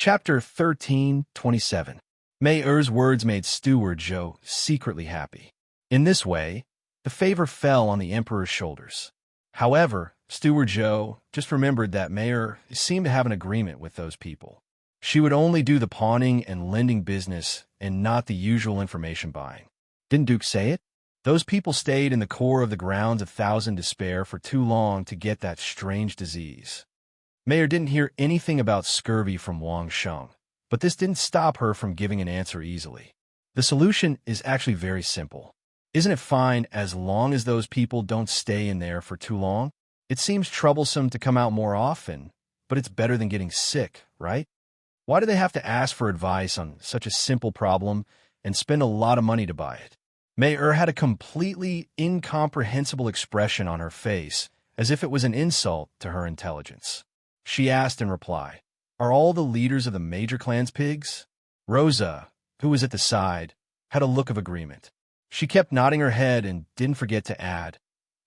Chapter 13:27. May-er's words made Steward Joe secretly happy. In this way, the favor fell on the Emperor's shoulders. However, Steward Joe just remembered that May-er seemed to have an agreement with those people. She would only do the pawning and lending business and not the usual information buying. Didn't Duke say it? Those people stayed in the core of the grounds of Thousand Despair for too long to get that strange disease. May-er didn't hear anything about scurvy from Wang Sheng, but this didn't stop her from giving an answer easily. The solution is actually very simple. Isn't it fine as long as those people don't stay in there for too long? It seems troublesome to come out more often, but it's better than getting sick, right? Why do they have to ask for advice on such a simple problem and spend a lot of money to buy it? May-er had a completely incomprehensible expression on her face, as if it was an insult to her intelligence. She asked in reply, "Are all the leaders of the major clans pigs?" Rosa, who was at the side, had a look of agreement. She kept nodding her head and didn't forget to add,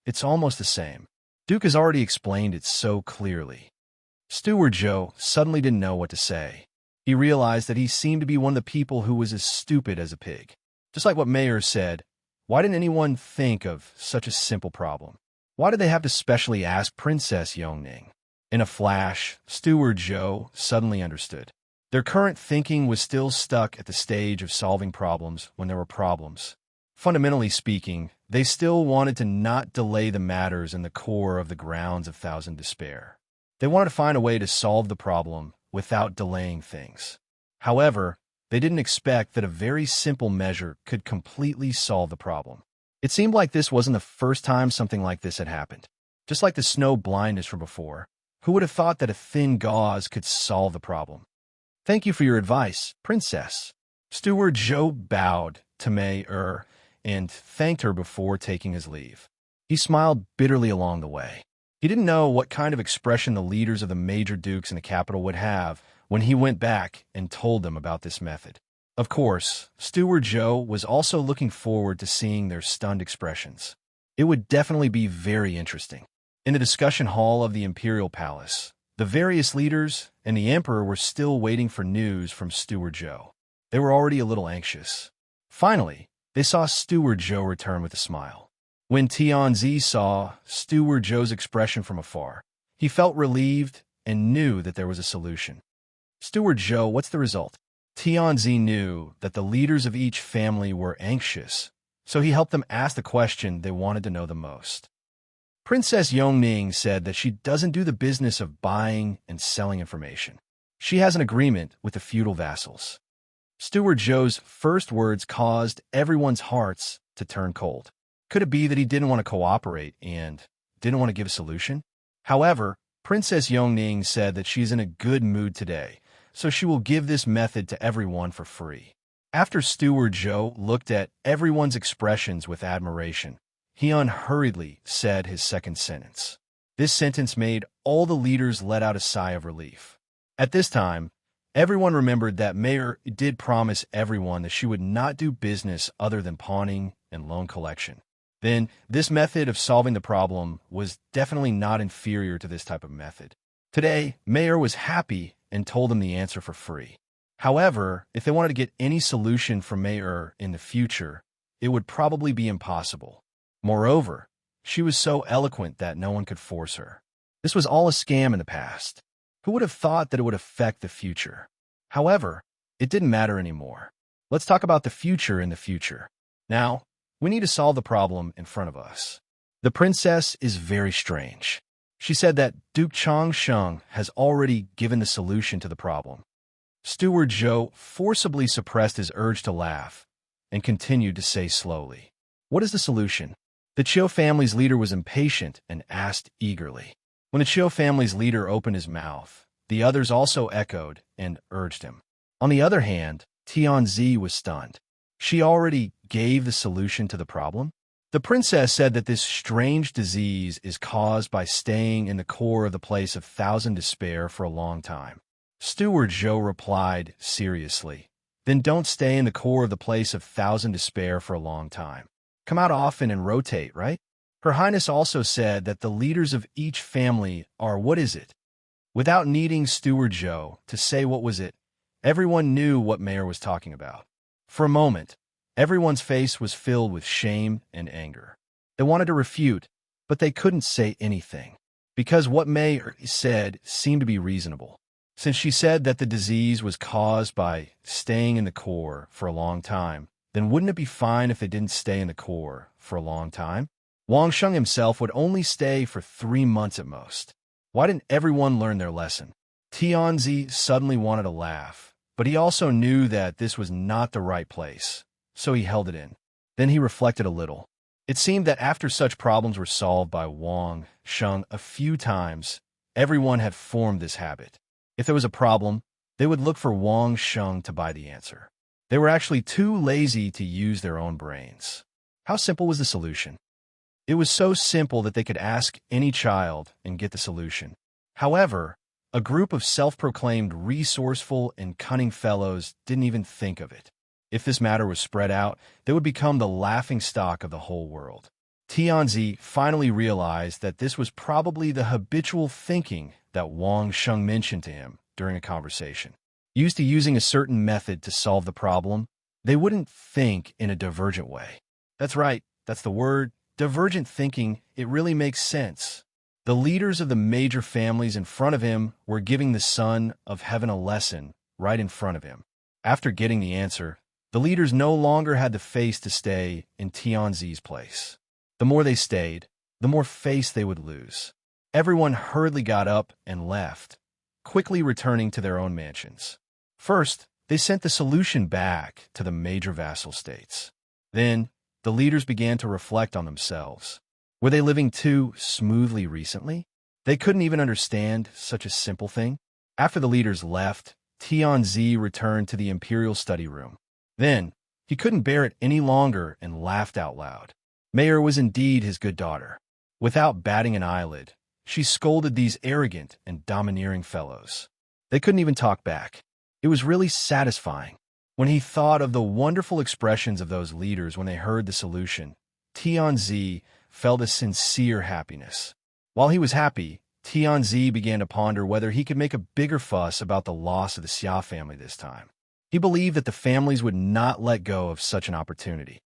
"It's almost the same. Duke has already explained it so clearly." Steward Joe suddenly didn't know what to say. He realized that he seemed to be one of the people who was as stupid as a pig. Just like what May-er said, why didn't anyone think of such a simple problem? Why did they have to specially ask Princess Yongning? In a flash, Steward Joe suddenly understood. Their current thinking was still stuck at the stage of solving problems when there were problems. Fundamentally speaking, they still wanted to not delay the matters in the core of the grounds of Thousand Despair. They wanted to find a way to solve the problem without delaying things. However, they didn't expect that a very simple measure could completely solve the problem. It seemed like this wasn't the first time something like this had happened. Just like the snow blindness from before, who would have thought that a thin gauze could solve the problem? "Thank you for your advice, Princess." Steward Joe bowed to May-er and thanked her before taking his leave. He smiled bitterly along the way. He didn't know what kind of expression the leaders of the major dukes in the capital would have when he went back and told them about this method. Of course, Steward Joe was also looking forward to seeing their stunned expressions. It would definitely be very interesting. In the discussion hall of the Imperial Palace, the various leaders and the Emperor were still waiting for news from Steward Joe. They were already a little anxious. Finally, they saw Steward Joe return with a smile. When Tianzi saw Steward Joe's expression from afar, he felt relieved and knew that there was a solution. "Steward Joe, what's the result?" Tianzi knew that the leaders of each family were anxious, so he helped them ask the question they wanted to know the most. Princess Yongning said that she doesn't do the business of buying and selling information. She has an agreement with the feudal vassals. Steward Joe's first words caused everyone's hearts to turn cold. Could it be that he didn't want to cooperate and didn't want to give a solution? However, Princess Yongning said that she's in a good mood today, so she will give this method to everyone for free. After Steward Joe looked at everyone's expressions with admiration, he unhurriedly said his second sentence. This sentence made all the leaders let out a sigh of relief. At this time, everyone remembered that May-er did promise everyone that she would not do business other than pawning and loan collection. Then, this method of solving the problem was definitely not inferior to this type of method. Today, May-er was happy and told them the answer for free. However, if they wanted to get any solution from May-er in the future, it would probably be impossible. Moreover, she was so eloquent that no one could force her. This was all a scam in the past. Who would have thought that it would affect the future? However, it didn't matter anymore. Let's talk about the future in the future. Now, we need to solve the problem in front of us. The princess is very strange. She said that Duke Changsheng has already given the solution to the problem. Steward Joe forcibly suppressed his urge to laugh and continued to say slowly, "What is the solution?" The Chiu family's leader was impatient and asked eagerly. When the Chiu family's leader opened his mouth, the others also echoed and urged him. On the other hand, Tianzi was stunned. She already gave the solution to the problem? The princess said that this strange disease is caused by staying in the core of the place of Thousand Despair for a long time. Steward Joe replied seriously, "Then don't stay in the core of the place of Thousand Despair for a long time. Come out often and rotate, right?" Her Highness also said that the leaders of each family are what is it? Without needing Steward Joe to say what was it, Everyone knew what Mayer was talking about. For a moment, everyone's face was filled with shame and anger. They wanted to refute, but they couldn't say anything, because what Mayer said seemed to be reasonable. Since she said that the disease was caused by staying in the core for a long time, then wouldn't it be fine if they didn't stay in the core for a long time? Wang Sheng himself would only stay for 3 months at most. Why didn't everyone learn their lesson? Tianzi suddenly wanted to laugh, but he also knew that this was not the right place, so he held it in. Then he reflected a little. It seemed that after such problems were solved by Wang Sheng a few times, everyone had formed this habit. If there was a problem, they would look for Wang Sheng to buy the answer. They were actually too lazy to use their own brains. How simple was the solution? It was so simple that they could ask any child and get the solution. However, a group of self-proclaimed resourceful and cunning fellows didn't even think of it. If this matter was spread out, they would become the laughingstock of the whole world. Tianzi finally realized that this was probably the habitual thinking that Wang Sheng mentioned to him during a conversation. Used to using a certain method to solve the problem, they wouldn't think in a divergent way. That's right, that's the word, divergent thinking. It really makes sense. The leaders of the major families in front of him were giving the Son of Heaven a lesson right in front of him. After getting the answer, the leaders no longer had the face to stay in Tianzi's place. The more they stayed, the more face they would lose. Everyone hurriedly got up and left, quickly returning to their own mansions. First, they sent the solution back to the major vassal states. Then, the leaders began to reflect on themselves. Were they living too smoothly recently? They couldn't even understand such a simple thing. After the leaders left, Tianzi returned to the imperial study room. Then, he couldn't bear it any longer and laughed out loud. Mayer was indeed his good daughter. Without batting an eyelid, she scolded these arrogant and domineering fellows. They couldn't even talk back. It was really satisfying. When he thought of the wonderful expressions of those leaders when they heard the solution, Tianzi felt a sincere happiness. While he was happy, Tianzi began to ponder whether he could make a bigger fuss about the loss of the Xia family this time. He believed that the families would not let go of such an opportunity.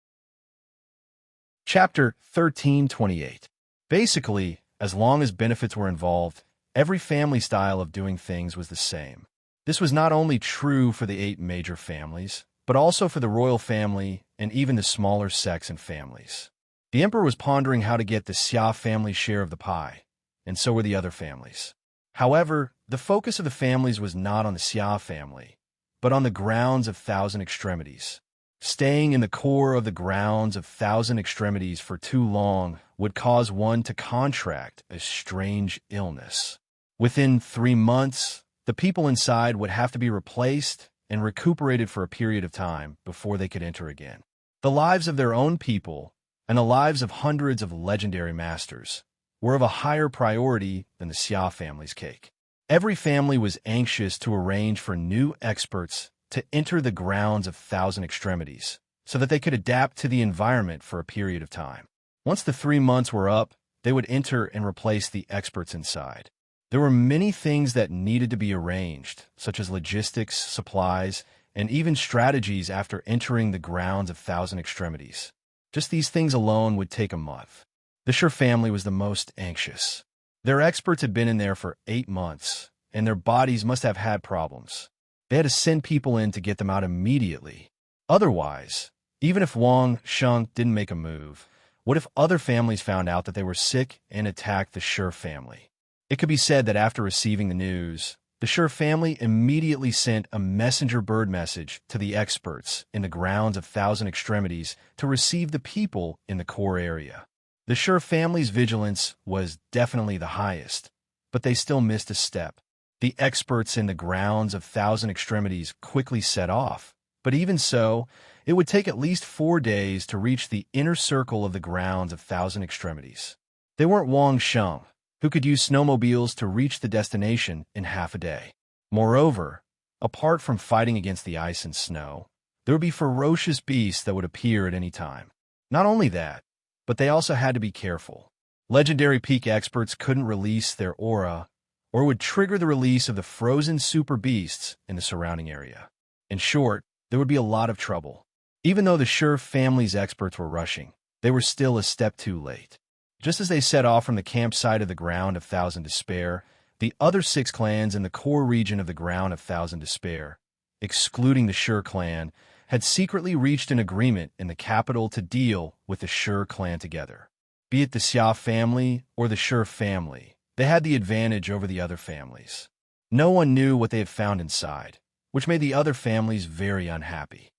Chapter 1328. Basically, as long as benefits were involved, every family style of doing things was the same. This was not only true for the 8 major families, but also for the royal family and even the smaller sects and families. The emperor was pondering how to get the Xia family share of the pie, and so were the other families. However, the focus of the families was not on the Xia family, but on the grounds of Thousand Extremities. Staying in the core of the grounds of Thousand Extremities for too long would cause one to contract a strange illness. Within 3 months, the people inside would have to be replaced and recuperated for a period of time before they could enter again. The lives of their own people and the lives of hundreds of legendary masters were of a higher priority than the Xia family's cake. Every family was anxious to arrange for new experts to enter the grounds of Thousand Extremities so that they could adapt to the environment for a period of time. Once the 3 months were up, they would enter and replace the experts inside. There were many things that needed to be arranged, such as logistics, supplies, and even strategies after entering the grounds of Thousand Extremities. Just these things alone would take a month. The Sher family was the most anxious. Their experts had been in there for 8 months, and their bodies must have had problems. They had to send people in to get them out immediately. Otherwise, even if Wang Sheng didn't make a move, what if other families found out that they were sick and attacked the Sher family? It could be said that after receiving the news, the Sher family immediately sent a messenger bird message to the experts in the grounds of Thousand Extremities to receive the people in the core area. The Sher family's vigilance was definitely the highest, but they still missed a step. The experts in the grounds of Thousand Extremities quickly set off, but even so, it would take at least 4 days to reach the inner circle of the grounds of Thousand Extremities. They weren't Wang Sheng, who could use snowmobiles to reach the destination in half a day. Moreover, apart from fighting against the ice and snow, there would be ferocious beasts that would appear at any time. Not only that, but they also had to be careful. Legendary peak experts couldn't release their aura or it would trigger the release of the frozen super beasts in the surrounding area. In short, there would be a lot of trouble. Even though the Sure family's experts were rushing, they were still a step too late. Just as they set off from the campsite of the Ground of Thousand Despair, the other 6 clans in the core region of the Ground of Thousand Despair, excluding the Sure clan, had secretly reached an agreement in the capital to deal with the Sure clan together. Be it the Xia family or the Sure family, they had the advantage over the other families. No one knew what they had found inside, which made the other families very unhappy.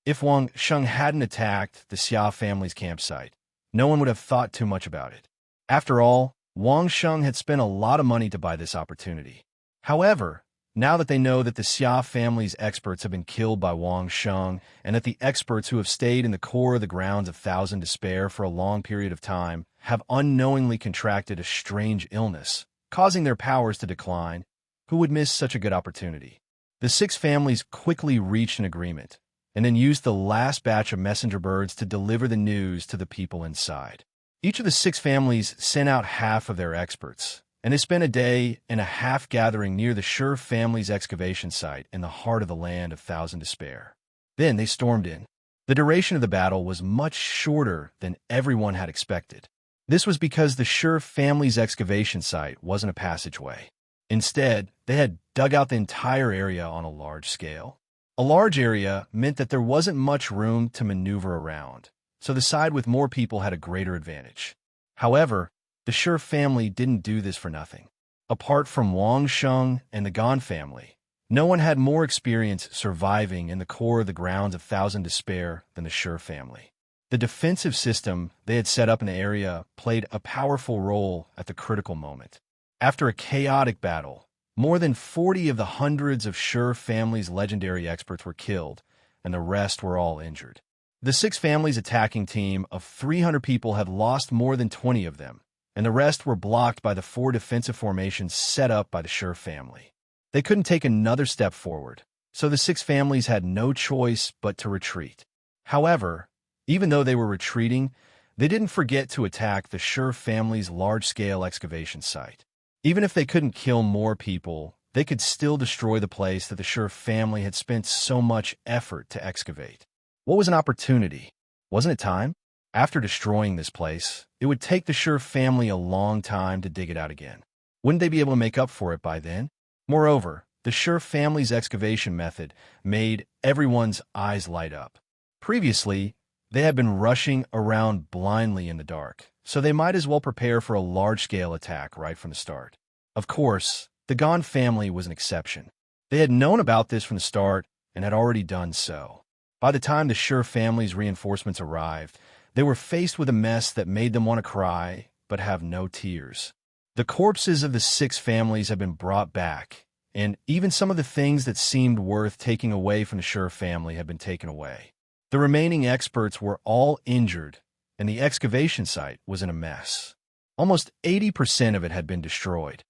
If Wang Sheng hadn't attacked the Xia family's campsite, no one would have thought too much about it. After all, Wang Sheng had spent a lot of money to buy this opportunity. However, now that they know that the Xia family's experts have been killed by Wang Sheng, and that the experts who have stayed in the core of the Grounds of Thousand Despair for a long period of time have unknowingly contracted a strange illness, causing their powers to decline, who would miss such a good opportunity? The 6 families quickly reached an agreement, and then used the last batch of messenger birds to deliver the news to the people inside. Each of the 6 families sent out half of their experts, and they spent a day and a half gathering near the Sure family's excavation site in the heart of the Land of Thousand Despair. Then they stormed in. The duration of the battle was much shorter than everyone had expected. This was because the Sure family's excavation site wasn't a passageway. Instead, they had dug out the entire area on a large scale. A large area meant that there wasn't much room to maneuver around, so the side with more people had a greater advantage. However, the Sure family didn't do this for nothing. Apart from Wang Sheng and the Gan family, no one had more experience surviving in the core of the Grounds of Thousand Despair than the Sure family. The defensive system they had set up in the area played a powerful role at the critical moment. After a chaotic battle, more than 40 of the hundreds of Sure family's legendary experts were killed, and the rest were all injured. The 6 families' attacking team of 300 people had lost more than 20 of them, and the rest were blocked by the 4 defensive formations set up by the Sure family. They couldn't take another step forward, so the 6 families had no choice but to retreat. However, even though they were retreating, they didn't forget to attack the Sure family's large-scale excavation site. Even if they couldn't kill more people, they could still destroy the place that the Sure family had spent so much effort to excavate. What was an opportunity? Wasn't it time? After destroying this place, it would take the Sure family a long time to dig it out again. Wouldn't they be able to make up for it by then? Moreover, the Sure family's excavation method made everyone's eyes light up. Previously, they had been rushing around blindly in the dark, so they might as well prepare for a large-scale attack right from the start. Of course, the Gan family was an exception. They had known about this from the start and had already done so. By the time the Sure family's reinforcements arrived, they were faced with a mess that made them want to cry, but have no tears. The corpses of the 6 families had been brought back, and even some of the things that seemed worth taking away from the Sure family had been taken away. The remaining experts were all injured, and the excavation site was in a mess. Almost 80% of it had been destroyed.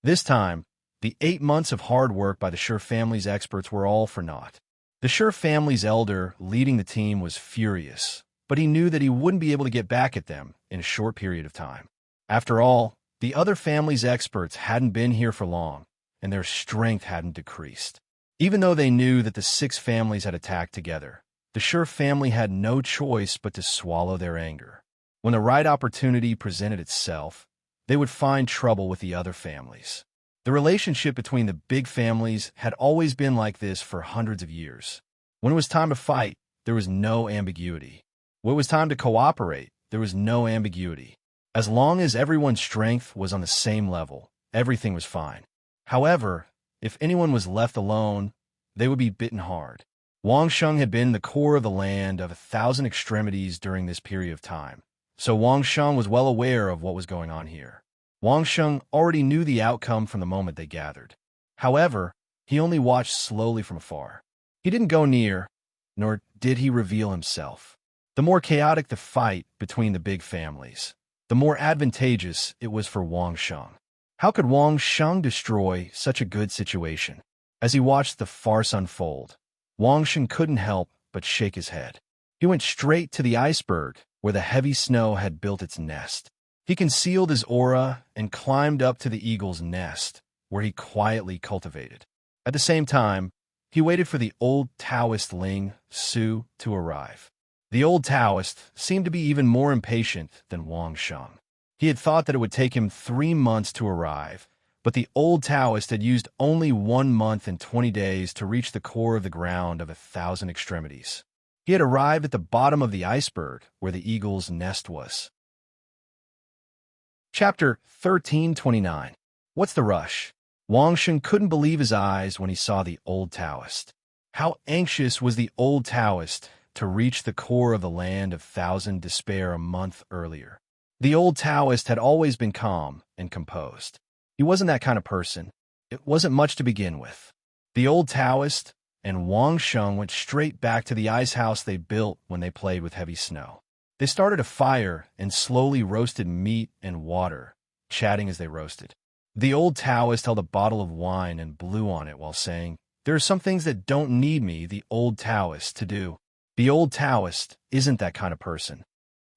This time, the 8 months of hard work by the Sure family's experts were all for naught. The Sure family's elder leading the team was furious, but he knew that he wouldn't be able to get back at them in a short period of time. After all, the other family's experts hadn't been here for long, and their strength hadn't decreased. Even though they knew that the 6 families had attacked together, the Sure family had no choice but to swallow their anger. When the right opportunity presented itself, they would find trouble with the other families. The relationship between the big families had always been like this for hundreds of years. When it was time to fight, there was no ambiguity. When it was time to cooperate, there was no ambiguity. As long as everyone's strength was on the same level, everything was fine. However, if anyone was left alone, they would be bitten hard. Wang Sheng had been the core of the Land of 1,000 Extremities during this period of time, so Wang Sheng was well aware of what was going on here. Wang Sheng already knew the outcome from the moment they gathered. However, he only watched slowly from afar. He didn't go near, nor did he reveal himself. The more chaotic the fight between the big families, the more advantageous it was for Wang Sheng. How could Wang Sheng destroy such a good situation? As he watched the farce unfold, Wang Sheng couldn't help but shake his head. He went straight to the iceberg where the heavy snow had built its nest. He concealed his aura and climbed up to the eagle's nest, where he quietly cultivated. At the same time, he waited for the old Taoist Ling Su to arrive. The old Taoist seemed to be even more impatient than Wang Sheng. He had thought that it would take him 3 months to arrive, but the old Taoist had used only 1 month and 20 days to reach the core of the ground of 1,000 extremities. He had arrived at the bottom of the iceberg where the eagle's nest was. Chapter 1329. What's the rush? Wang Sheng couldn't believe his eyes when he saw the old Taoist. How anxious was the old Taoist to reach the core of the land of 1,000 despair a month earlier. The old Taoist had always been calm and composed. He wasn't that kind of person. It wasn't much to begin with. The old Taoist and Wang Sheng went straight back to the ice house they built when they played with heavy snow. They started a fire and slowly roasted meat and water, chatting as they roasted. The old Taoist held a bottle of wine and blew on it while saying, "There are some things that don't need me, the old Taoist, to do." The old Taoist isn't that kind of person.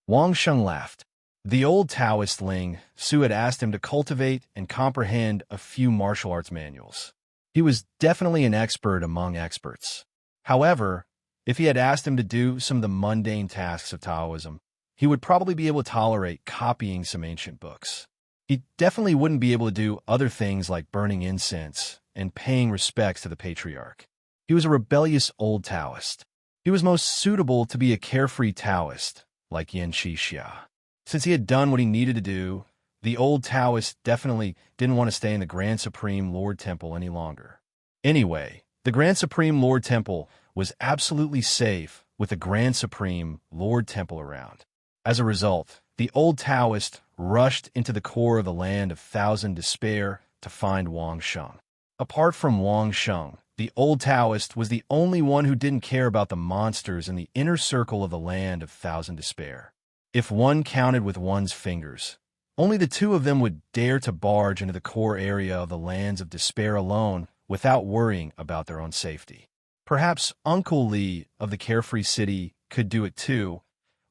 Wang Sheng laughed. The old Taoist Ling Su had asked him to cultivate and comprehend a few martial arts manuals. He was definitely an expert among experts. However, if he had asked him to do some of the mundane tasks of Taoism, he would probably be able to tolerate copying some ancient books. He definitely wouldn't be able to do other things like burning incense and paying respects to the patriarch. He was a rebellious old Taoist. He was most suitable to be a carefree Taoist, like Yen Xixia. Since he had done what he needed to do, the old Taoist definitely didn't want to stay in the Grand Supreme Lord Temple any longer. Anyway, the Grand Supreme Lord Temple was absolutely safe with the Grand Supreme Lord Temple around. As a result, the old Taoist rushed into the core of the land of 1,000 despair to find Wang Sheng. Apart from Wang Sheng, the old Taoist was the only one who didn't care about the monsters in the inner circle of the land of 1,000 despair. If one counted with one's fingers, only the 2 of them would dare to barge into the core area of the lands of despair alone without worrying about their own safety. Perhaps Uncle Li of the Carefree City could do it too,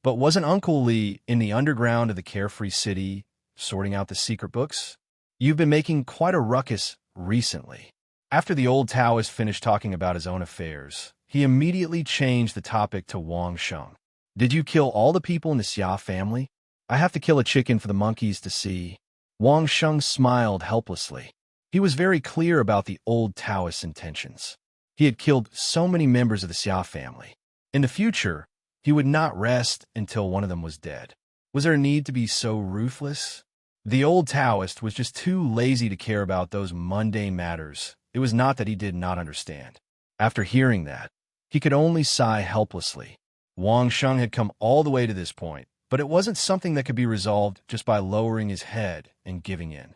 but wasn't Uncle Li in the underground of the Carefree City sorting out the secret books? You've been making quite a ruckus recently. After the old Taoist finished talking about his own affairs, he immediately changed the topic to Wang Sheng. Did you kill all the people in the Xia family? I have to kill a chicken for the monkeys to see. Wang Sheng smiled helplessly. He was very clear about the old Taoist's intentions. He had killed so many members of the Xia family. In the future, he would not rest until one of them was dead. Was there a need to be so ruthless? The old Taoist was just too lazy to care about those mundane matters. It was not that he did not understand. After hearing that, he could only sigh helplessly. Wang Sheng had come all the way to this point, but it wasn't something that could be resolved just by lowering his head and giving in.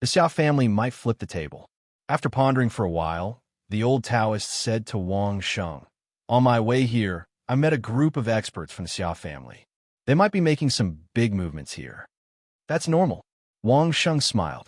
The Xia family might flip the table. After pondering for a while, the old Taoist said to Wang Sheng, "On my way here, I met a group of experts from the Xia family. They might be making some big movements here." "That's normal." Wang Sheng smiled.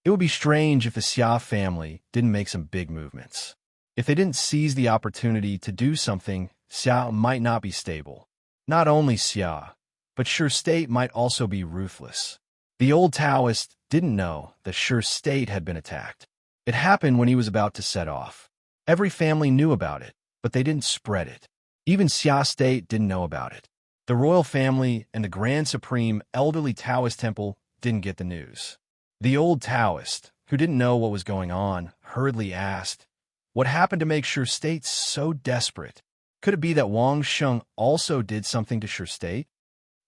It would be strange if the Xia family didn't make some big movements. If they didn't seize the opportunity to do something, Xia might not be stable. Not only Xia, but Sure State might also be ruthless. The old Taoist didn't know that Sure State had been attacked. It happened when he was about to set off. Every family knew about it, but they didn't spread it. Even Xia State didn't know about it. The royal family and the Grand Supreme Elderly Taoist Temple didn't get the news. The old Taoist, who didn't know what was going on, hurriedly asked, "What happened to make Sure State so desperate? Could it be that Wang Sheng also did something to Sure State?"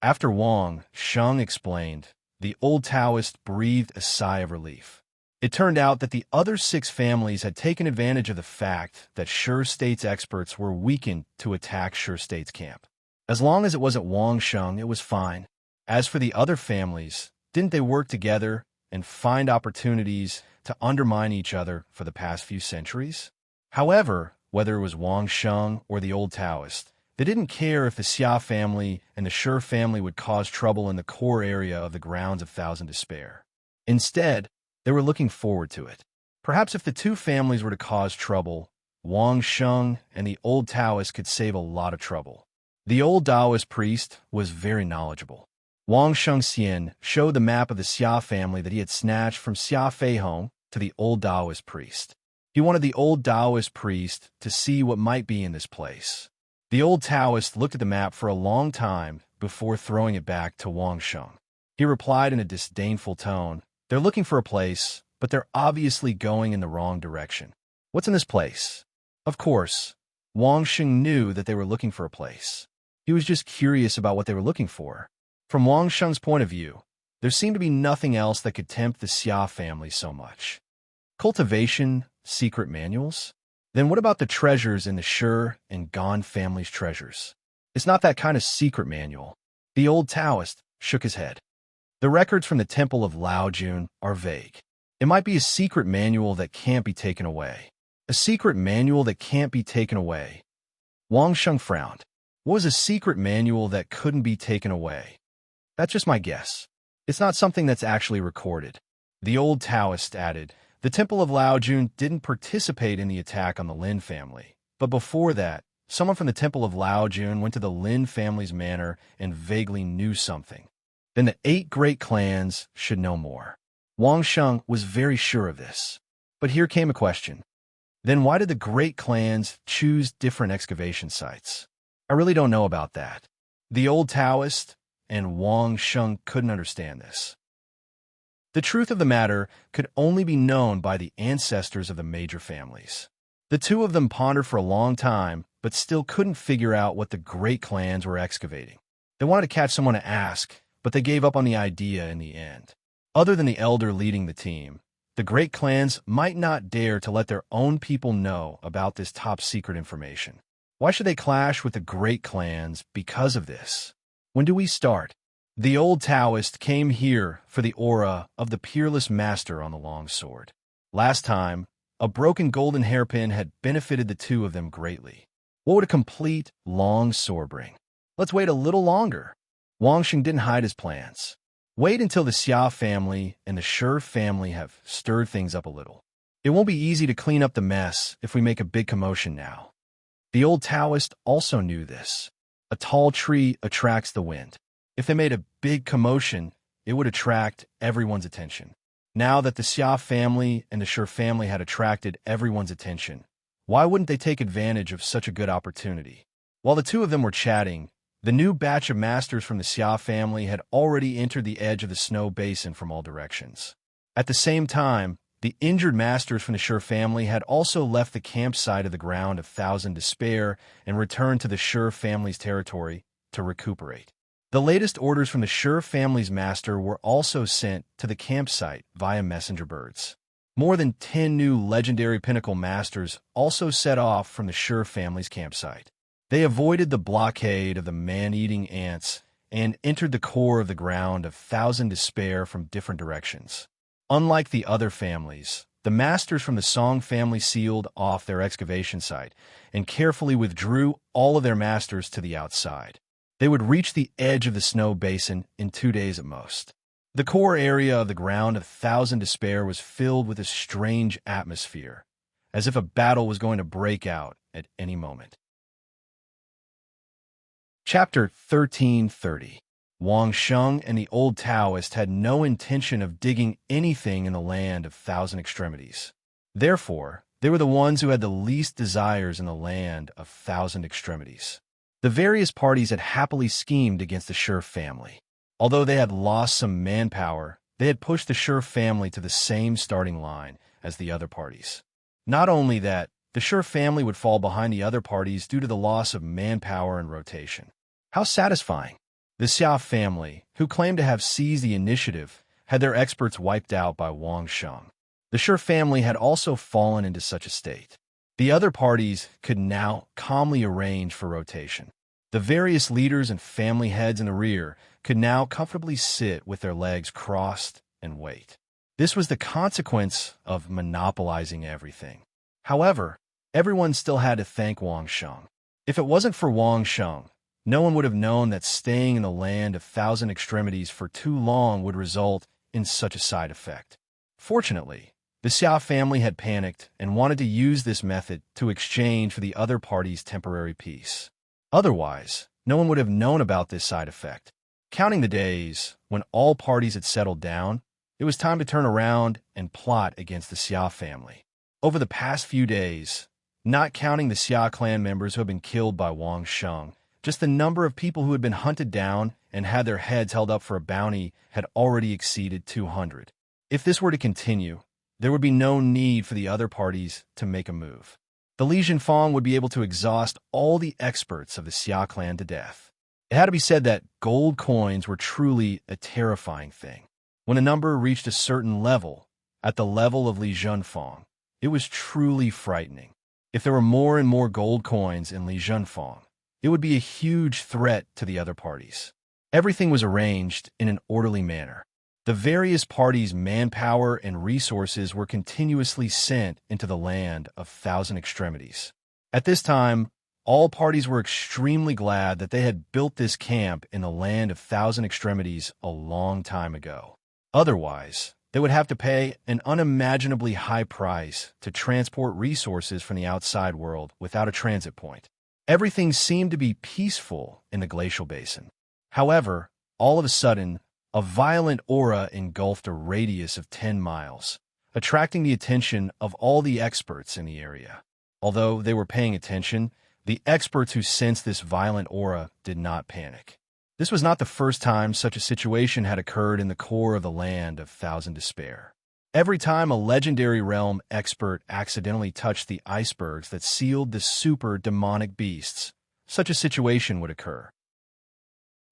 After Wang Sheng explained, the old Taoist breathed a sigh of relief. It turned out that the other 6 families had taken advantage of the fact that Sure State's experts were weakened to attack Sure State's camp. As long as it wasn't Wang Sheng, it was fine. As for the other families, didn't they work together and find opportunities to undermine each other for the past few centuries? However, whether it was Wang Sheng or the old Taoist, they didn't care if the Xia family and the Sure family would cause trouble in the core area of the grounds of 1,000 despair. Instead, they were looking forward to it. Perhaps if the 2 families were to cause trouble, Wang Sheng and the old Taoist could save a lot of trouble. The old Taoist priest was very knowledgeable. Wang Shengxian showed the map of the Xia family that he had snatched from Xia Feihong to the old Taoist priest. He wanted the old Taoist priest to see what might be in this place. The old Taoist looked at the map for a long time before throwing it back to Wang Sheng. He replied in a disdainful tone, "They're looking for a place, but they're obviously going in the wrong direction. What's in this place?" Of course, Wang Sheng knew that they were looking for a place. He was just curious about what they were looking for. From Wang Sheng's point of view, there seemed to be nothing else that could tempt the Xia family so much. Cultivation, secret manuals? Then what about the treasures in the Shi and Gan family's treasures? It's not that kind of secret manual. The old Taoist shook his head. The records from the temple of Laojun are vague. It might be a secret manual that can't be taken away. A secret manual that can't be taken away. Wang Sheng frowned. What was a secret manual that couldn't be taken away? That's just my guess. It's not something that's actually recorded. The old Taoist added, the Temple of Laojun didn't participate in the attack on the Lin family. But before that, someone from the Temple of Laojun went to the Lin family's manor and vaguely knew something. Then the 8 great clans should know more. Wang Sheng was very sure of this. But here came a question. Then why did the great clans choose different excavation sites? I really don't know about that. The old Taoist and Wang Sheng couldn't understand this. The truth of the matter could only be known by the ancestors of the major families. The two of them pondered for a long time, but still couldn't figure out what the great clans were excavating. They wanted to catch someone to ask, but they gave up on the idea in the end. Other than the elder leading the team, the great clans might not dare to let their own people know about this top-secret information. Why should they clash with the great clans because of this? When do we start? The old Taoist came here for the aura of the peerless master on the long sword. Last time, a broken golden hairpin had benefited the two of them greatly. What would a complete long sword bring? Let's wait a little longer. Wang Sheng didn't hide his plans. Wait until the Xia family and the Shi family have stirred things up a little. It won't be easy to clean up the mess if we make a big commotion now. The old Taoist also knew this. A tall tree attracts the wind. If they made a big commotion, it would attract everyone's attention. Now that the Xia family and the Shi family had attracted everyone's attention, why wouldn't they take advantage of such a good opportunity? While the two of them were chatting, the new batch of masters from the Xia family had already entered the edge of the snow basin from all directions. At the same time, the injured masters from the Shi family had also left the campsite of the Ground of Thousand Despair and returned to the Shi family's territory to recuperate. The latest orders from the Shi family's master were also sent to the campsite via messenger birds. More than 10 new legendary pinnacle masters also set off from the Shi family's campsite. They avoided the blockade of the man-eating ants and entered the core of the Ground of Thousand Despair from different directions. Unlike the other families, the masters from the Song family sealed off their excavation site and carefully withdrew all of their masters to the outside. They would reach the edge of the snow basin in 2 days at most. The core area of the Ground of Thousand Despair was filled with a strange atmosphere, as if a battle was going to break out at any moment. Chapter 1330. Wang Sheng and the old Taoist had no intention of digging anything in the Land of Thousand Extremities. Therefore, they were the ones who had the least desires in the Land of Thousand Extremities. The various parties had happily schemed against the Shi family. Although they had lost some manpower, they had pushed the Shi family to the same starting line as the other parties. Not only that, the Shi family would fall behind the other parties due to the loss of manpower and rotation. How satisfying! The Xia family, who claimed to have seized the initiative, had their experts wiped out by Wang Sheng. The Shi family had also fallen into such a state. The other parties could now calmly arrange for rotation. The various leaders and family heads in the rear could now comfortably sit with their legs crossed and wait. This was the consequence of monopolizing everything. However, everyone still had to thank Wang Sheng. If it wasn't for Wang Sheng, no one would have known that staying in the Land of Thousand Extremities for too long would result in such a side effect. Fortunately, the Xia family had panicked and wanted to use this method to exchange for the other party's temporary peace. Otherwise, no one would have known about this side effect. Counting the days, when all parties had settled down, it was time to turn around and plot against the Xia family. Over the past few days, not counting the Xia clan members who had been killed by Wang Sheng, just the number of people who had been hunted down and had their heads held up for a bounty had already exceeded 200. If this were to continue, there would be no need for the other parties to make a move. The Li Jinfeng would be able to exhaust all the experts of the Xia clan to death. It had to be said that gold coins were truly a terrifying thing. When a number reached a certain level, at the level of Li Jinfeng, it was truly frightening. If there were more and more gold coins in Li Jinfeng, it would be a huge threat to the other parties. Everything was arranged in an orderly manner. The various parties' manpower and resources were continuously sent into the land of thousand extremities. At this time, all parties were extremely glad that they had built this camp in the land of thousand extremities a long time ago. Otherwise, they would have to pay an unimaginably high price to transport resources from the outside world without a transit point. Everything seemed to be peaceful in the glacial basin. However, all of a sudden, a violent aura engulfed a radius of 10 miles, attracting the attention of all the experts in the area. Although they were paying attention, the experts who sensed this violent aura did not panic. This was not the first time such a situation had occurred in the core of the land of Thousand Despair. Every time a legendary realm expert accidentally touched the icebergs that sealed the super demonic beasts, such a situation would occur.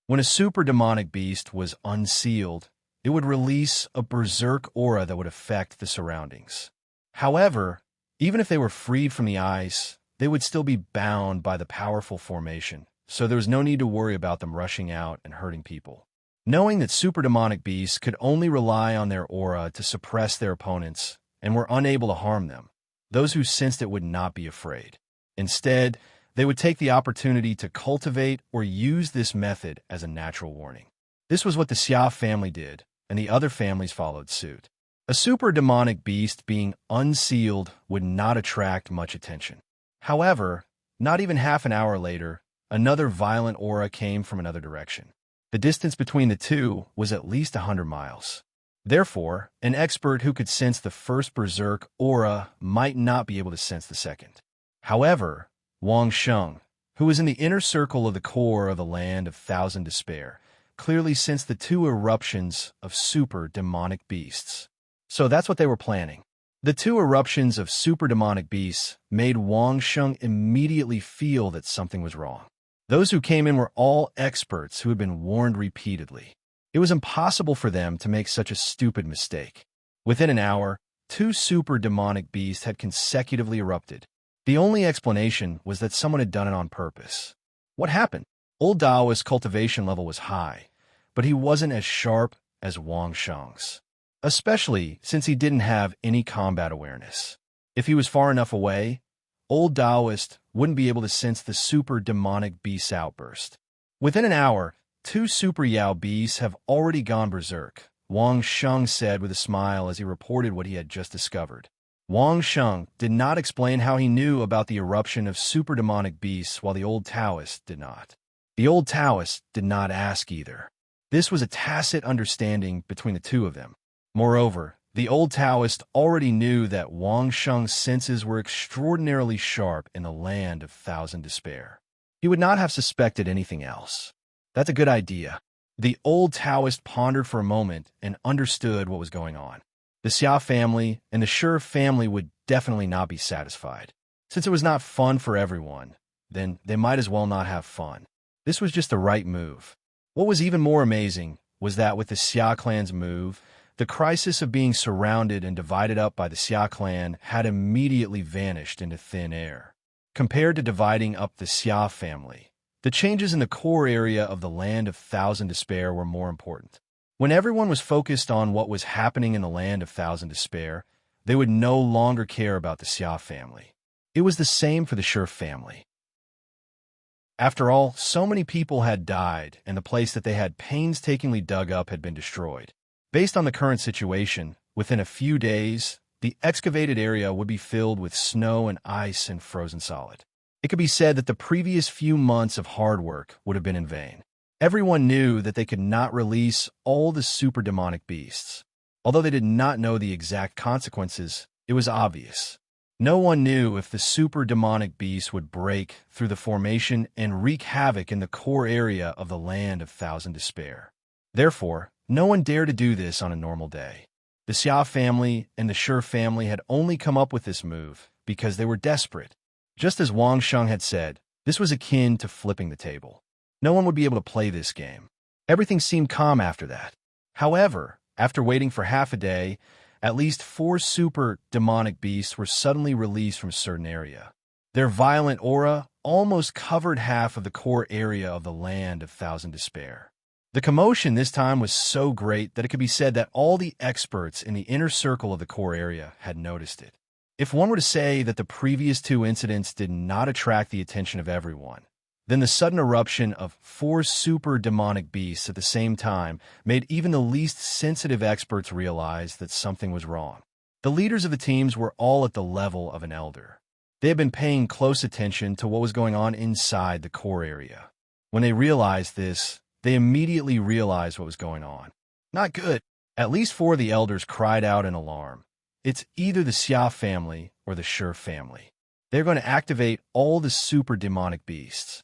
When a super demonic beast was unsealed, it would release a berserk aura that would affect the surroundings. However, even if they were freed from the ice, they would still be bound by the powerful formation, so there was no need to worry about them rushing out and hurting people. Knowing that super demonic beasts could only rely on their aura to suppress their opponents and were unable to harm them, those who sensed it would not be afraid. Instead, they would take the opportunity to cultivate or use this method as a natural warning. This was what the Xia family did, and the other families followed suit. A super demonic beast being unsealed would not attract much attention. However, not even half an hour later, another violent aura came from another direction. The distance between the two was at least 100 miles. Therefore, an expert who could sense the first berserk aura might not be able to sense the second. However, Wang Sheng, who was in the inner circle of the core of the land of Thousand Despair, clearly sensed the two eruptions of super demonic beasts. So that's what they were planning. The two eruptions of super demonic beasts made Wang Sheng immediately feel that something was wrong. Those who came in were all experts who had been warned repeatedly. It was impossible for them to make such a stupid mistake. Within an hour, two super demonic beasts had consecutively erupted. The only explanation was that someone had done it on purpose. What happened? Old Daoist's cultivation level was high, but he wasn't as sharp as Wang Sheng's, especially since he didn't have any combat awareness. If he was far enough away, Old Daoist wouldn't be able to sense the super demonic beast's outburst. Within an hour, two super Yao beasts have already gone berserk, Wang Sheng said with a smile as he reported what he had just discovered. Wang Sheng did not explain how he knew about the eruption of super demonic beasts while the old Taoist did not. The old Taoist did not ask either. This was a tacit understanding between the two of them. Moreover, the old Taoist already knew that Wang Sheng's senses were extraordinarily sharp in the land of Thousand Despair. He would not have suspected anything else. That's a good idea. The old Taoist pondered for a moment and understood what was going on. The Xia family and the Shi family would definitely not be satisfied. Since it was not fun for everyone, then they might as well not have fun. This was just the right move. What was even more amazing was that with the Xia clan's move, the crisis of being surrounded and divided up by the Xia clan had immediately vanished into thin air. Compared to dividing up the Xia family, the changes in the core area of the land of Thousand Despair were more important. When everyone was focused on what was happening in the land of Thousand Despair, they would no longer care about the Xia family. It was the same for the Shi family. After all, so many people had died, and the place that they had painstakingly dug up had been destroyed. Based on the current situation, within a few days, the excavated area would be filled with snow and ice and frozen solid. It could be said that the previous few months of hard work would have been in vain. Everyone knew that they could not release all the super demonic beasts. Although they did not know the exact consequences, it was obvious. No one knew if the super demonic beasts would break through the formation and wreak havoc in the core area of the Land of Thousand Despair. Therefore, no one dared to do this on a normal day. The Xia family and the Shi family had only come up with this move because they were desperate. Just as Wang Sheng had said, this was akin to flipping the table. No one would be able to play this game. Everything seemed calm after that. However, after waiting for half a day, at least 4 super demonic beasts were suddenly released from a certain area. Their violent aura almost covered half of the core area of the Land of Thousand Despair. The commotion this time was so great that it could be said that all the experts in the inner circle of the core area had noticed it. If one were to say that the previous 2 incidents did not attract the attention of everyone, then the sudden eruption of 4 super demonic beasts at the same time made even the least sensitive experts realize that something was wrong. The leaders of the teams were all at the level of an elder. They had been paying close attention to what was going on inside the core area. When they realized this, they immediately realized what was going on. Not good. At least 4 of the elders cried out in alarm. It's either the Xia family or the Shi family. They're going to activate all the super demonic beasts.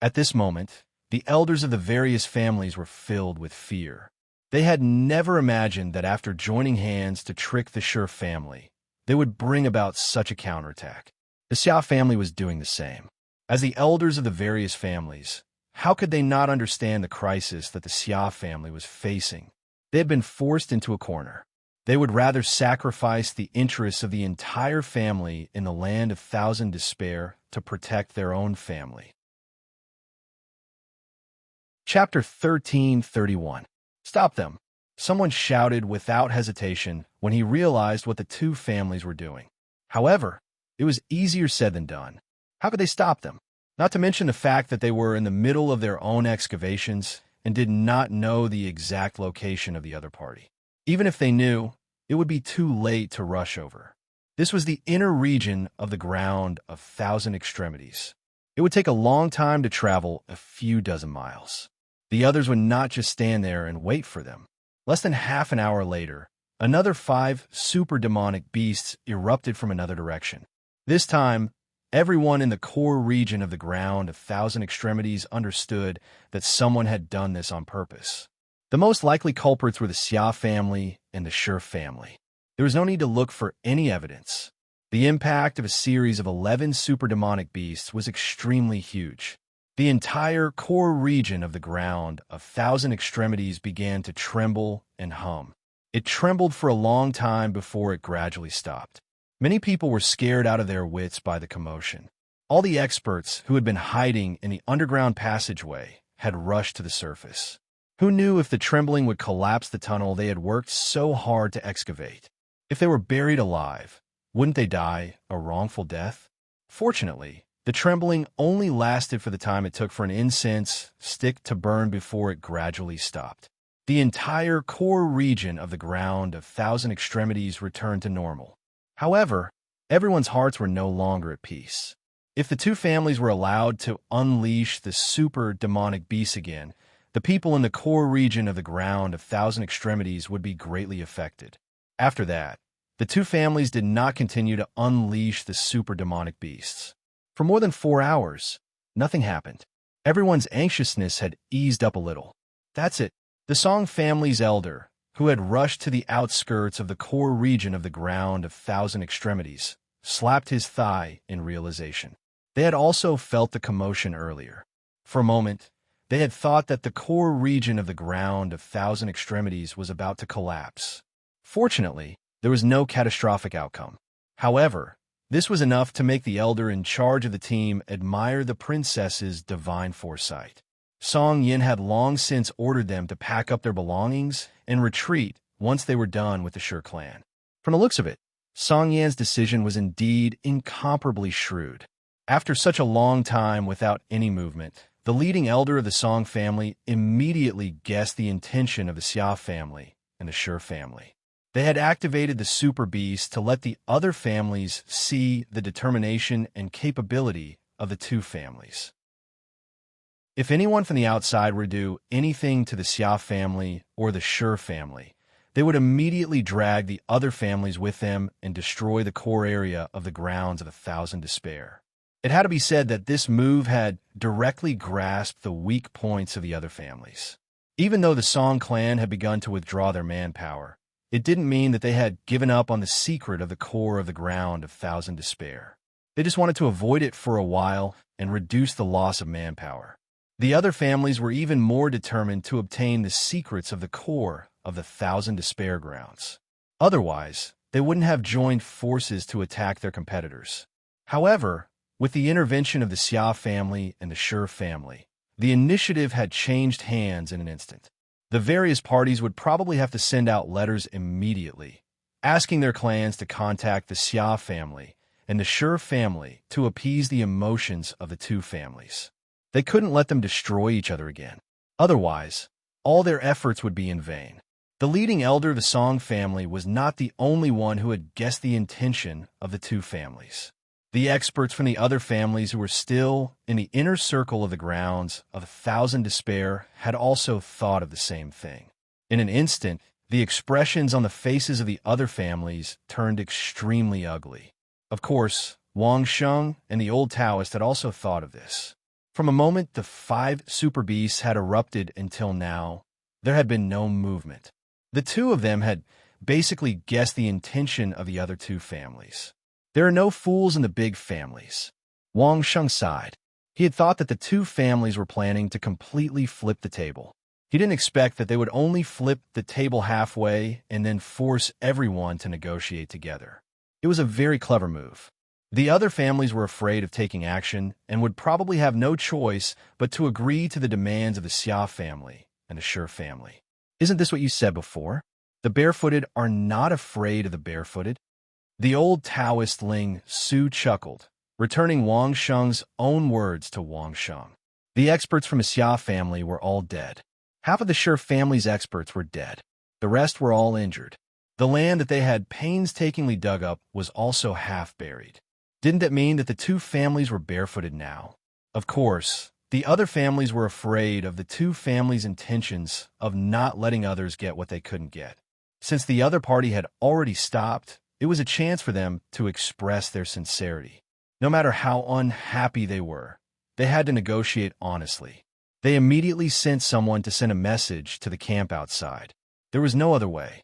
At this moment, the elders of the various families were filled with fear. They had never imagined that after joining hands to trick the Shi family, they would bring about such a counterattack. The Xia family was doing the same. As the elders of the various families, how could they not understand the crisis that the Xia family was facing? They had been forced into a corner. They would rather sacrifice the interests of the entire family in the Land of Thousand Despair to protect their own family. Chapter 1331. Stop them! Someone shouted without hesitation when he realized what the 2 families were doing. However, it was easier said than done. How could they stop them? Not to mention the fact that they were in the middle of their own excavations and did not know the exact location of the other party. Even if they knew, it would be too late to rush over. This was the inner region of the ground of Thousand Extremities. It would take a long time to travel a few dozen miles. The others would not just stand there and wait for them. Less than half an hour later, another 5 super demonic beasts erupted from another direction. This time, everyone in the core region of the ground of Thousand Extremities understood that someone had done this on purpose. The most likely culprits were the Xia family and the Shi family. There was no need to look for any evidence. The impact of a series of 11 super demonic beasts was extremely huge. The entire core region of the ground of Thousand Extremities began to tremble and hum. It trembled for a long time before it gradually stopped. Many people were scared out of their wits by the commotion. All the experts who had been hiding in the underground passageway had rushed to the surface. Who knew if the trembling would collapse the tunnel they had worked so hard to excavate? If they were buried alive, wouldn't they die a wrongful death? Fortunately, the trembling only lasted for the time it took for an incense stick to burn before it gradually stopped. The entire core region of the ground of Thousand Extremities returned to normal. However, everyone's hearts were no longer at peace. If the 2 families were allowed to unleash the super demonic beasts again, the people in the core region of the ground of Thousand Extremities would be greatly affected. After that, the 2 families did not continue to unleash the super demonic beasts. For more than 4 hours, nothing happened. Everyone's anxiousness had eased up a little. That's it. The Song family's elder, who had rushed to the outskirts of the core region of the ground of Thousand Extremities, slapped his thigh in realization. They had also felt the commotion earlier. For a moment, they had thought that the core region of the ground of Thousand Extremities was about to collapse. Fortunately, there was no catastrophic outcome. However, this was enough to make the elder in charge of the team admire the princess's divine foresight. Song Yin had long since ordered them to pack up their belongings and retreat once they were done with the Shi clan. From the looks of it, Song Yan's decision was indeed incomparably shrewd. After such a long time without any movement, the leading elder of the Song family immediately guessed the intention of the Xia family and the Shi family. They had activated the super beast to let the other families see the determination and capability of the 2 families. If anyone from the outside were to do anything to the Xia family or the Shi family, they would immediately drag the other families with them and destroy the core area of the grounds of 1,000 Despair. It had to be said that this move had directly grasped the weak points of the other families. Even though the Song clan had begun to withdraw their manpower, it didn't mean that they had given up on the secret of the core of the ground of 1,000 Despair. They just wanted to avoid it for a while and reduce the loss of manpower. The other families were even more determined to obtain the secrets of the core of the 1,000 Despair grounds. Otherwise, they wouldn't have joined forces to attack their competitors. However, with the intervention of the Xia family and the Shi family, the initiative had changed hands in an instant. The various parties would probably have to send out letters immediately, asking their clans to contact the Xia family and the Shi family to appease the emotions of the two families. They couldn't let them destroy each other again. Otherwise, all their efforts would be in vain. The leading elder of the Song family was not the only one who had guessed the intention of the two families. The experts from the other families who were still in the inner circle of the grounds of 1,000 Despair had also thought of the same thing. In an instant, the expressions on the faces of the other families turned extremely ugly. Of course, Wang Sheng and the old Taoist had also thought of this. From a moment the 5 super beasts had erupted until now, there had been no movement. The two of them had basically guessed the intention of the other two families. There are no fools in the big families. Wang Sheng sighed. He had thought that the two families were planning to completely flip the table. He didn't expect that they would only flip the table halfway and then force everyone to negotiate together. It was a very clever move. The other families were afraid of taking action and would probably have no choice but to agree to the demands of the Xia family and the Shi family. Isn't this what you said before? The barefooted are not afraid of the barefooted. The old Taoist Ling Su chuckled, returning Wang Sheng's own words to Wang Sheng. The experts from the Xia family were all dead. Half of the Shi family's experts were dead. The rest were all injured. The land that they had painstakingly dug up was also half buried. Didn't that mean that the two families were barefooted now? Of course, the other families were afraid of the two families' intentions of not letting others get what they couldn't get. Since the other party had already stopped, it was a chance for them to express their sincerity. No matter how unhappy they were, they had to negotiate honestly. They immediately sent someone to send a message to the camp outside. There was no other way.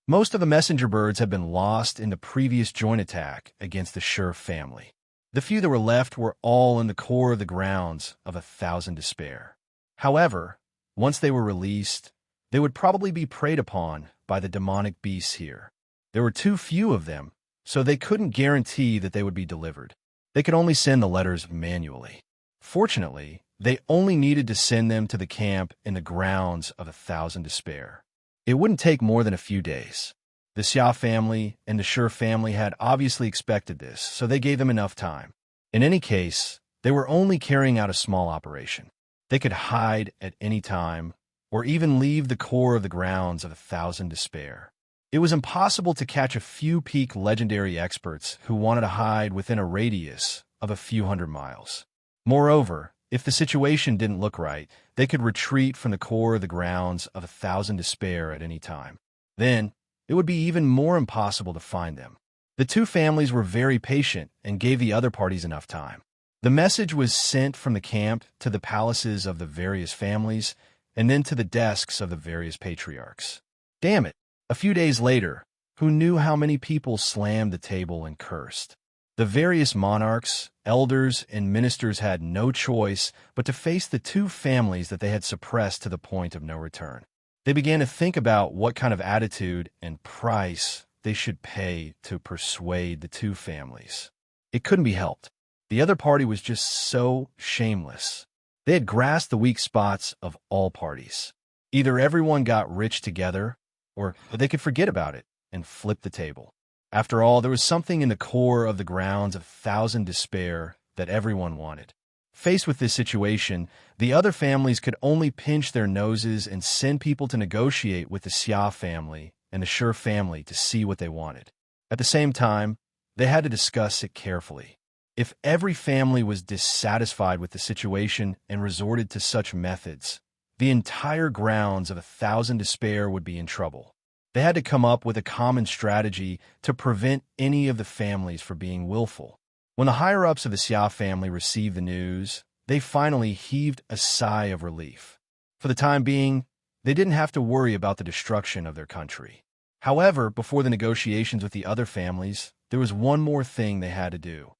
Most of the messenger birds had been lost in the previous joint attack against the Shi family. The few that were left were all in the core of the grounds of 1,000 Despair. However, once they were released, they would probably be preyed upon by the demonic beasts here. There were too few of them, so they couldn't guarantee that they would be delivered. They could only send the letters manually. Fortunately, they only needed to send them to the camp in the grounds of 1,000 Despair. It wouldn't take more than a few days. The Xia family and the Shi family had obviously expected this, so they gave them enough time. In any case, they were only carrying out a small operation. They could hide at any time, or even leave the core of the grounds of 1,000 Despair. It was impossible to catch a few peak legendary experts who wanted to hide within a radius of a few hundred miles. Moreover, if the situation didn't look right, they could retreat from the core of the grounds of 1,000 Despair at any time. Then, it would be even more impossible to find them. The two families were very patient and gave the other parties enough time. The message was sent from the camp to the palaces of the various families and then to the desks of the various patriarchs. Damn it! A few days later, who knew how many people slammed the table and cursed? The various monarchs, elders, and ministers had no choice but to face the two families that they had suppressed to the point of no return. They began to think about what kind of attitude and price they should pay to persuade the two families. It couldn't be helped. The other party was just so shameless. They had grasped the weak spots of all parties. Either everyone got rich together, or they could forget about it and flip the table. After all, there was something in the core of the grounds of 1,000 Despair that everyone wanted. Faced with this situation, the other families could only pinch their noses and send people to negotiate with the Xia family and the Shi family to see what they wanted. At the same time, they had to discuss it carefully. If every family was dissatisfied with the situation and resorted to such methods, the entire grounds of 1,000 Despair would be in trouble. They had to come up with a common strategy to prevent any of the families from being willful. When the higher-ups of the Xia family received the news, they finally heaved a sigh of relief. For the time being, they didn't have to worry about the destruction of their country. However, before the negotiations with the other families, there was one more thing they had to do.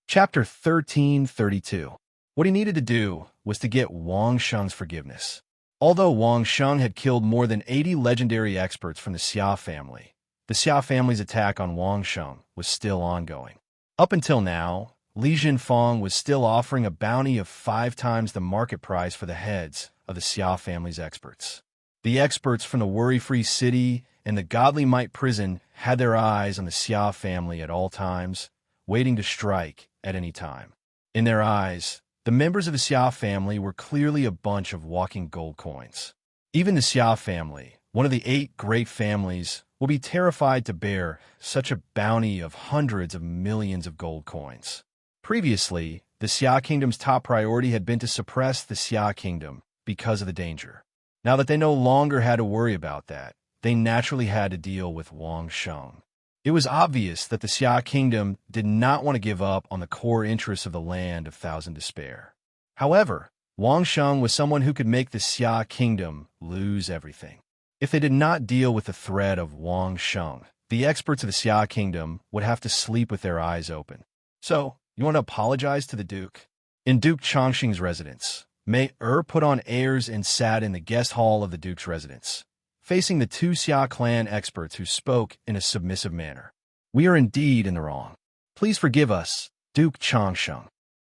Chapter 1332. What he needed to do was to get Wang Sheng's forgiveness. Although Wang Sheng had killed more than 80 legendary experts from the Xia family, the Xia family's attack on Wang Sheng was still ongoing. Up until now, Li Jinfeng was still offering a bounty of 5 times the market price for the heads of the Xia family's experts. The experts from the Worry-Free City and the Godly Might Prison had their eyes on the Xia family at all times, waiting to strike at any time. In their eyes, the members of the Xia family were clearly a bunch of walking gold coins. Even the Xia family, one of the 8 great families, will be terrified to bear such a bounty of hundreds of millions of gold coins. Previously, the Xia kingdom's top priority had been to suppress the Xia kingdom because of the danger. Now that they no longer had to worry about that, they naturally had to deal with Wang Sheng. It was obvious that the Xia kingdom did not want to give up on the core interests of the land of Thousand Despair. However, Wang Sheng was someone who could make the Xia kingdom lose everything. If they did not deal with the threat of Wang Sheng, the experts of the Xia kingdom would have to sleep with their eyes open. So, you want to apologize to the Duke? In Duke Chongqing's residence, Mei put on airs and sat in the guest hall of the Duke's residence, facing the 2 Xia clan experts who spoke in a submissive manner. We are indeed in the wrong. Please forgive us, Duke Chongqing.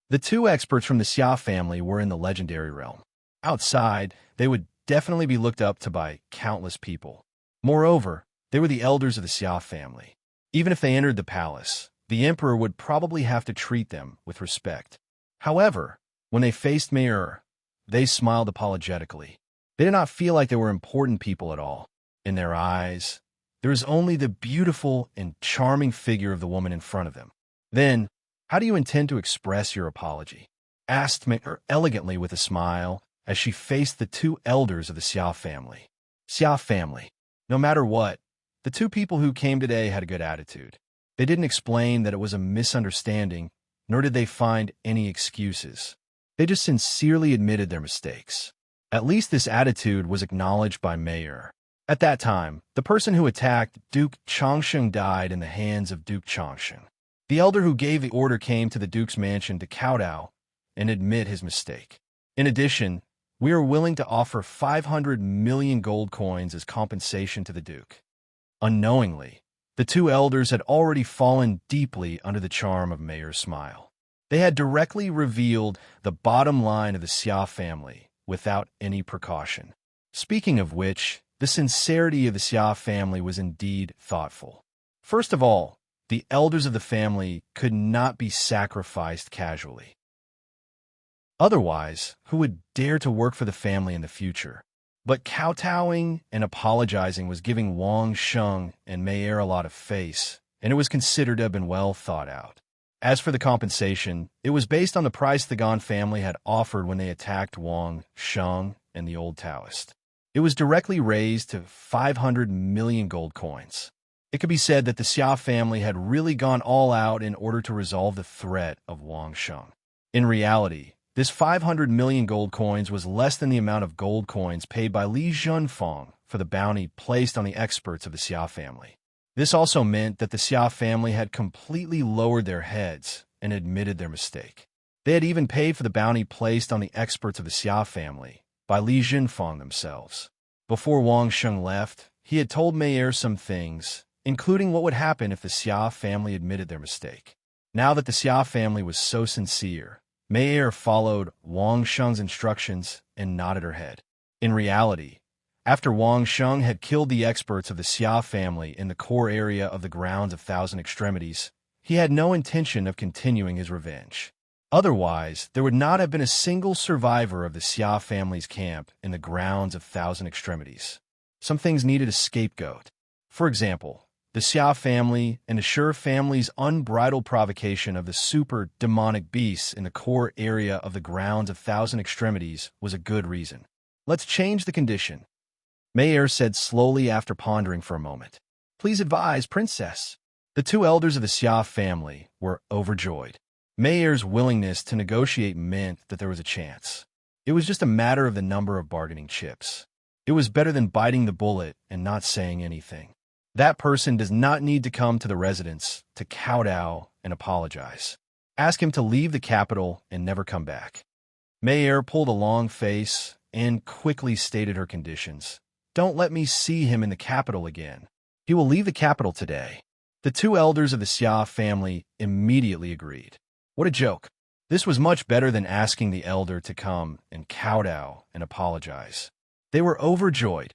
The 2 experts from the Xia family were in the legendary realm. Outside, they would definitely be looked up to by countless people. Moreover, they were the elders of the Xia family. Even if they entered the palace, the emperor would probably have to treat them with respect. However, when they faced Mei, they smiled apologetically. They did not feel like they were important people at all. In their eyes, there was only the beautiful and charming figure of the woman in front of them. Then, how do you intend to express your apology? Asked Mei elegantly with a smile as she faced the 2 elders of the Xia family. Xia family. No matter what, the 2 people who came today had a good attitude. They didn't explain that it was a misunderstanding, nor did they find any excuses. They just sincerely admitted their mistakes. At least this attitude was acknowledged by Mei. At that time, the person who attacked Duke Chongqing died in the hands of Duke Chongqing. The elder who gave the order came to the Duke's mansion to kowtow and admit his mistake. In addition, we are willing to offer 500 million gold coins as compensation to the Duke. Unknowingly, the 2 elders had already fallen deeply under the charm of Mei's smile. They had directly revealed the bottom line of the Xia family without any precaution. Speaking of which, the sincerity of the Xia family was indeed thoughtful. First of all, the elders of the family could not be sacrificed casually. Otherwise, who would dare to work for the family in the future? But kowtowing and apologizing was giving Wang Sheng and Mei a lot of face, and it was considered to have been well thought out. As for the compensation, it was based on the price the Gan family had offered when they attacked Wang Sheng and the old Taoist. It was directly raised to 500 million gold coins. It could be said that the Xia family had really gone all out in order to resolve the threat of Wang Sheng. In reality, this 500 million gold coins was less than the amount of gold coins paid by Li Jinfeng for the bounty placed on the experts of the Xia family. This also meant that the Xia family had completely lowered their heads and admitted their mistake. They had even paid for the bounty placed on the experts of the Xia family by Li Jinfeng themselves. Before Wang Sheng left, he had told Mei some things, including what would happen if the Xia family admitted their mistake. Now that the Xia family was so sincere, Mei followed Wang Sheng's instructions and nodded her head. In reality, after Wang Sheng had killed the experts of the Xia family in the core area of the grounds of Thousand Extremities, he had no intention of continuing his revenge. Otherwise, there would not have been a single survivor of the Xia family's camp in the grounds of Thousand Extremities. Some things needed a scapegoat. For example, the Xia family and the Shi family's unbridled provocation of the super demonic beasts in the core area of the grounds of thousand extremities was a good reason. Let's change the condition, Mayer said slowly after pondering for a moment. Please advise, Princess. The two elders of the Xia family were overjoyed. Mayer's willingness to negotiate meant that there was a chance. It was just a matter of the number of bargaining chips. It was better than biting the bullet and not saying anything. That person does not need to come to the residence to kowtow and apologize. Ask him to leave the capital and never come back. Mayer pulled a long face and quickly stated her conditions. Don't let me see him in the capital again. He will leave the capital today. The two elders of the Xia family immediately agreed. What a joke. This was much better than asking the elder to come and kowtow and apologize. They were overjoyed.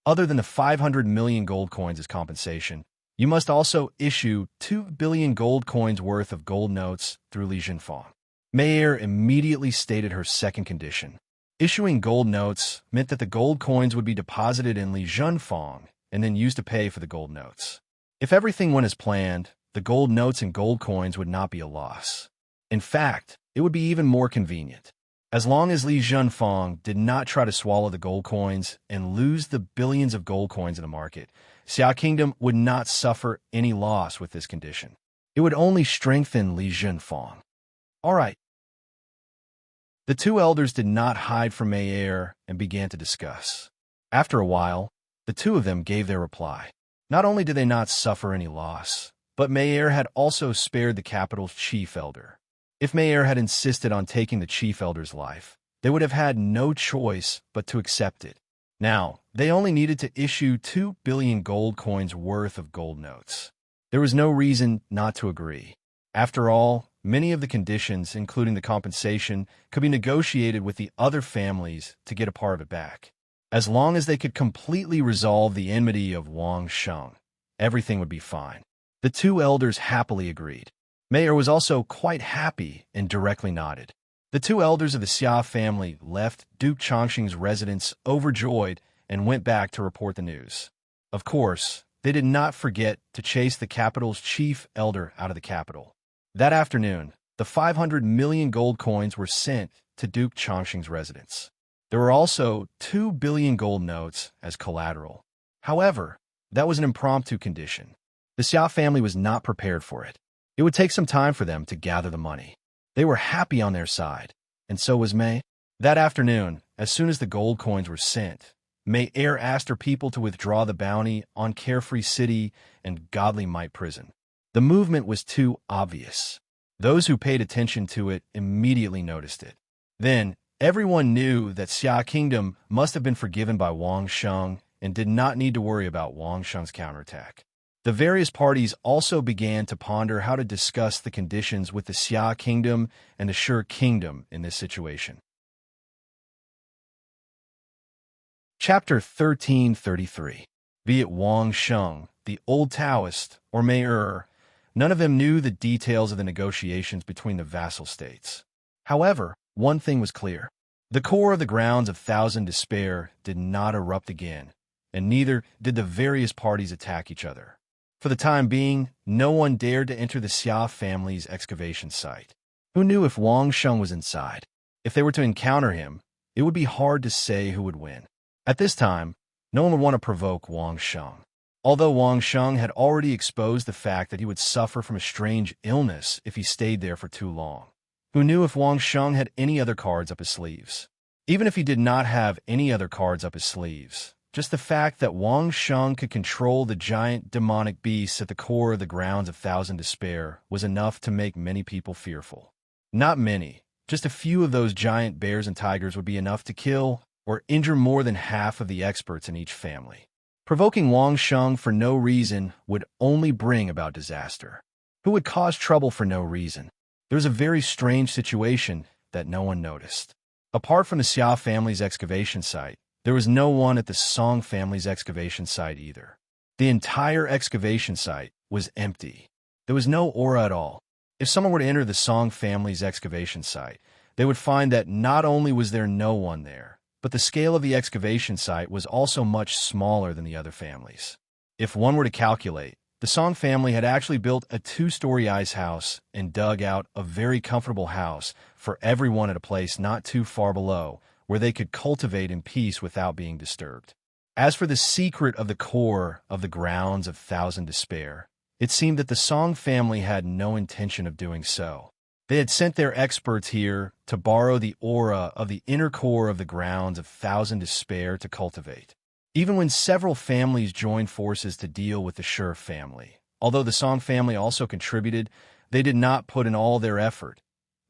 Other than the 500 million gold coins as compensation, you must also issue 2 billion gold coins worth of gold notes through Li Jinfang. Mayer immediately stated her second condition. Issuing gold notes meant that the gold coins would be deposited in Li Jinfang and then used to pay for the gold notes. If everything went as planned, the gold notes and gold coins would not be a loss. In fact, it would be even more convenient. As long as Li Jinfang did not try to swallow the gold coins and lose the billions of gold coins in the market, Xia Kingdom would not suffer any loss with this condition. It would only strengthen Li Jinfang. All right. The two elders did not hide from Mayer and began to discuss. After a while, the two of them gave their reply. Not only did they not suffer any loss, but Mayer had also spared the capital's chief elder. If Mayer had insisted on taking the chief elder's life, they would have had no choice but to accept it. Now, they only needed to issue 2 billion gold coins worth of gold notes. There was no reason not to agree. After all, many of the conditions, including the compensation, could be negotiated with the other families to get a part of it back. As long as they could completely resolve the enmity of Wang Sheng, everything would be fine. The two elders happily agreed. Mayer was also quite happy and directly nodded. The two elders of the Xia family left Duke Chongqing's residence overjoyed and went back to report the news. Of course, they did not forget to chase the capital's chief elder out of the capital. That afternoon, the 500 million gold coins were sent to Duke Chongqing's residence. There were also 2 billion gold notes as collateral. However, that was an impromptu condition. The Xia family was not prepared for it. It would take some time for them to gather the money. They were happy on their side, and so was May. That afternoon, as soon as the gold coins were sent, Mayer asked her people to withdraw the bounty on Carefree City and Godly Might Prison. The movement was too obvious. Those who paid attention to it immediately noticed it. Then, everyone knew that Xia Kingdom must have been forgiven by Wang Sheng and did not need to worry about Wang Sheng's counterattack. The various parties also began to ponder how to discuss the conditions with the Xia Kingdom and the Shi Kingdom in this situation. Chapter 1333. Be it Wang Sheng, the old Taoist, or Mayer, none of them knew the details of the negotiations between the vassal states. However, one thing was clear. The core of the grounds of Thousand Despair did not erupt again, and neither did the various parties attack each other. For the time being, no one dared to enter the Xia family's excavation site. Who knew if Wang Sheng was inside? If they were to encounter him, it would be hard to say who would win. At this time, no one would want to provoke Wang Sheng. Although Wang Sheng had already exposed the fact that he would suffer from a strange illness if he stayed there for too long. Who knew if Wang Sheng had any other cards up his sleeves? Even if he did not have any other cards up his sleeves, just the fact that Wang Sheng could control the giant demonic beasts at the core of the grounds of Thousand Despair was enough to make many people fearful. Not many, just a few of those giant bears and tigers would be enough to kill or injure more than half of the experts in each family. Provoking Wang Sheng for no reason would only bring about disaster. Who would cause trouble for no reason? There was a very strange situation that no one noticed. Apart from the Xia family's excavation site, there was no one at the Song family's excavation site either. The entire excavation site was empty. There was no aura at all. If someone were to enter the Song family's excavation site, they would find that not only was there no one there, but the scale of the excavation site was also much smaller than the other families. If one were to calculate, the Song family had actually built a two-story ice house and dug out a very comfortable house for everyone at a place not too far below, where they could cultivate in peace without being disturbed. As for the secret of the core of the grounds of Thousand Despair, it seemed that the Song family had no intention of doing so. They had sent their experts here to borrow the aura of the inner core of the grounds of Thousand Despair to cultivate. Even when several families joined forces to deal with the Sure family, although the Song family also contributed, they did not put in all their effort,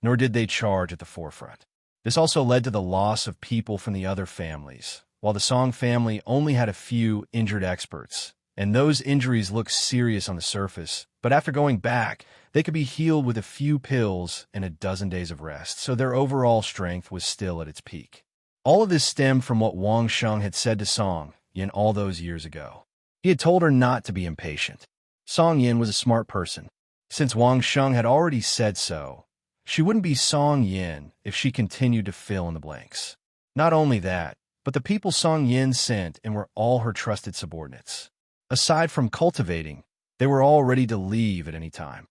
nor did they charge at the forefront. This also led to the loss of people from the other families, while the Song family only had a few injured experts, and those injuries looked serious on the surface, but after going back, they could be healed with a few pills and a dozen days of rest, so their overall strength was still at its peak. All of this stemmed from what Wang Sheng had said to Song Yin all those years ago. He had told her not to be impatient. Song Yin was a smart person. Since Wang Sheng had already said so, she wouldn't be Song Yin if she continued to fill in the blanks. Not only that, but the people Song Yin sent and were all her trusted subordinates. Aside from cultivating, they were all ready to leave at any time.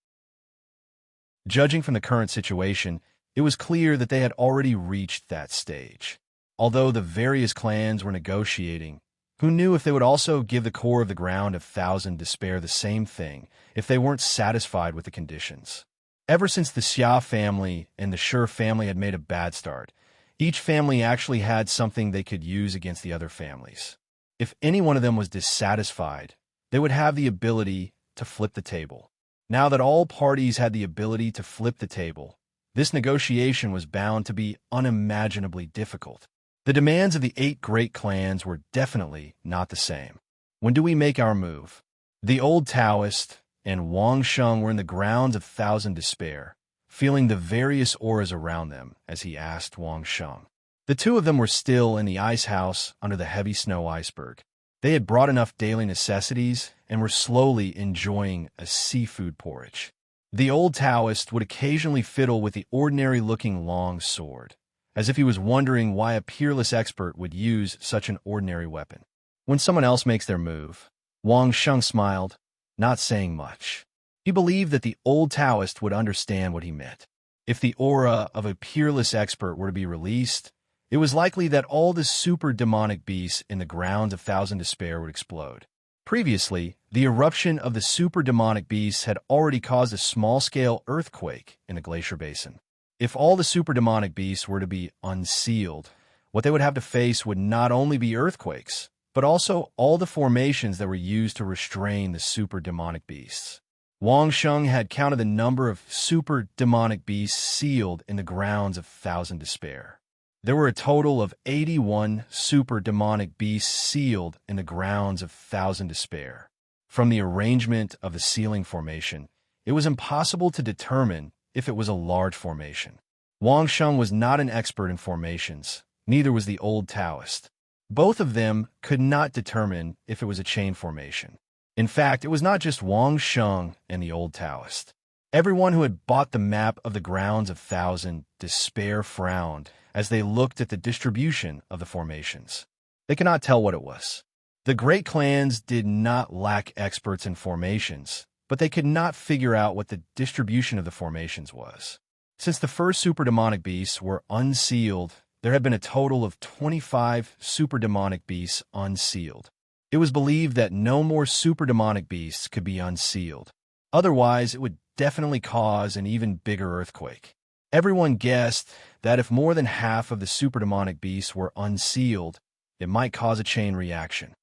Judging from the current situation, it was clear that they had already reached that stage. Although the various clans were negotiating, who knew if they would also give the core of the ground of Thousand Despair the same thing if they weren't satisfied with the conditions? Ever since the Xia family and the Sure family had made a bad start, each family actually had something they could use against the other families. If any one of them was dissatisfied, they would have the ability to flip the table. Now that all parties had the ability to flip the table, this negotiation was bound to be unimaginably difficult. The demands of the 8 great clans were definitely not the same. When do we make our move? The old Taoist and Wang Sheng were in the grounds of Thousand Despair, feeling the various auras around them as he asked Wang Sheng. The two of them were still in the ice house under the heavy snow iceberg. They had brought enough daily necessities and were slowly enjoying a seafood porridge. The old Taoist would occasionally fiddle with the ordinary-looking long sword, as if he was wondering why a peerless expert would use such an ordinary weapon. When someone else makes their move, Wang Sheng smiled, not saying much. He believed that the old Taoist would understand what he meant. If the aura of a peerless expert were to be released, it was likely that all the super demonic beasts in the grounds of Thousand Despair would explode. Previously, the eruption of the super demonic beasts had already caused a small-scale earthquake in the glacier basin. If all the super demonic beasts were to be unsealed, what they would have to face would not only be earthquakes, but also all the formations that were used to restrain the super demonic beasts. Wang Sheng had counted the number of super demonic beasts sealed in the grounds of Thousand Despair. There were a total of 81 super demonic beasts sealed in the grounds of Thousand Despair. From the arrangement of the sealing formation, it was impossible to determine if it was a large formation. Wang Sheng was not an expert in formations, neither was the old Taoist. Both of them could not determine if it was a chain formation. In fact, it was not just Wang Sheng and the old Taoist. Everyone who had bought the map of the grounds of Thousand Despair frowned as they looked at the distribution of the formations. They could not tell what it was. The great clans did not lack experts in formations, but they could not figure out what the distribution of the formations was. Since the first super demonic beasts were unsealed, there had been a total of 25 super demonic beasts unsealed. It was believed that no more super demonic beasts could be unsealed. Otherwise, it would definitely cause an even bigger earthquake. Everyone guessed that if more than half of the super demonic beasts were unsealed, it might cause a chain reaction.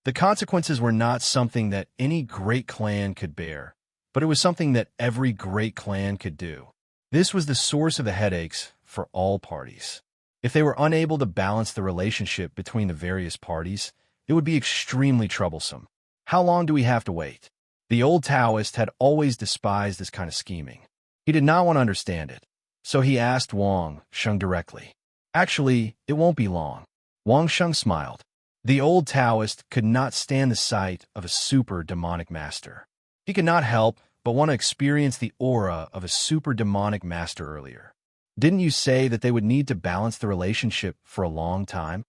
The consequences were not something that any great clan could bear, but it was something that every great clan could do. This was the source of the headaches for all parties. If they were unable to balance the relationship between the various parties, it would be extremely troublesome. How long do we have to wait? The old Taoist had always despised this kind of scheming. He did not want to understand it, so he asked Wang Sheng directly. Actually, it won't be long. Wang Sheng smiled. The old Taoist could not stand the sight of a super demonic master. He could not help but want to experience the aura of a super demonic master earlier. Didn't you say that they would need to balance the relationship for a long time?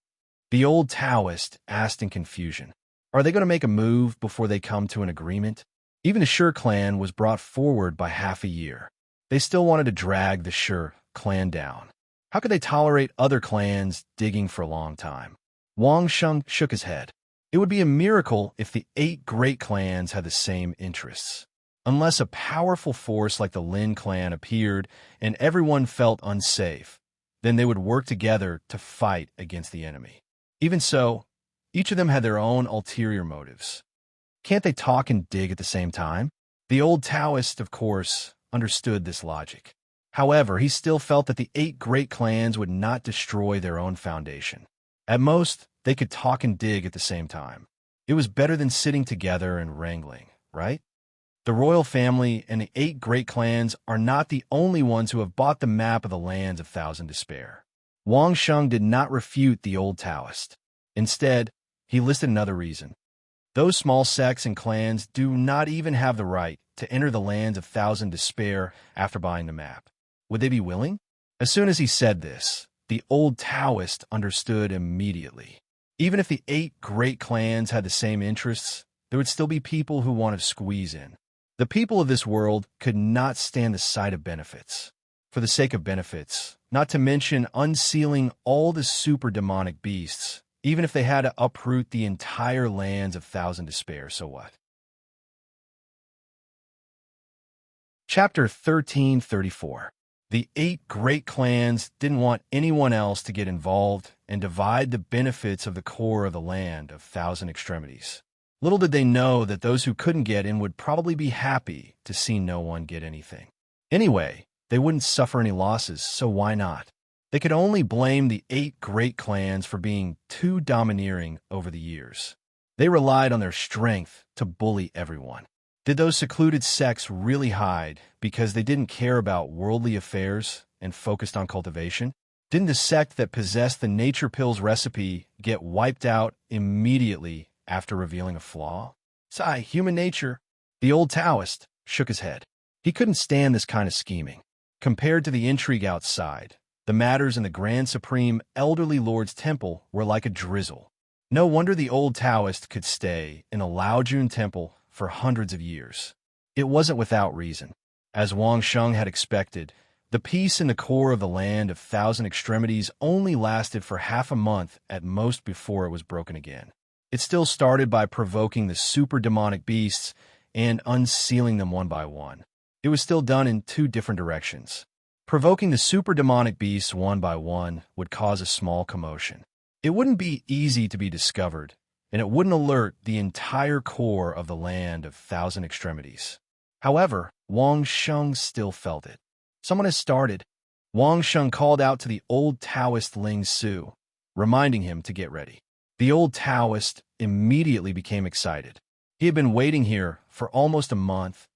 The old Taoist asked in confusion. Are they going to make a move before they come to an agreement? Even the Sure clan was brought forward by half a year. They still wanted to drag the Sure clan down. How could they tolerate other clans digging for a long time? Wang Sheng shook his head. It would be a miracle if the 8 great clans had the same interests. Unless a powerful force like the Lin clan appeared and everyone felt unsafe, then they would work together to fight against the enemy. Even so, each of them had their own ulterior motives. Can't they talk and dig at the same time? The old Taoist, of course, understood this logic. However, he still felt that the 8 great clans would not destroy their own foundation. At most, they could talk and dig at the same time. It was better than sitting together and wrangling, right? The royal family and the 8 great clans are not the only ones who have bought the map of the lands of Thousand Despair. Wang Sheng did not refute the old Taoist. Instead, he listed another reason. Those small sects and clans do not even have the right to enter the lands of Thousand Despair after buying the map. Would they be willing? As soon as he said this, the old Taoist understood immediately. Even if the 8 great clans had the same interests, there would still be people who want to squeeze in. The people of this world could not stand the sight of benefits. For the sake of benefits, not to mention unsealing all the super demonic beasts, even if they had to uproot the entire lands of Thousand Despair, so what? Chapter 1334. The 8 great clans didn't want anyone else to get involved and divide the benefits of the core of the land of Thousand Extremities. Little did they know that those who couldn't get in would probably be happy to see no one get anything. Anyway, they wouldn't suffer any losses, so why not? They could only blame the 8 great clans for being too domineering over the years. They relied on their strength to bully everyone. Did those secluded sects really hide because they didn't care about worldly affairs and focused on cultivation? Didn't the sect that possessed the nature pills recipe get wiped out immediately after revealing a flaw? Sigh, human nature. The old Taoist shook his head. He couldn't stand this kind of scheming. Compared to the intrigue outside, the matters in the Grand Supreme Elderly Lord's temple were like a drizzle. No wonder the old Taoist could stay in a Laojun temple for hundreds of years. It wasn't without reason. As Wang Sheng had expected, the peace in the core of the land of Thousand Extremities only lasted for half a month at most before it was broken again. It still started by provoking the super demonic beasts and unsealing them one by one. It was still done in 2 different directions. Provoking the super demonic beasts one by one would cause a small commotion. It wouldn't be easy to be discovered, and it wouldn't alert the entire core of the land of Thousand Extremities. However, Wang Sheng still felt it. Someone has started. Wang Sheng called out to the old Taoist Ling Su, reminding him to get ready. The old Taoist immediately became excited. He had been waiting here for almost a month,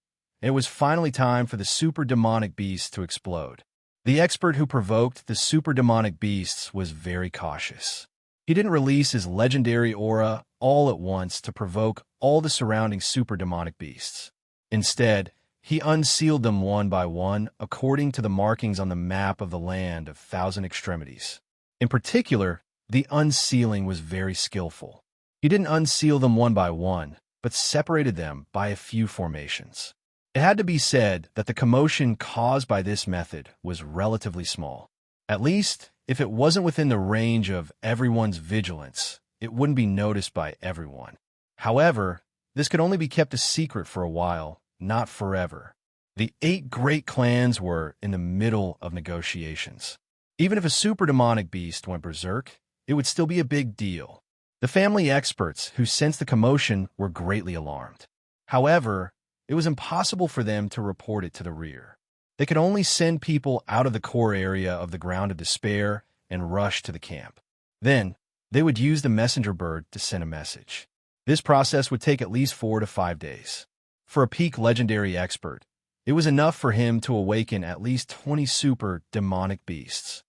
and it was finally time for the super demonic beasts to explode. The expert who provoked the super demonic beasts was very cautious. He didn't release his legendary aura all at once to provoke all the surrounding super demonic beasts. Instead, he unsealed them one by one according to the markings on the map of the land of Thousand Extremities. In particular, the unsealing was very skillful. He didn't unseal them one by one, but separated them by a few formations. It had to be said that the commotion caused by this method was relatively small. At least, if it wasn't within the range of everyone's vigilance, it wouldn't be noticed by everyone. However, this could only be kept a secret for a while, not forever. The 8 great clans were in the middle of negotiations. Even if a super demonic beast went berserk, it would still be a big deal. The family experts who sensed the commotion were greatly alarmed. However, it was impossible for them to report it to the rear. They could only send people out of the core area of the Ground of Despair and rush to the camp. Then, they would use the messenger bird to send a message. This process would take at least 4 to 5 days. For a peak legendary expert, it was enough for him to awaken at least 20 super demonic beasts.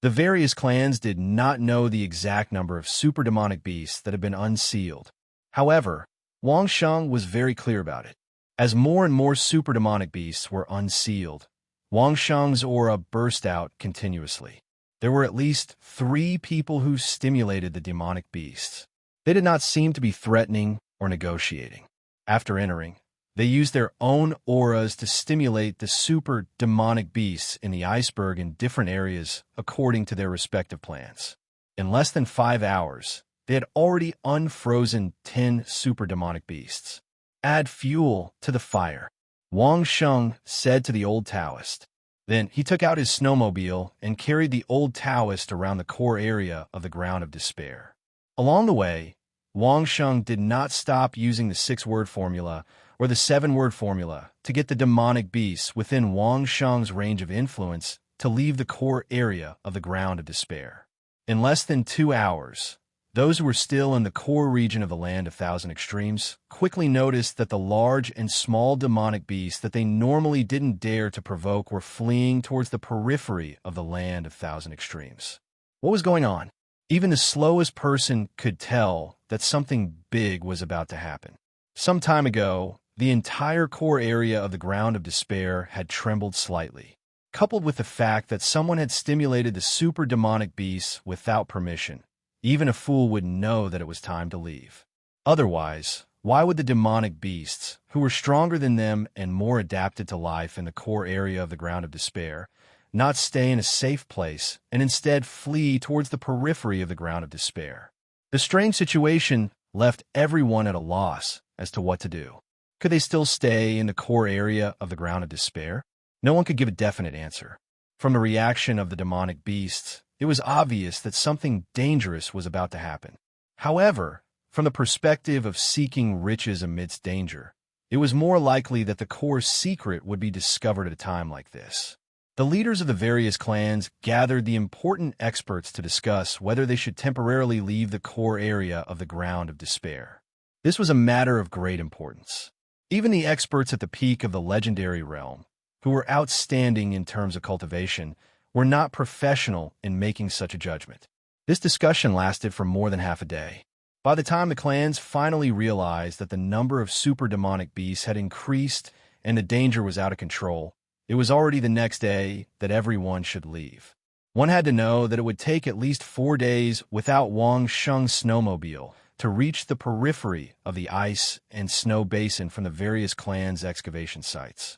The various clans did not know the exact number of super demonic beasts that had been unsealed. However, Wang Sheng was very clear about it. As more and more super demonic beasts were unsealed, Wang Sheng's aura burst out continuously. There were at least 3 people who stimulated the demonic beasts. They did not seem to be threatening or negotiating. After entering, they used their own auras to stimulate the super demonic beasts in the iceberg in different areas according to their respective plans. In less than 5 hours, they had already unfrozen 10 super demonic beasts. Add fuel to the fire, Wang Sheng said to the old Taoist. Then he took out his snowmobile and carried the old Taoist around the core area of the ground of despair. Along the way, Wang Sheng did not stop using the 6-word formula or the 7-word formula to get the demonic beasts within Wang Sheng's range of influence to leave the core area of the ground of despair. In less than 2 hours, those who were still in the core region of the Land of Thousand Extremes quickly noticed that the large and small demonic beasts that they normally didn't dare to provoke were fleeing towards the periphery of the Land of Thousand Extremes. What was going on? Even the slowest person could tell that something big was about to happen. Some time ago, the entire core area of the ground of despair had trembled slightly, coupled with the fact that someone had stimulated the super demonic beasts without permission. Even a fool would know that it was time to leave. Otherwise, why would the demonic beasts, who were stronger than them and more adapted to life in the core area of the ground of despair, not stay in a safe place and instead flee towards the periphery of the ground of despair? The strange situation left everyone at a loss as to what to do. Could they still stay in the core area of the ground of despair? No one could give a definite answer. From the reaction of the demonic beasts, it was obvious that something dangerous was about to happen. However, from the perspective of seeking riches amidst danger, it was more likely that the core's secret would be discovered at a time like this. The leaders of the various clans gathered the important experts to discuss whether they should temporarily leave the core area of the ground of despair. This was a matter of great importance. Even the experts at the peak of the legendary realm, who were outstanding in terms of cultivation, were not professional in making such a judgment. This discussion lasted for more than half a day. By the time the clans finally realized that the number of super demonic beasts had increased and the danger was out of control, it was already the next day that everyone should leave. One had to know that it would take at least 4 days without Wang Sheng's snowmobile to reach the periphery of the ice and snow basin from the various clans' excavation sites.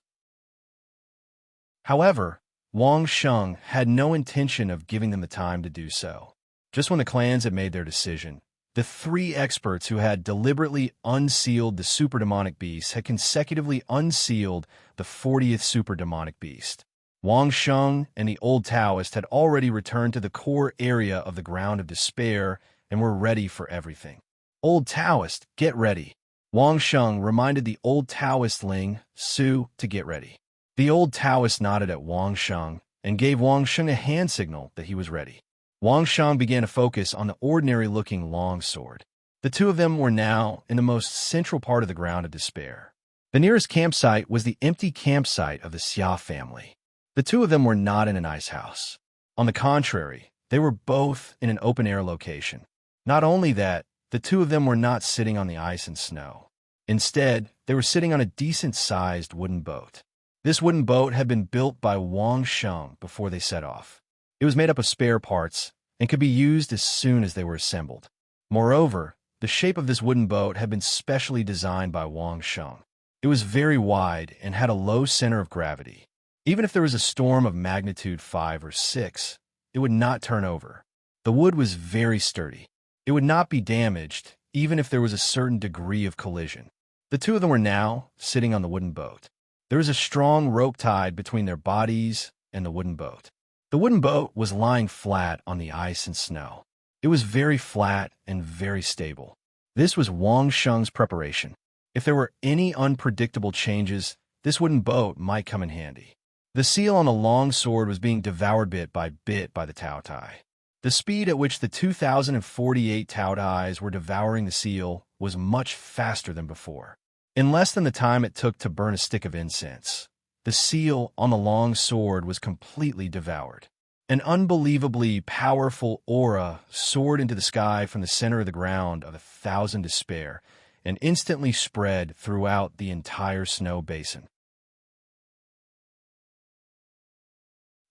However, Wang Sheng had no intention of giving them the time to do so. Just when the clans had made their decision, the 3 experts who had deliberately unsealed the super demonic beast had consecutively unsealed the 40th super demonic beast. Wang Sheng and the old Taoist had already returned to the core area of the ground of despair and were ready for everything. Old Taoist, get ready. Wang Sheng reminded the old Taoist Ling Su to get ready. The old Taoist nodded at Wang Sheng and gave Wang Sheng a hand signal that he was ready. Wang Sheng began to focus on the ordinary-looking long sword. The two of them were now in the most central part of the ground of despair. The nearest campsite was the empty campsite of the Xia family. The two of them were not in an ice house. On the contrary, they were both in an open-air location. Not only that, the two of them were not sitting on the ice and snow. Instead, they were sitting on a decent-sized wooden boat. This wooden boat had been built by Wang Sheng before they set off. It was made up of spare parts and could be used as soon as they were assembled. Moreover, the shape of this wooden boat had been specially designed by Wang Sheng. It was very wide and had a low center of gravity. Even if there was a storm of magnitude 5 or 6, it would not turn over. The wood was very sturdy. It would not be damaged, even if there was a certain degree of collision. The two of them were now sitting on the wooden boat. There was a strong rope tied between their bodies and the wooden boat. The wooden boat was lying flat on the ice and snow. It was very flat and very stable. This was Wang Sheng's preparation. If there were any unpredictable changes, this wooden boat might come in handy. The seal on the long sword was being devoured bit by the Tao Tai. The speed at which the 2,048 Tao Tais were devouring the seal was much faster than before. In less than the time it took to burn a stick of incense, the seal on the long sword was completely devoured. An unbelievably powerful aura soared into the sky from the center of the ground of 1,000 despair and instantly spread throughout the entire snow basin.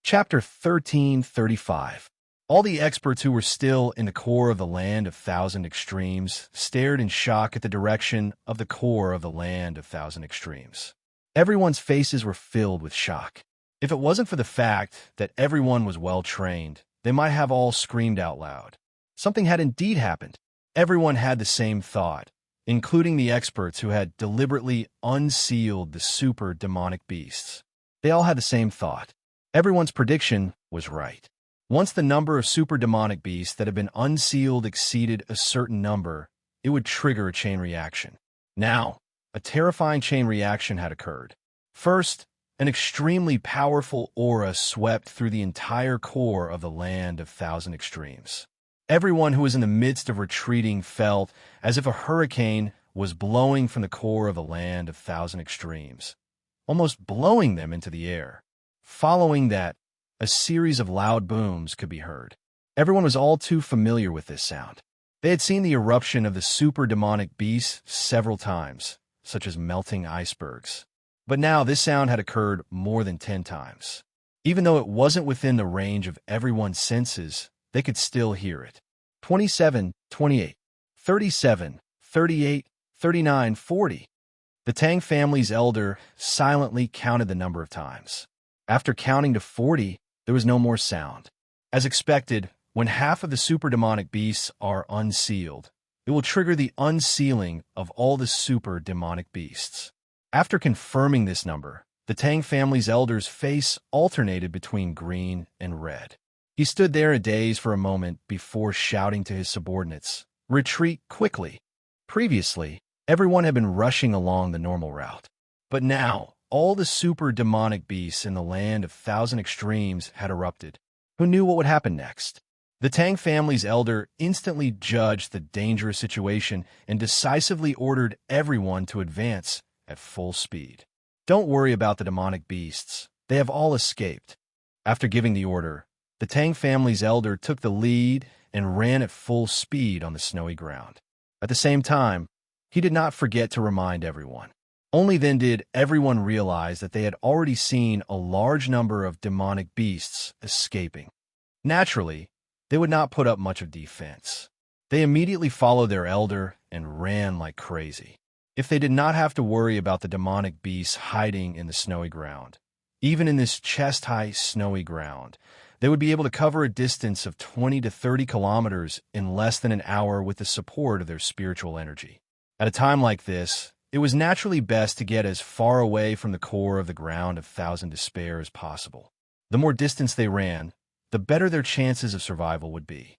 Chapter 1335. All the experts who were still in the core of the Land of Thousand Extremes stared in shock at the direction of the core of the Land of Thousand Extremes. Everyone's faces were filled with shock. If it wasn't for the fact that everyone was well-trained, they might have all screamed out loud. Something had indeed happened. Everyone had the same thought, including the experts who had deliberately unsealed the super demonic beasts. They all had the same thought. Everyone's prediction was right. Once the number of super demonic beasts that had been unsealed exceeded a certain number, it would trigger a chain reaction. Now, a terrifying chain reaction had occurred. First, an extremely powerful aura swept through the entire core of the Land of Thousand Extremes. Everyone who was in the midst of retreating felt as if a hurricane was blowing from the core of the Land of Thousand Extremes, almost blowing them into the air. Following that, a series of loud booms could be heard. Everyone was all too familiar with this sound. They had seen the eruption of the super demonic beasts several times, such as melting icebergs. But now this sound had occurred more than 10 times. Even though it wasn't within the range of everyone's senses, they could still hear it. 27, 28, 37, 38, 39, 40. The Tang family's elder silently counted the number of times. After counting to 40, there was no more sound. As expected, when half of the super demonic beasts are unsealed, it will trigger the unsealing of all the super demonic beasts. After confirming this number, the Tang family's elder's face alternated between green and red. He stood there a daze for a moment before shouting to his subordinates, "Retreat quickly!" Previously, everyone had been rushing along the normal route. But now, all the super demonic beasts in the Land of Thousand Extremes had erupted. Who knew what would happen next? The Tang family's elder instantly judged the dangerous situation and decisively ordered everyone to advance at full speed. Don't worry about the demonic beasts. They have all escaped. After giving the order, the Tang family's elder took the lead and ran at full speed on the snowy ground. At the same time, he did not forget to remind everyone. Only then did everyone realize that they had already seen a large number of demonic beasts escaping. Naturally, they would not put up much of defense. They immediately followed their elder and ran like crazy. If they did not have to worry about the demonic beasts hiding in the snowy ground, even in this chest-high snowy ground, they would be able to cover a distance of 20 to 30 kilometers in less than an hour with the support of their spiritual energy. At a time like this, it was naturally best to get as far away from the core of the ground of Thousand Despair as possible. The more distance they ran, the better their chances of survival would be.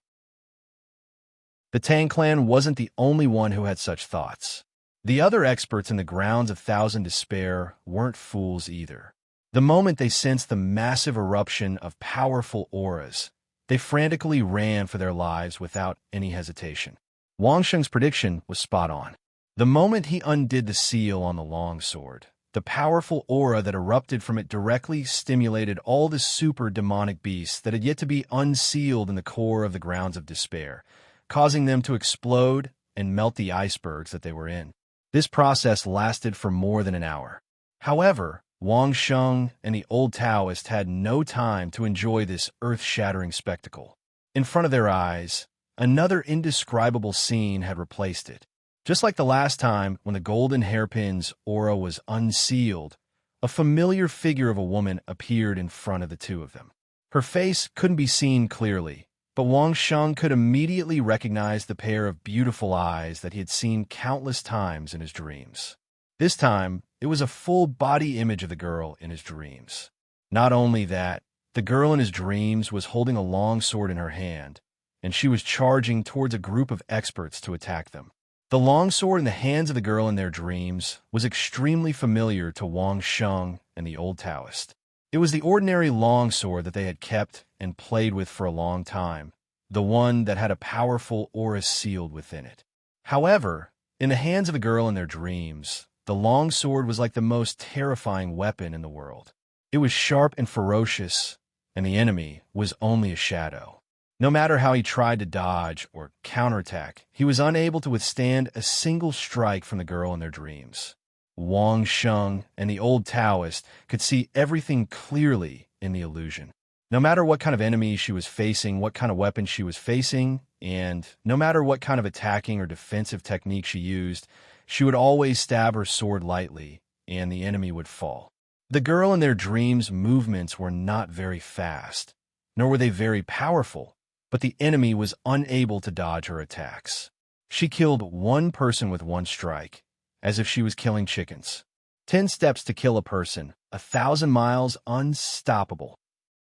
The Tang clan wasn't the only one who had such thoughts. The other experts in the grounds of Thousand Despair weren't fools either. The moment they sensed the massive eruption of powerful auras, they frantically ran for their lives without any hesitation. Wang Sheng's prediction was spot on. The moment he undid the seal on the longsword, the powerful aura that erupted from it directly stimulated all the super demonic beasts that had yet to be unsealed in the core of the grounds of despair, causing them to explode and melt the icebergs that they were in. This process lasted for more than an hour. However, Wang Sheng and the old Taoist had no time to enjoy this earth-shattering spectacle. In front of their eyes, another indescribable scene had replaced it. Just like the last time when the golden hairpin's aura was unsealed, a familiar figure of a woman appeared in front of the two of them. Her face couldn't be seen clearly, but Wang Sheng could immediately recognize the pair of beautiful eyes that he had seen countless times in his dreams. This time, it was a full body image of the girl in his dreams. Not only that, the girl in his dreams was holding a long sword in her hand, and she was charging towards a group of experts to attack them. The long sword in the hands of the girl in their dreams was extremely familiar to Wang Sheng and the old Taoist. It was the ordinary long sword that they had kept and played with for a long time, the one that had a powerful aura sealed within it. However, in the hands of the girl in their dreams, the long sword was like the most terrifying weapon in the world. It was sharp and ferocious, and the enemy was only a shadow. No matter how he tried to dodge or counterattack, he was unable to withstand a single strike from the girl in their dreams. Wang Sheng and the old Taoist could see everything clearly in the illusion. No matter what kind of enemy she was facing, what kind of weapon she was facing, and no matter what kind of attacking or defensive technique she used, she would always stab her sword lightly, and the enemy would fall. The girl in their dreams' movements were not very fast, nor were they very powerful, but the enemy was unable to dodge her attacks. She killed one person with one strike, as if she was killing chickens. 10 steps to kill a person, 1,000 miles unstoppable.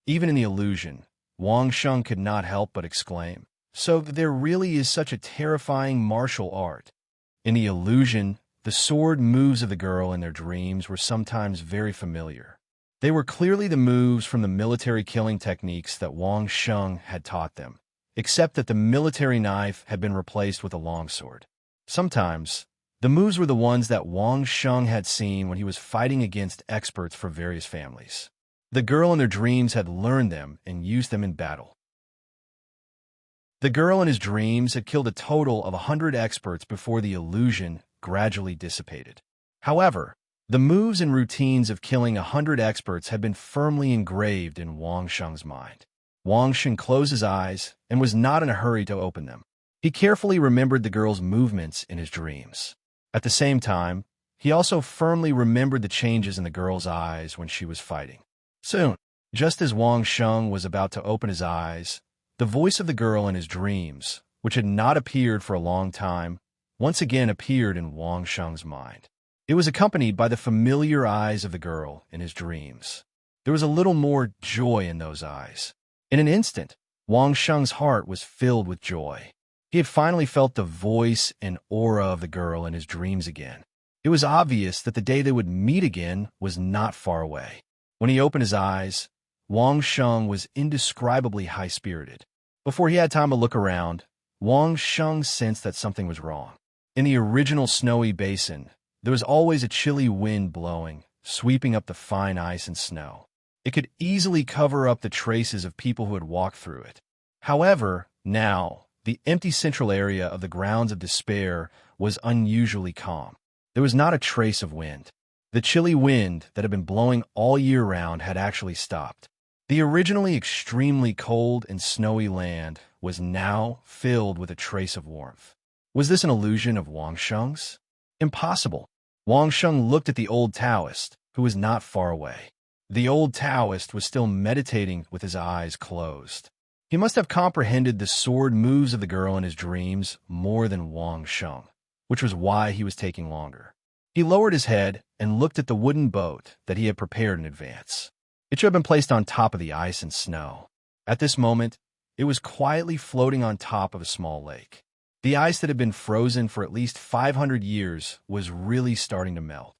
Even in the illusion, Wang Sheng could not help but exclaim, "So there really is such a terrifying martial art." In the illusion, the sword moves of the girl in their dreams were sometimes very familiar. They were clearly the moves from the military killing techniques that Wang Sheng had taught them, except that the military knife had been replaced with a longsword. Sometimes, the moves were the ones that Wang Sheng had seen when he was fighting against experts for various families. The girl in their dreams had learned them and used them in battle. The girl in his dreams had killed a total of 100 experts before the illusion gradually dissipated. However, the moves and routines of killing 100 experts had been firmly engraved in Wang Sheng's mind. Wang Sheng closed his eyes and was not in a hurry to open them. He carefully remembered the girl's movements in his dreams. At the same time, he also firmly remembered the changes in the girl's eyes when she was fighting. Soon, just as Wang Sheng was about to open his eyes, the voice of the girl in his dreams, which had not appeared for a long time, once again appeared in Wang Sheng's mind. It was accompanied by the familiar eyes of the girl in his dreams. There was a little more joy in those eyes. In an instant, Wang Sheng's heart was filled with joy. He had finally felt the voice and aura of the girl in his dreams again. It was obvious that the day they would meet again was not far away. When he opened his eyes, Wang Sheng was indescribably high-spirited. Before he had time to look around, Wang Sheng sensed that something was wrong. In the original snowy basin, there was always a chilly wind blowing, sweeping up the fine ice and snow. It could easily cover up the traces of people who had walked through it. However, now, the empty central area of the Grounds of Despair was unusually calm. There was not a trace of wind. The chilly wind that had been blowing all year round had actually stopped. The originally extremely cold and snowy land was now filled with a trace of warmth. Was this an illusion of Wang Sheng's? Impossible. Wang Sheng looked at the old Taoist, who was not far away. The old Taoist was still meditating with his eyes closed. He must have comprehended the sword moves of the girl in his dreams more than Wang Sheng, which was why he was taking longer. He lowered his head and looked at the wooden boat that he had prepared in advance. It should have been placed on top of the ice and snow. At this moment, it was quietly floating on top of a small lake. The ice that had been frozen for at least 500 years was really starting to melt.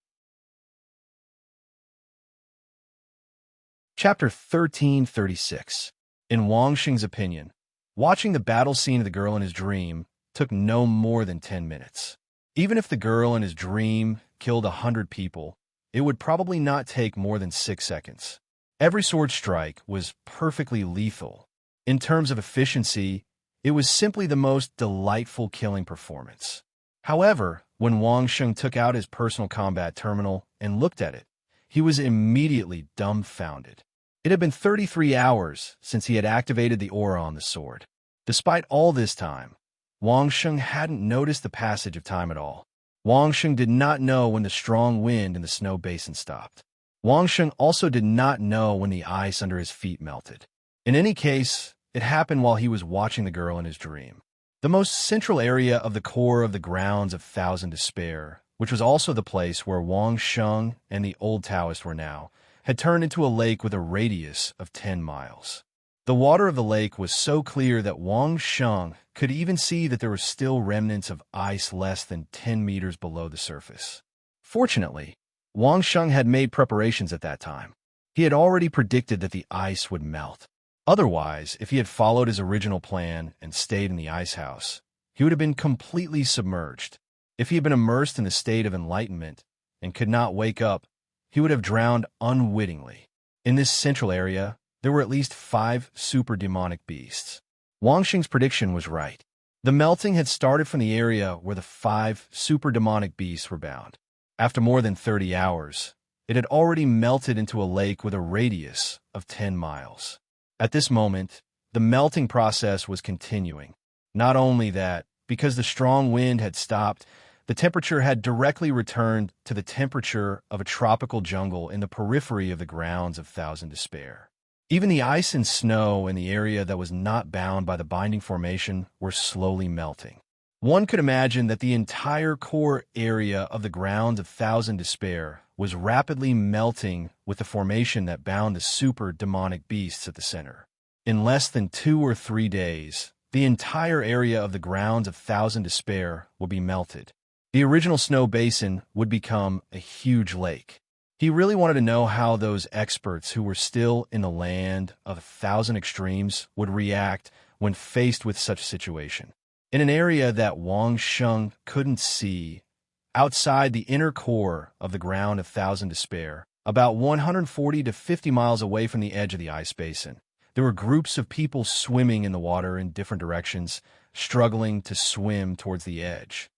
Chapter 1336. In Wang Sheng's opinion, watching the battle scene of the girl in his dream took no more than 10 minutes. Even if the girl in his dream killed 100 people, it would probably not take more than 6 seconds. Every sword strike was perfectly lethal. In terms of efficiency, it was simply the most delightful killing performance. However, when Wang Sheng took out his personal combat terminal and looked at it, he was immediately dumbfounded. It had been 33 hours since he had activated the aura on the sword. Despite all this time, Wang Sheng hadn't noticed the passage of time at all. Wang Sheng did not know when the strong wind in the snow basin stopped. Wang Sheng also did not know when the ice under his feet melted. In any case, it happened while he was watching the girl in his dream. The most central area of the core of the Grounds of Thousand Despair, which was also the place where Wang Sheng and the old Taoist were now, had turned into a lake with a radius of 10 miles. The water of the lake was so clear that Wang Sheng could even see that there were still remnants of ice less than 10 meters below the surface. Fortunately, Wang Sheng had made preparations at that time. He had already predicted that the ice would melt. Otherwise, if he had followed his original plan and stayed in the ice house, he would have been completely submerged. If he had been immersed in the state of enlightenment and could not wake up, he would have drowned unwittingly. In this central area, there were at least 5 super demonic beasts. Wang Sheng's prediction was right. The melting had started from the area where the 5 super demonic beasts were bound. After more than 30 hours, it had already melted into a lake with a radius of 10 miles. At this moment, the melting process was continuing. Not only that, because the strong wind had stopped, the temperature had directly returned to the temperature of a tropical jungle in the periphery of the grounds of Thousand Despair. Even the ice and snow in the area that was not bound by the binding formation were slowly melting. One could imagine that the entire core area of the grounds of Thousand Despair was rapidly melting with the formation that bound the super demonic beasts at the center. In less than 2 or 3 days, the entire area of the grounds of Thousand Despair would be melted. The original snow basin would become a huge lake. He really wanted to know how those experts who were still in the land of 1,000 extremes would react when faced with such a situation. In an area that Wang Sheng couldn't see, outside the inner core of the ground of Thousand Despair, about 140 to 50 miles away from the edge of the ice basin, there were groups of people swimming in the water in different directions, struggling to swim towards the edge.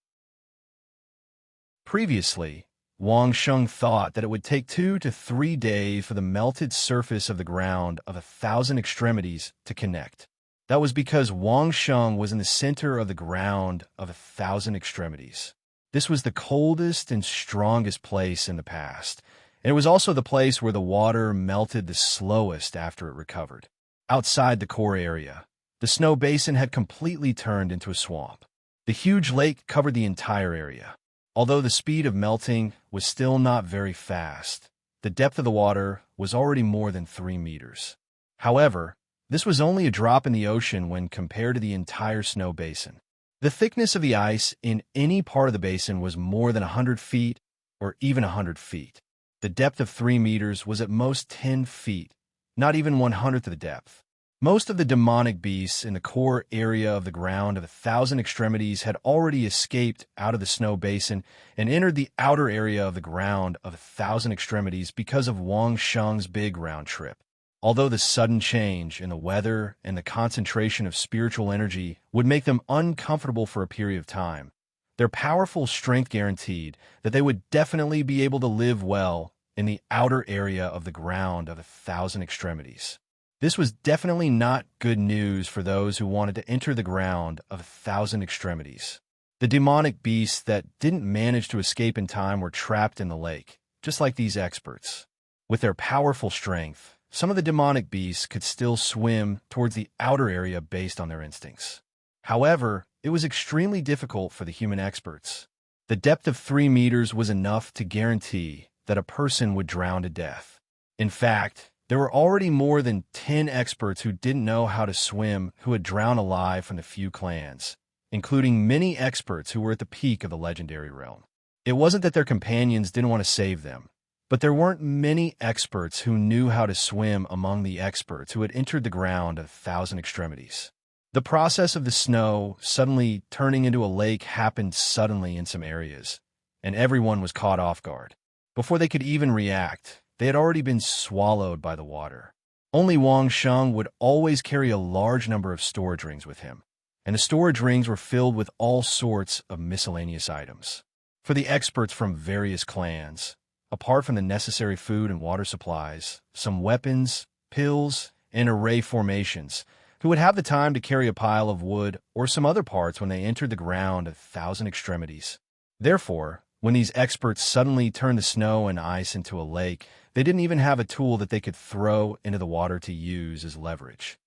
Previously, Wang Sheng thought that it would take 2 to 3 days for the melted surface of the ground of 1,000 extremities to connect. That was because Wang Sheng was in the center of the ground of 1,000 extremities. This was the coldest and strongest place in the past, and it was also the place where the water melted the slowest after it recovered. Outside the core area, the snow basin had completely turned into a swamp. The huge lake covered the entire area. Although the speed of melting was still not very fast, the depth of the water was already more than 3 meters. However, this was only a drop in the ocean when compared to the entire snow basin. The thickness of the ice in any part of the basin was more than 100 feet or even 100 feet. The depth of 3 meters was at most 10 feet, not even 1/100th of the depth. Most of the demonic beasts in the core area of the ground of 1,000 extremities had already escaped out of the snow basin and entered the outer area of the ground of 1,000 extremities because of Wang Sheng's big round trip. Although the sudden change in the weather and the concentration of spiritual energy would make them uncomfortable for a period of time, their powerful strength guaranteed that they would definitely be able to live well in the outer area of the ground of 1,000 extremities. This was definitely not good news for those who wanted to enter the ground of 1,000 extremities. The demonic beasts that didn't manage to escape in time were trapped in the lake, just like these experts. With their powerful strength, some of the demonic beasts could still swim towards the outer area based on their instincts. However, it was extremely difficult for the human experts. The depth of 3 meters was enough to guarantee that a person would drown to death. In fact, there were already more than 10 experts who didn't know how to swim who had drowned alive from the few clans, including many experts who were at the peak of the legendary realm. It wasn't that their companions didn't want to save them, but there weren't many experts who knew how to swim among the experts who had entered the ground of 1,000 extremities. The process of the snow suddenly turning into a lake happened suddenly in some areas, and everyone was caught off guard. Before they could even react, they had already been swallowed by the water. Only Wang Sheng would always carry a large number of storage rings with him, and the storage rings were filled with all sorts of miscellaneous items. For the experts from various clans, apart from the necessary food and water supplies, some weapons, pills, and array formations, who would have the time to carry a pile of wood or some other parts when they entered the ground of 1,000 extremities. Therefore, when these experts suddenly turned the snow and ice into a lake, they didn't even have a tool that they could throw into the water to use as leverage.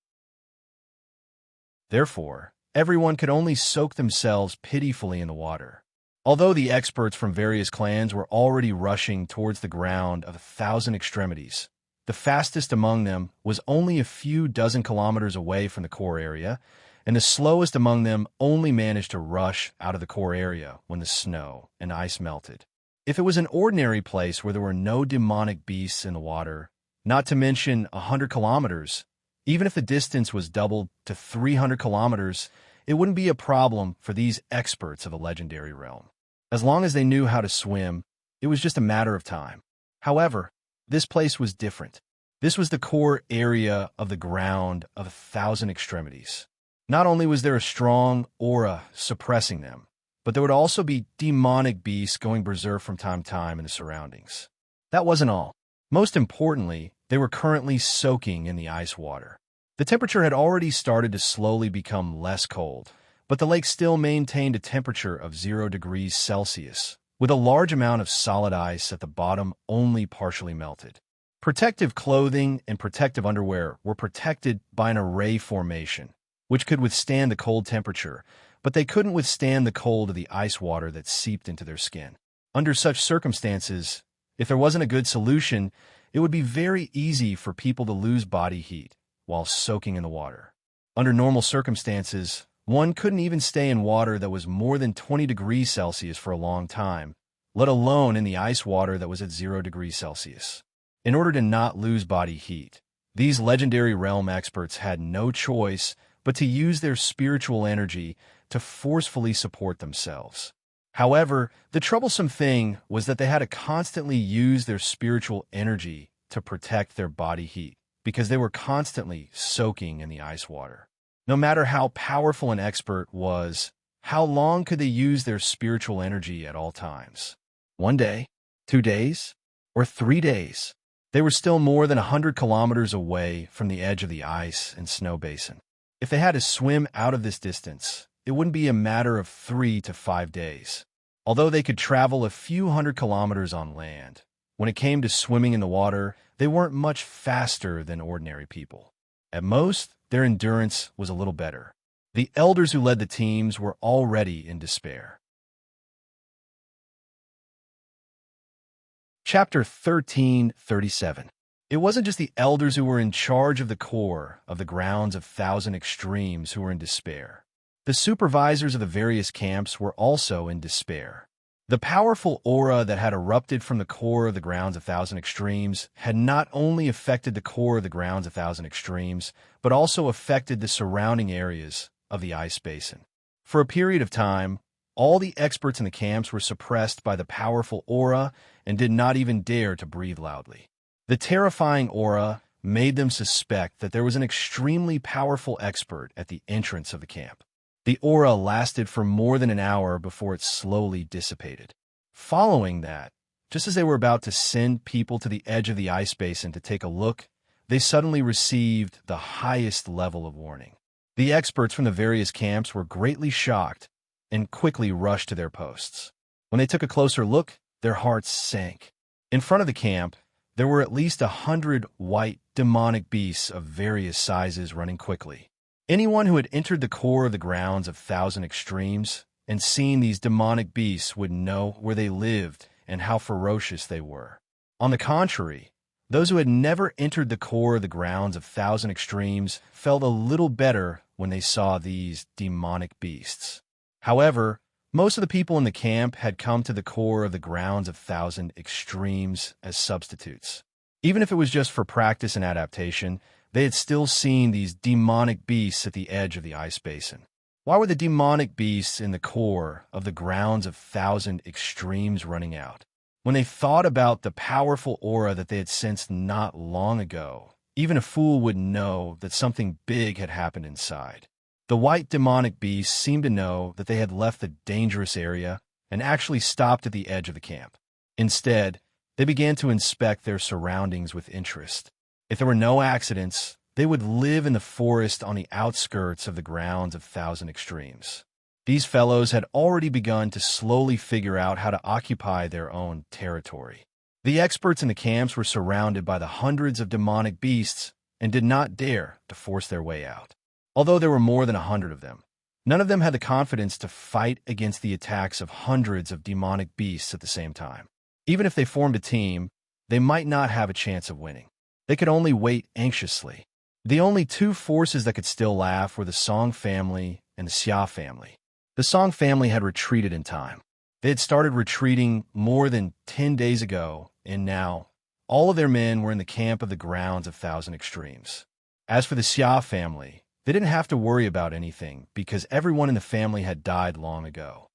Therefore, everyone could only soak themselves pitifully in the water. Although the experts from various clans were already rushing towards the ground of 1,000 extremities, the fastest among them was only a few dozen kilometers away from the core area, and the slowest among them only managed to rush out of the core area when the snow and ice melted. If it was an ordinary place where there were no demonic beasts in the water, not to mention 100 kilometers, even if the distance was doubled to 300 kilometers, it wouldn't be a problem for these experts of the legendary realm. As long as they knew how to swim, it was just a matter of time. However, this place was different. This was the core area of the ground of 1,000 extremities. Not only was there a strong aura suppressing them, but there would also be demonic beasts going berserk from time to time in the surroundings. That wasn't all. Most importantly, they were currently soaking in the ice water. The temperature had already started to slowly become less cold, but the lake still maintained a temperature of 0 degrees Celsius, with a large amount of solid ice at the bottom only partially melted. Protective clothing and protective underwear were protected by an array formation, which could withstand the cold temperature, but they couldn't withstand the cold of the ice water that seeped into their skin. Under such circumstances, if there wasn't a good solution, it would be very easy for people to lose body heat while soaking in the water. Under normal circumstances, one couldn't even stay in water that was more than 20 degrees Celsius for a long time, let alone in the ice water that was at 0 degrees Celsius. In order to not lose body heat, these legendary realm experts had no choice but to use their spiritual energy to forcefully support themselves. However, the troublesome thing was that they had to constantly use their spiritual energy to protect their body heat, because they were constantly soaking in the ice water. No matter how powerful an expert was, how long could they use their spiritual energy at all times? 1 day, 2 days, or 3 days? They were still more than 100 kilometers away from the edge of the ice and snow basin. If they had to swim out of this distance, it wouldn't be a matter of 3 to 5 days. Although they could travel a few hundred kilometers on land, when it came to swimming in the water, they weren't much faster than ordinary people. At most, their endurance was a little better. The elders who led the teams were already in despair. Chapter 13:37. It wasn't just the elders who were in charge of the core of the grounds of Thousand Extremes who were in despair. The supervisors of the various camps were also in despair. The powerful aura that had erupted from the core of the grounds of Thousand Extremes had not only affected the core of the grounds of Thousand Extremes, but also affected the surrounding areas of the ice basin. For a period of time, all the experts in the camps were suppressed by the powerful aura and did not even dare to breathe loudly. The terrifying aura made them suspect that there was an extremely powerful expert at the entrance of the camp. The aura lasted for more than an hour before it slowly dissipated. Following that, just as they were about to send people to the edge of the ice basin to take a look, they suddenly received the highest level of warning. The experts from the various camps were greatly shocked and quickly rushed to their posts. When they took a closer look, their hearts sank. In front of the camp, there were at least 100 white, demonic beasts of various sizes running quickly. Anyone who had entered the core of the grounds of Thousand Extremes and seen these demonic beasts would know where they lived and how ferocious they were. On the contrary, those who had never entered the core of the grounds of Thousand Extremes felt a little better when they saw these demonic beasts. However, most of the people in the camp had come to the core of the grounds of Thousand Extremes as substitutes. Even if it was just for practice and adaptation, they had still seen these demonic beasts at the edge of the ice basin. Why were the demonic beasts in the core of the grounds of Thousand Extremes running out? When they thought about the powerful aura that they had sensed not long ago, even a fool would know that something big had happened inside. The white demonic beasts seemed to know that they had left the dangerous area and actually stopped at the edge of the camp. Instead, they began to inspect their surroundings with interest. If there were no accidents, they would live in the forest on the outskirts of the grounds of Thousand Extremes. These fellows had already begun to slowly figure out how to occupy their own territory. The experts in the camps were surrounded by the hundreds of demonic beasts and did not dare to force their way out. Although there were more than 100 of them, none of them had the confidence to fight against the attacks of hundreds of demonic beasts at the same time. Even if they formed a team, they might not have a chance of winning. They could only wait anxiously. The only two forces that could still laugh were the Song family and the Xia family. The Song family had retreated in time. They had started retreating more than 10 days ago, and now all of their men were in the camp of the grounds of Thousand Extremes. As for the Xia family, they didn't have to worry about anything because everyone in the family had died long ago.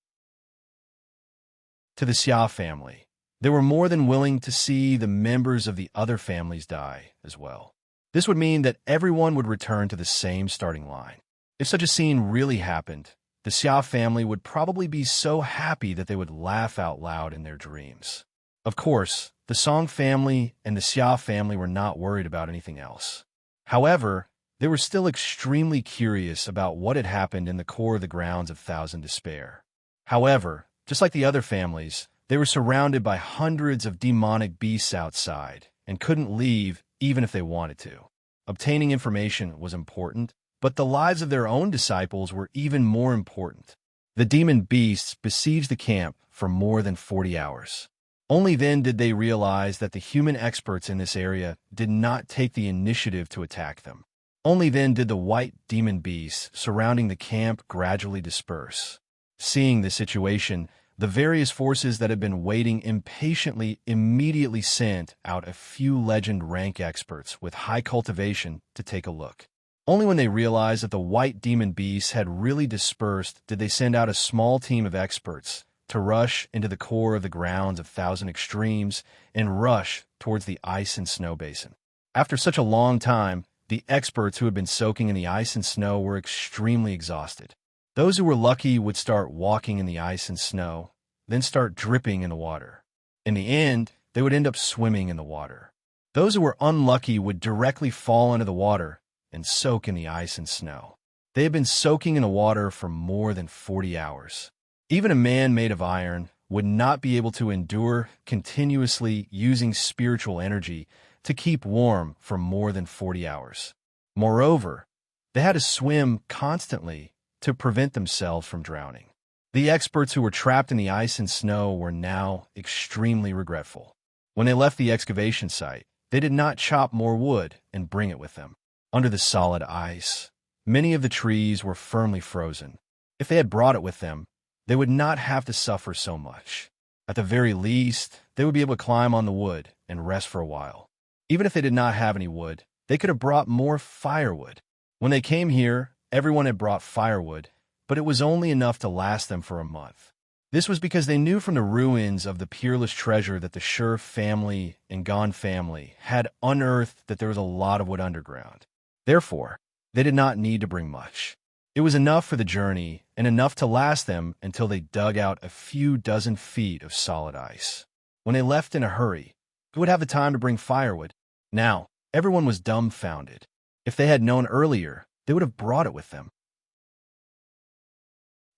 To the Xia family, they were more than willing to see the members of the other families die as well. This would mean that everyone would return to the same starting line. If such a scene really happened, the Xia family would probably be so happy that they would laugh out loud in their dreams. Of course, the Song family and the Xia family were not worried about anything else. However, they were still extremely curious about what had happened in the core of the grounds of Thousand Despair. However, just like the other families, they were surrounded by hundreds of demonic beasts outside and couldn't leave even if they wanted to. Obtaining information was important, but the lives of their own disciples were even more important. The demon beasts besieged the camp for more than 40 hours. Only then did they realize that the human experts in this area did not take the initiative to attack them. Only then did the white demon beasts surrounding the camp gradually disperse. Seeing the situation, the various forces that had been waiting impatiently immediately sent out a few legend rank experts with high cultivation to take a look. Only when they realized that the white demon beasts had really dispersed did they send out a small team of experts to rush into the core of the grounds of Thousand Extremes and rush towards the ice and snow basin. After such a long time, the experts who had been soaking in the ice and snow were extremely exhausted. Those who were lucky would start walking in the ice and snow, then start dripping in the water. In the end, they would end up swimming in the water. Those who were unlucky would directly fall into the water and soak in the ice and snow. They had been soaking in the water for more than 40 hours. Even a man made of iron would not be able to endure continuously using spiritual energy to keep warm for more than 40 hours. Moreover, they had to swim constantly to prevent themselves from drowning. The experts who were trapped in the ice and snow were now extremely regretful. When they left the excavation site, they did not chop more wood and bring it with them. Under the solid ice, many of the trees were firmly frozen. If they had brought it with them, they would not have to suffer so much. At the very least, they would be able to climb on the wood and rest for a while. Even if they did not have any wood, they could have brought more firewood. When they came here, everyone had brought firewood, but it was only enough to last them for a month. This was because they knew from the ruins of the peerless treasure that the Sure family and Gone family had unearthed that there was a lot of wood underground. Therefore, they did not need to bring much. It was enough for the journey and enough to last them until they dug out a few dozen feet of solid ice. When they left in a hurry, they would have the time to bring firewood. Now, everyone was dumbfounded. If they had known earlier, they would have brought it with them.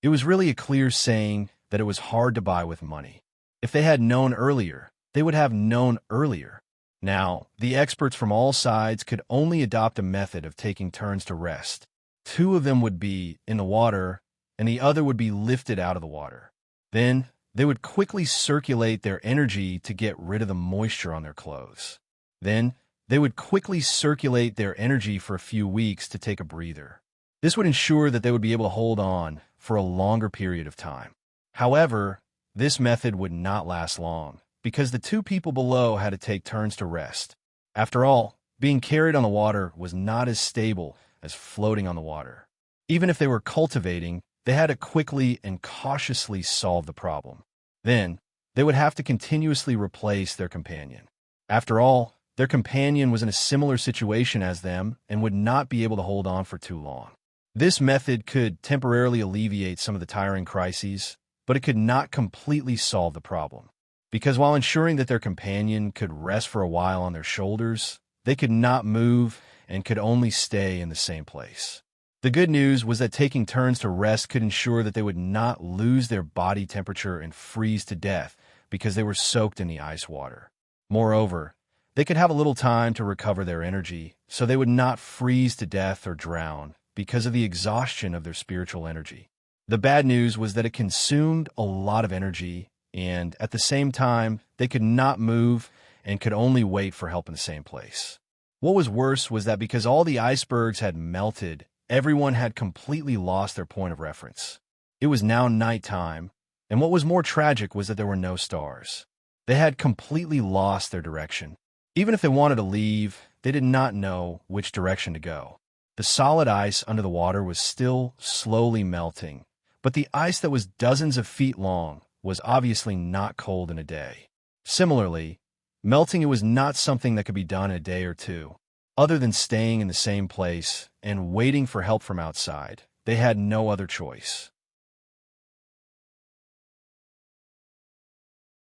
It was really a clear saying that it was hard to buy with money. If they had known earlier, they would have known earlier. Now, the experts from all sides could only adopt a method of taking turns to rest. Two of them would be in the water, and the other would be lifted out of the water. Then, they would quickly circulate their energy to get rid of the moisture on their clothes. Then, they would quickly circulate their energy for a few weeks to take a breather. This would ensure that they would be able to hold on for a longer period of time. However, this method would not last long, because the two people below had to take turns to rest. After all, being carried on the water was not as stable as floating on the water. Even if they were cultivating, they had to quickly and cautiously solve the problem. Then, they would have to continuously replace their companion. After all, their companion was in a similar situation as them and would not be able to hold on for too long. This method could temporarily alleviate some of the tiring crises, but it could not completely solve the problem. Because while ensuring that their companion could rest for a while on their shoulders, they could not move and could only stay in the same place. The good news was that taking turns to rest could ensure that they would not lose their body temperature and freeze to death because they were soaked in the ice water. Moreover, they could have a little time to recover their energy, so they would not freeze to death or drown because of the exhaustion of their spiritual energy. The bad news was that it consumed a lot of energy, and at the same time, they could not move and could only wait for help in the same place. What was worse was that because all the icebergs had melted, everyone had completely lost their point of reference. It was now nighttime, and what was more tragic was that there were no stars. They had completely lost their direction. Even if they wanted to leave, they did not know which direction to go. The solid ice under the water was still slowly melting, but the ice that was dozens of feet long was obviously not cold in a day. Similarly, melting it was not something that could be done in a day or two. Other than staying in the same place and waiting for help from outside, they had no other choice.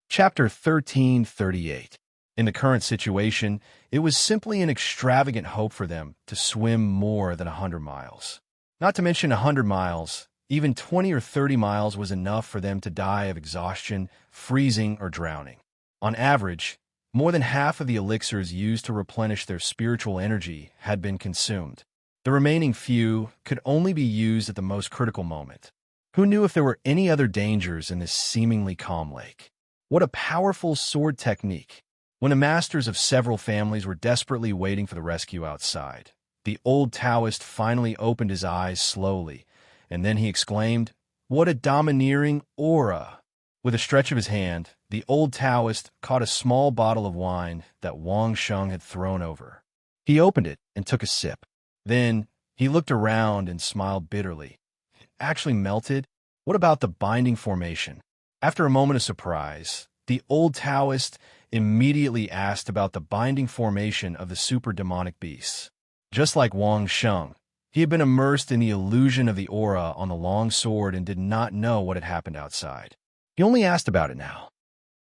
Chapter 1338. In the current situation, it was simply an extravagant hope for them to swim more than 100 miles. Not to mention 100 miles, even 20 or 30 miles was enough for them to die of exhaustion, freezing, or drowning. On average, more than half of the elixirs used to replenish their spiritual energy had been consumed. The remaining few could only be used at the most critical moment. Who knew if there were any other dangers in this seemingly calm lake? What a powerful sword technique! When the masters of several families were desperately waiting for the rescue outside, the old Taoist finally opened his eyes slowly, and then he exclaimed, "What a domineering aura!" With a stretch of his hand, the old Taoist caught a small bottle of wine that Wang Sheng had thrown over. He opened it and took a sip. Then he looked around and smiled bitterly. It actually melted? What about the binding formation? After a moment of surprise, the old Taoist immediately asked about the binding formation of the super demonic beasts. Just like Wang Sheng, he had been immersed in the illusion of the aura on the long sword and did not know what had happened outside. He only asked about it now.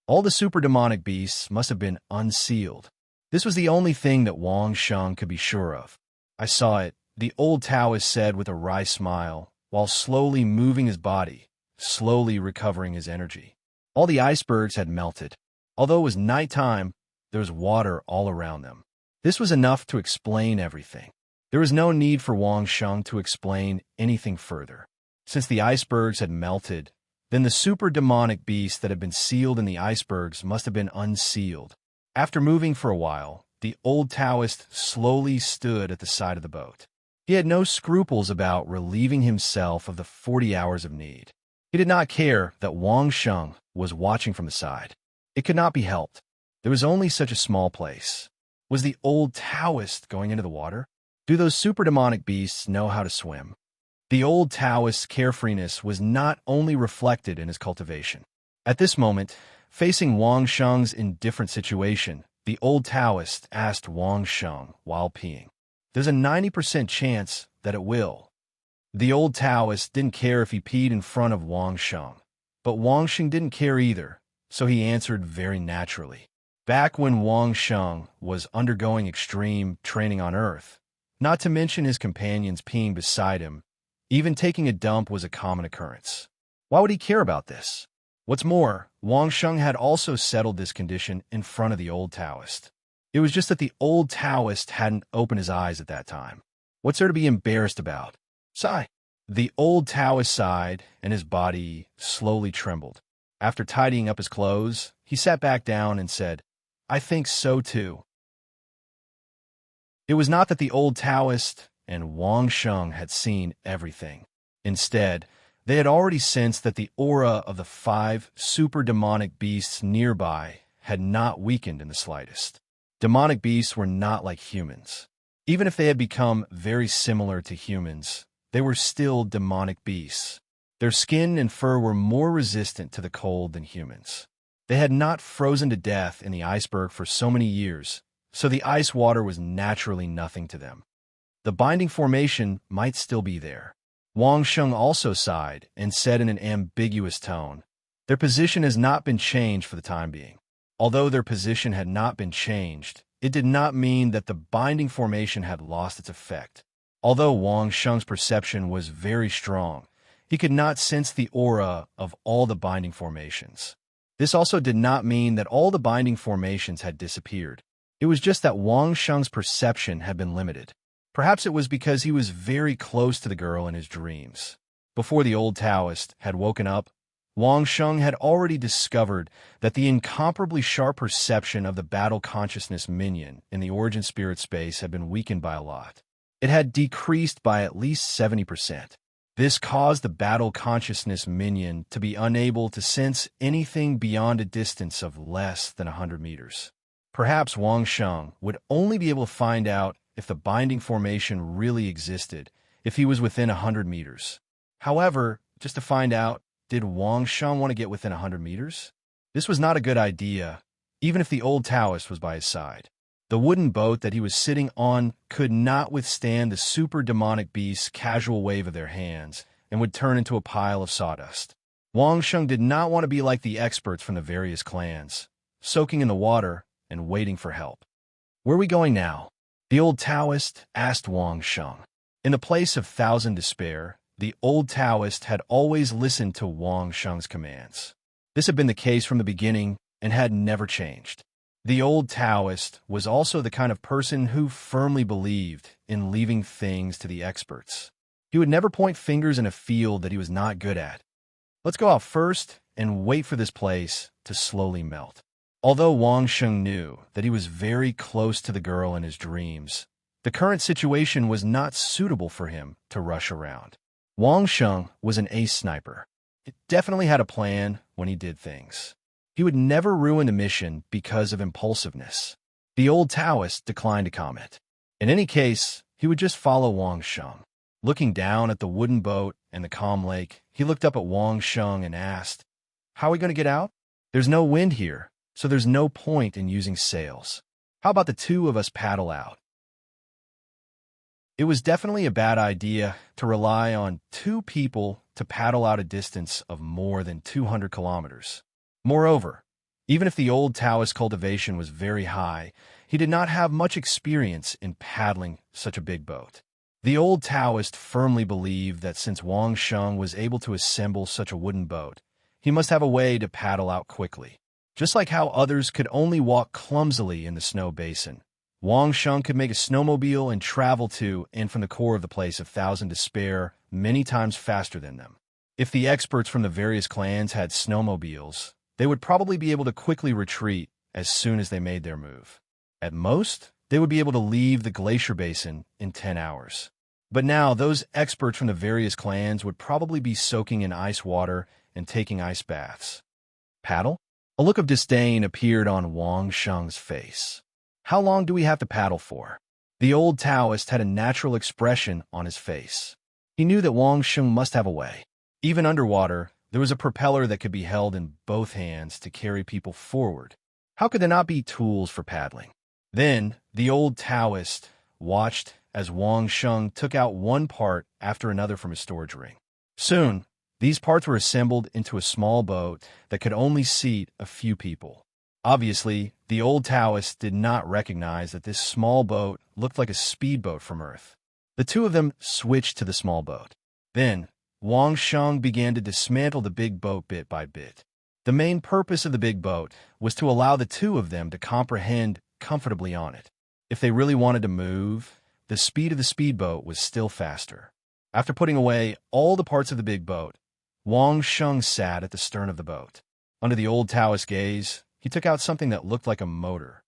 All the super demonic beasts must have been unsealed. This was the only thing that Wang Sheng could be sure of. "I saw it," the old Taoist said with a wry smile, while slowly moving his body, slowly recovering his energy. All the icebergs had melted. Although it was nighttime, there was water all around them. This was enough to explain everything. There was no need for Wang Sheng to explain anything further. Since the icebergs had melted, then the super demonic beasts that had been sealed in the icebergs must have been unsealed. After moving for a while, the old Taoist slowly stood at the side of the boat. He had no scruples about relieving himself of the 40 hours of need. He did not care that Wang Sheng was watching from the side. It could not be helped. There was only such a small place. Was the old Taoist going into the water? Do those super demonic beasts know how to swim? The old Taoist's carefreeness was not only reflected in his cultivation. At this moment, facing Wang Sheng's indifferent situation, the old Taoist asked Wang Sheng while peeing, "There's a 90% chance that it will." The old Taoist didn't care if he peed in front of Wang Sheng, but Wang Sheng didn't care either, so he answered very naturally. Back when Wang Sheng was undergoing extreme training on Earth, not to mention his companions peeing beside him, even taking a dump was a common occurrence. Why would he care about this? What's more, Wang Sheng had also settled this condition in front of the old Taoist. It was just that the old Taoist hadn't opened his eyes at that time. What's there to be embarrassed about? Sigh. The old Taoist sighed, and his body slowly trembled. After tidying up his clothes, he sat back down and said, "I think so too." It was not that the old Taoist and Wang Sheng had seen everything. Instead, they had already sensed that the aura of the 5 super demonic beasts nearby had not weakened in the slightest. Demonic beasts were not like humans. Even if they had become very similar to humans, they were still demonic beasts. Their skin and fur were more resistant to the cold than humans. They had not frozen to death in the iceberg for so many years, so the ice water was naturally nothing to them. The binding formation might still be there. Wang Sheng also sighed and said in an ambiguous tone, "Their position has not been changed for the time being." Although their position had not been changed, it did not mean that the binding formation had lost its effect. Although Wang Sheng's perception was very strong, he could not sense the aura of all the binding formations. This also did not mean that all the binding formations had disappeared. It was just that Wang Sheng's perception had been limited. Perhaps it was because he was very close to the girl in his dreams. Before the old Taoist had woken up, Wang Sheng had already discovered that the incomparably sharp perception of the battle consciousness minion in the origin spirit space had been weakened by a lot. It had decreased by at least 70%. This caused the battle consciousness minion to be unable to sense anything beyond a distance of less than 100 meters. Perhaps Wang Sheng would only be able to find out if the binding formation really existed if he was within 100 meters. However, just to find out, did Wang Sheng want to get within 100 meters? This was not a good idea, even if the old Taoist was by his side. The wooden boat that he was sitting on could not withstand the super demonic beast's casual wave of their hands and would turn into a pile of sawdust. Wang Sheng did not want to be like the experts from the various clans, soaking in the water and waiting for help. "Where are we going now?" the old Taoist asked Wang Sheng. In the place of thousand despair, the old Taoist had always listened to Wang Sheng's commands. This had been the case from the beginning and had never changed. The old Taoist was also the kind of person who firmly believed in leaving things to the experts. He would never point fingers in a field that he was not good at. "Let's go out first and wait for this place to slowly melt." Although Wang Sheng knew that he was very close to the girl in his dreams, the current situation was not suitable for him to rush around. Wang Sheng was an ace sniper. He definitely had a plan when he did things. He would never ruin the mission because of impulsiveness. The old Taoist declined to comment. In any case, he would just follow Wang Sheng. Looking down at the wooden boat and the calm lake, he looked up at Wang Sheng and asked, "How are we going to get out? There's no wind here, so there's no point in using sails. How about the two of us paddle out?" It was definitely a bad idea to rely on two people to paddle out a distance of more than 200 kilometers. Moreover, even if the old Taoist cultivation was very high, he did not have much experience in paddling such a big boat. The old Taoist firmly believed that since Wang Sheng was able to assemble such a wooden boat, he must have a way to paddle out quickly. Just like how others could only walk clumsily in the snow basin, Wang Sheng could make a snowmobile and travel to and from the core of the place of Thousand Despair many times faster than them. If the experts from the various clans had snowmobiles, they would probably be able to quickly retreat as soon as they made their move. At most, they would be able to leave the glacier basin in 10 hours. But now, those experts from the various clans would probably be soaking in ice water and taking ice baths. Paddle? A look of disdain appeared on Wang Sheng's face. "How long do we have to paddle for?" The old Taoist had a natural expression on his face. He knew that Wang Sheng must have a way. Even underwater, there was a propeller that could be held in both hands to carry people forward. How could there not be tools for paddling? Then, the old Taoist watched as Wang Sheng took out one part after another from his storage ring. Soon, these parts were assembled into a small boat that could only seat a few people. Obviously, the old Taoist did not recognize that this small boat looked like a speedboat from Earth. The two of them switched to the small boat. Then, Wang Sheng began to dismantle the big boat bit by bit. The main purpose of the big boat was to allow the two of them to comprehend comfortably on it. If they really wanted to move, the speed of the speedboat was still faster. After putting away all the parts of the big boat, Wang Sheng sat at the stern of the boat. Under the old Taoist gaze, he took out something that looked like a motor.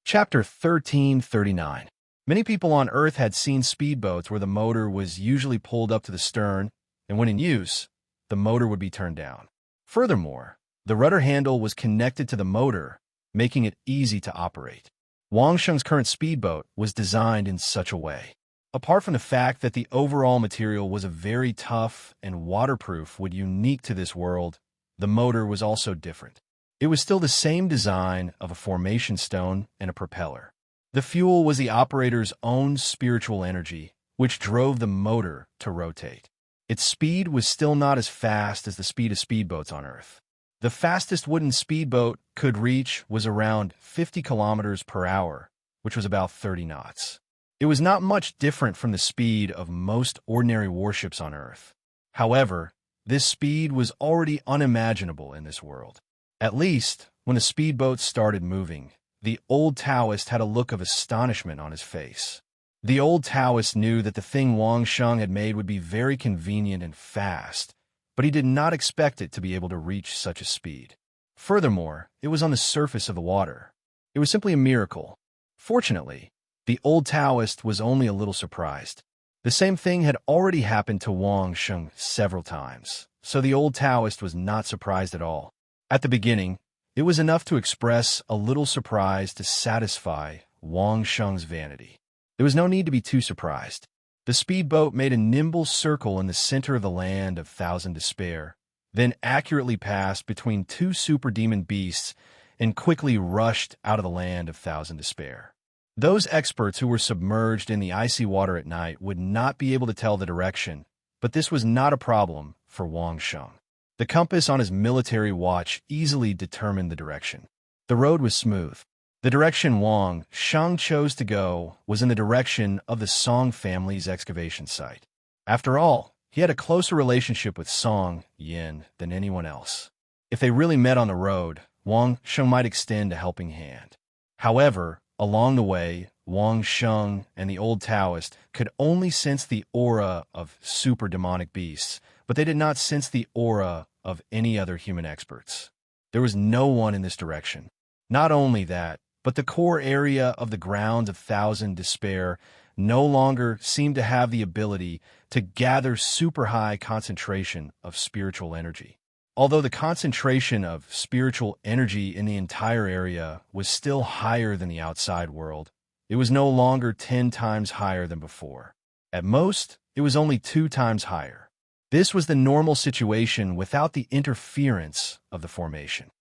Chapter 1339. Many people on Earth had seen speedboats where the motor was usually pulled up to the stern, and when in use, the motor would be turned down. Furthermore, the rudder handle was connected to the motor, making it easy to operate. Wang Sheng's current speedboat was designed in such a way. Apart from the fact that the overall material was a very tough and waterproof wood unique to this world, the motor was also different. It was still the same design of a formation stone and a propeller. The fuel was the operator's own spiritual energy, which drove the motor to rotate. Its speed was still not as fast as the speed of speedboats on Earth. The fastest wooden speedboat could reach was around 50 kilometers per hour, which was about 30 knots. It was not much different from the speed of most ordinary warships on Earth. However, this speed was already unimaginable in this world. At least, when the speedboat started moving, the old Taoist had a look of astonishment on his face. The old Taoist knew that the thing Wang Sheng had made would be very convenient and fast, but he did not expect it to be able to reach such a speed. Furthermore, it was on the surface of the water. It was simply a miracle. Fortunately, the old Taoist was only a little surprised. The same thing had already happened to Wang Sheng several times, so the old Taoist was not surprised at all. At the beginning, it was enough to express a little surprise to satisfy Wang Sheng's vanity. There was no need to be too surprised. The speedboat made a nimble circle in the center of the land of Thousand Despair, then accurately passed between two super demon beasts and quickly rushed out of the land of Thousand Despair. Those experts who were submerged in the icy water at night would not be able to tell the direction, but this was not a problem for Wang Sheng. The compass on his military watch easily determined the direction. The road was smooth. The direction Wang Sheng chose to go was in the direction of the Song family's excavation site. After all, he had a closer relationship with Song Yin than anyone else. If they really met on the road, Wang Sheng might extend a helping hand. However, along the way, Wang Sheng and the old Taoist could only sense the aura of super demonic beasts, but they did not sense the aura of any other human experts. There was no one in this direction. Not only that, but the core area of the grounds of Thousand Despair no longer seemed to have the ability to gather super high concentration of spiritual energy. Although the concentration of spiritual energy in the entire area was still higher than the outside world, it was no longer 10 times higher than before. At most, it was only 2 times higher. This was the normal situation without the interference of the formation.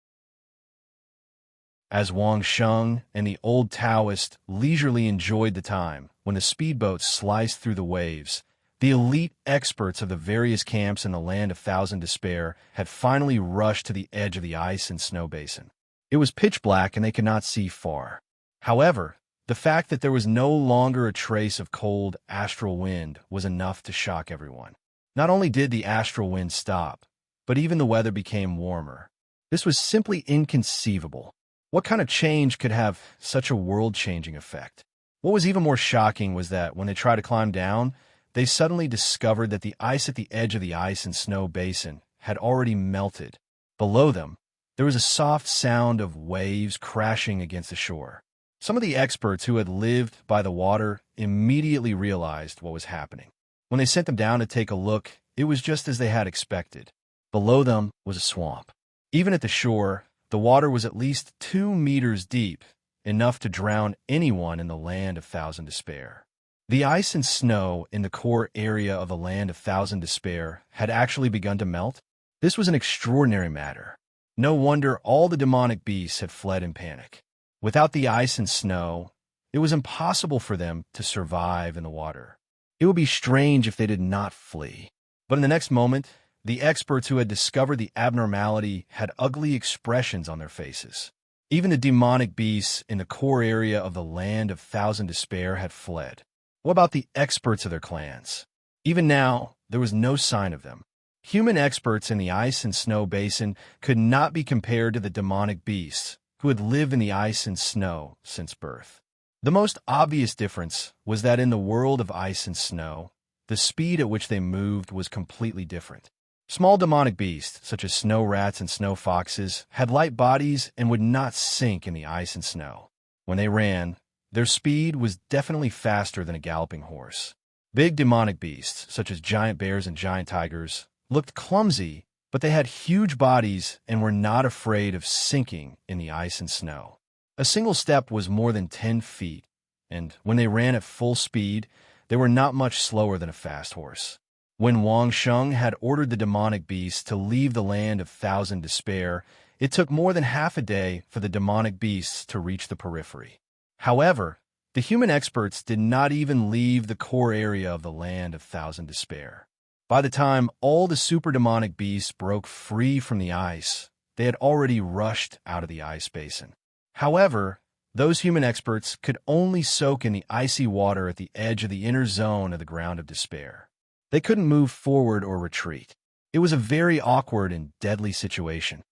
As Wang Sheng and the old Taoist leisurely enjoyed the time when the speedboat sliced through the waves, the elite experts of the various camps in the land of Thousand Despair had finally rushed to the edge of the ice and snow basin. It was pitch black and they could not see far. However, the fact that there was no longer a trace of cold astral wind was enough to shock everyone. Not only did the astral wind stop, but even the weather became warmer. This was simply inconceivable. What kind of change could have such a world-changing effect? What was even more shocking was that when they tried to climb down, they suddenly discovered that the ice at the edge of the ice and snow basin had already melted. Below them, there was a soft sound of waves crashing against the shore. Some of the experts who had lived by the water immediately realized what was happening. When they sent them down to take a look, it was just as they had expected. Below them was a swamp. Even at the shore, the water was at least 2 meters deep, enough to drown anyone in the land of Thousand Despair. The ice and snow in the core area of the land of Thousand Despair had actually begun to melt. This was an extraordinary matter. No wonder all the demonic beasts had fled in panic. Without the ice and snow, it was impossible for them to survive in the water. It would be strange if they did not flee. But in the next moment, the experts who had discovered the abnormality had ugly expressions on their faces. Even the demonic beasts in the core area of the land of Thousand Despair had fled. What about the experts of their clans? Even now, there was no sign of them. Human experts in the ice and snow basin could not be compared to the demonic beasts who had lived in the ice and snow since birth. The most obvious difference was that in the world of ice and snow, the speed at which they moved was completely different. Small demonic beasts, such as snow rats and snow foxes, had light bodies and would not sink in the ice and snow. When they ran, their speed was definitely faster than a galloping horse. Big demonic beasts, such as giant bears and giant tigers, looked clumsy, but they had huge bodies and were not afraid of sinking in the ice and snow. A single step was more than 10 feet, and when they ran at full speed, they were not much slower than a fast horse. When Wang Sheng had ordered the demonic beasts to leave the land of Thousand Despair, it took more than half a day for the demonic beasts to reach the periphery. However, the human experts did not even leave the core area of the land of Thousand Despair. By the time all the super demonic beasts broke free from the ice, they had already rushed out of the ice basin. However, those human experts could only soak in the icy water at the edge of the inner zone of the ground of despair. They couldn't move forward or retreat. It was a very awkward and deadly situation.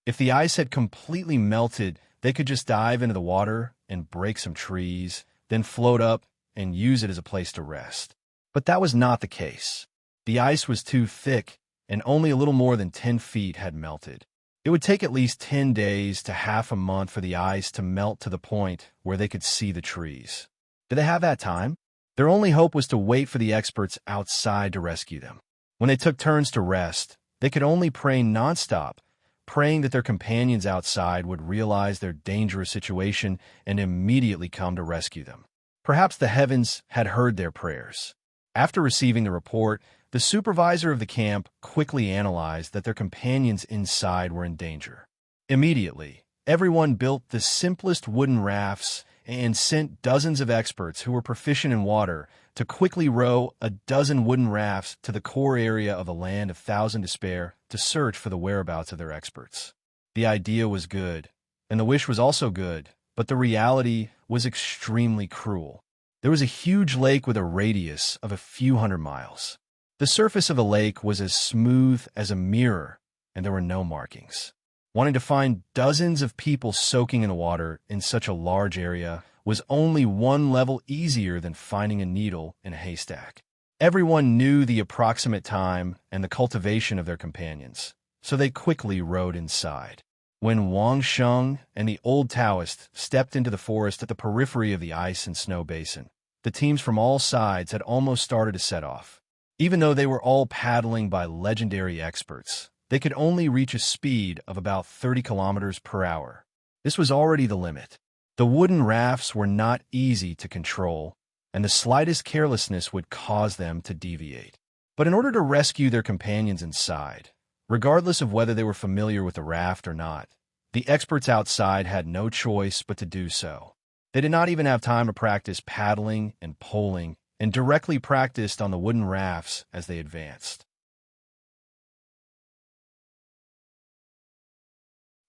If the ice had completely melted, they could just dive into the water and break some trees, then float up and use it as a place to rest. But that was not the case. The ice was too thick, and only a little more than 10 feet had melted. It would take at least 10 days to half a month for the ice to melt to the point where they could see the trees. Did they have that time? Their only hope was to wait for the experts outside to rescue them. When they took turns to rest, they could only pray nonstop, praying that their companions outside would realize their dangerous situation and immediately come to rescue them. Perhaps the heavens had heard their prayers. After receiving the report, the supervisor of the camp quickly analyzed that their companions inside were in danger. Immediately, everyone built the simplest wooden rafts and sent dozens of experts who were proficient in water to quickly row a dozen wooden rafts to the core area of the land of Thousand Despair to search for the whereabouts of their experts. The idea was good, and the wish was also good, but the reality was extremely cruel. There was a huge lake with a radius of a few hundred miles. The surface of the lake was as smooth as a mirror, and there were no markings. Wanting to find dozens of people soaking in the water in such a large area was only one level easier than finding a needle in a haystack. Everyone knew the approximate time and the cultivation of their companions, so they quickly rode inside. When Wang Sheng and the old Taoist stepped into the forest at the periphery of the ice and snow basin, the teams from all sides had almost started to set off. Even though they were all paddling by legendary experts, they could only reach a speed of about 30 kilometers per hour. This was already the limit. The wooden rafts were not easy to control, and the slightest carelessness would cause them to deviate. But in order to rescue their companions inside, regardless of whether they were familiar with the raft or not, the experts outside had no choice but to do so. They did not even have time to practice paddling and poling, and directly practiced on the wooden rafts as they advanced.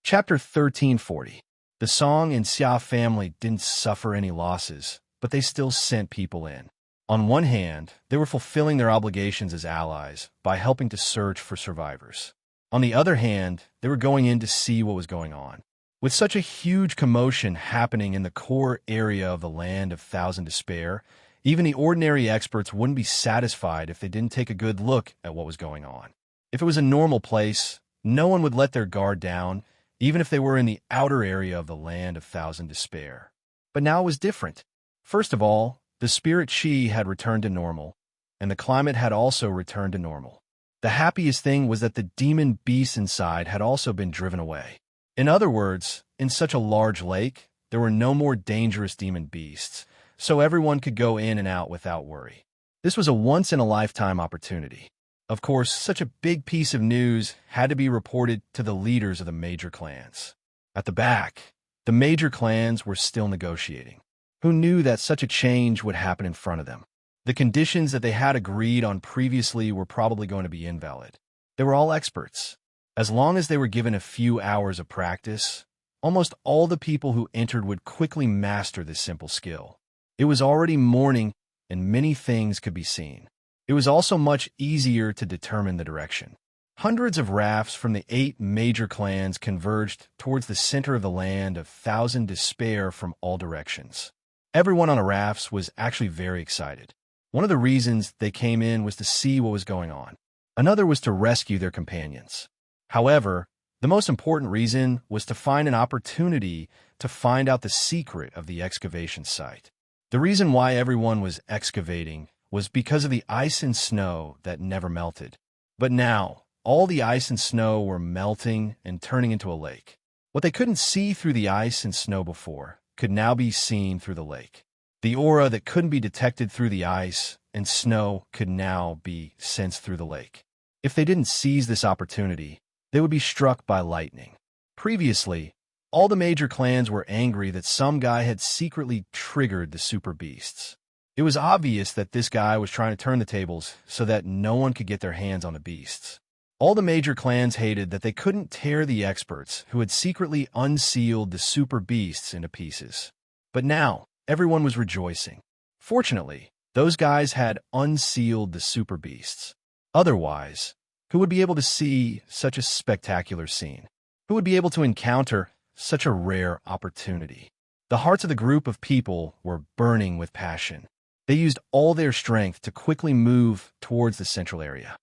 Chapter 1340. The Song and Xia family didn't suffer any losses, but they still sent people in. On one hand, they were fulfilling their obligations as allies by helping to search for survivors. On the other hand, they were going in to see what was going on. With such a huge commotion happening in the core area of the land of Thousand Despair, even the ordinary experts wouldn't be satisfied if they didn't take a good look at what was going on. If it was a normal place, no one would let their guard down, even if they were in the outer area of the land of Thousand Despair. But now it was different. First of all, the spirit chi had returned to normal, and the climate had also returned to normal. The happiest thing was that the demon beasts inside had also been driven away. In other words, in such a large lake, there were no more dangerous demon beasts, so everyone could go in and out without worry. This was a once-in-a-lifetime opportunity. Of course, such a big piece of news had to be reported to the leaders of the major clans. At the back, the major clans were still negotiating. Who knew that such a change would happen in front of them? The conditions that they had agreed on previously were probably going to be invalid. They were all experts. As long as they were given a few hours of practice, almost all the people who entered would quickly master this simple skill. It was already morning, and many things could be seen. It was also much easier to determine the direction. Hundreds of rafts from the 8 major clans converged towards the center of the land of Thousand Despair from all directions. Everyone on the rafts was actually very excited. One of the reasons they came in was to see what was going on. Another was to rescue their companions. However, the most important reason was to find an opportunity to find out the secret of the excavation site. The reason why everyone was excavating was because of the ice and snow that never melted. But now, all the ice and snow were melting and turning into a lake. What they couldn't see through the ice and snow before could now be seen through the lake. The aura that couldn't be detected through the ice and snow could now be sensed through the lake. If they didn't seize this opportunity, they would be struck by lightning. Previously, all the major clans were angry that some guy had secretly triggered the super beasts. It was obvious that this guy was trying to turn the tables so that no one could get their hands on the beasts. All the major clans hated that they couldn't tear the experts who had secretly unsealed the super beasts into pieces. But now, everyone was rejoicing. Fortunately, those guys had unsealed the super beasts. Otherwise, who would be able to see such a spectacular scene? Who would be able to encounter such a rare opportunity? The hearts of the group of people were burning with passion. They used all their strength to quickly move towards the central area.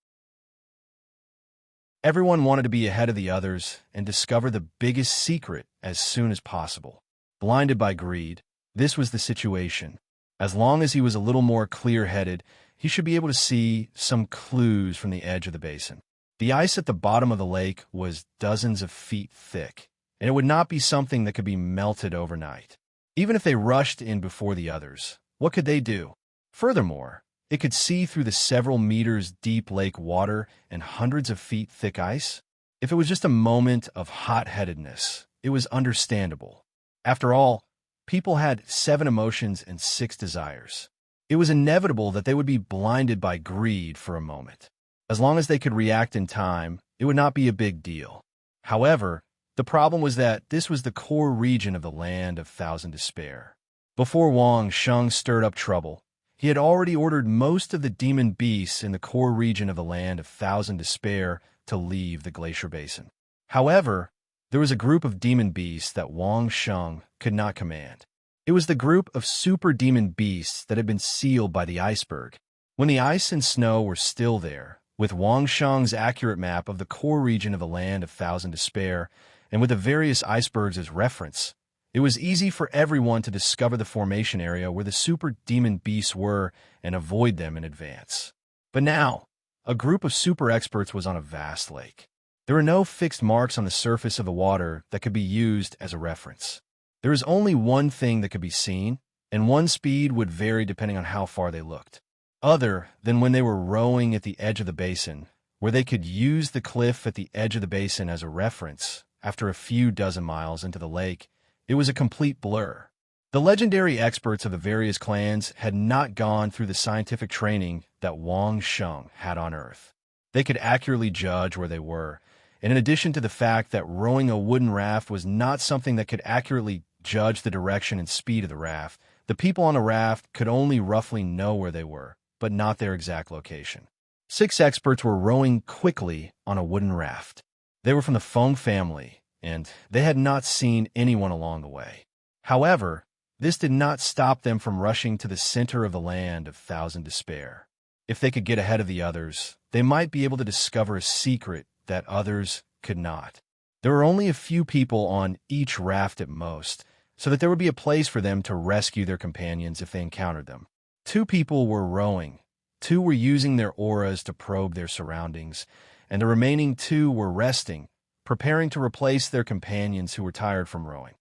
Everyone wanted to be ahead of the others and discover the biggest secret as soon as possible. Blinded by greed, this was the situation. As long as he was a little more clear-headed, he should be able to see some clues from the edge of the basin. The ice at the bottom of the lake was dozens of feet thick, and it would not be something that could be melted overnight. Even if they rushed in before the others, what could they do? Furthermore, it could see through the several meters deep lake water and hundreds of feet thick ice. If it was just a moment of hot-headedness, it was understandable. After all, People had 7 emotions and 6 desires. It was inevitable that they would be blinded by greed for a moment. As long as they could react in time, it would not be a big deal. However, the problem was that this was the core region of the Land of Thousand Despair. Before Wang Sheng stirred up trouble, he had already ordered most of the demon beasts in the core region of the Land of Thousand Despair to leave the glacier basin. However, there was a group of demon beasts that Wang Sheng could not command. It was the group of super demon beasts that had been sealed by the iceberg. When the ice and snow were still there, with Wang Sheng's accurate map of the core region of the Land of Thousand Despair, and with the various icebergs as reference, it was easy for everyone to discover the formation area where the super demon beasts were and avoid them in advance. But now, a group of super experts was on a vast lake. There were no fixed marks on the surface of the water that could be used as a reference. There was only one thing that could be seen, and one speed would vary depending on how far they looked. Other than when they were rowing at the edge of the basin, where they could use the cliff at the edge of the basin as a reference, after a few dozen miles into the lake, it was a complete blur. The legendary experts of the various clans had not gone through the scientific training that Wang Sheng had on Earth. They could accurately judge where they were, and in addition to the fact that rowing a wooden raft was not something that could accurately judge the direction and speed of the raft, the people on the raft could only roughly know where they were, but not their exact location. 6 experts were rowing quickly on a wooden raft. They were from the Feng family, and they had not seen anyone along the way. However, this did not stop them from rushing to the center of the Land of Thousand Despair. If they could get ahead of the others, they might be able to discover a secret that others could not. There were only a few people on each raft at most, so that there would be a place for them to rescue their companions if they encountered them. 2 people were rowing, 2 were using their auras to probe their surroundings, and the remaining 2 were resting, preparing to replace their companions who were tired from rowing.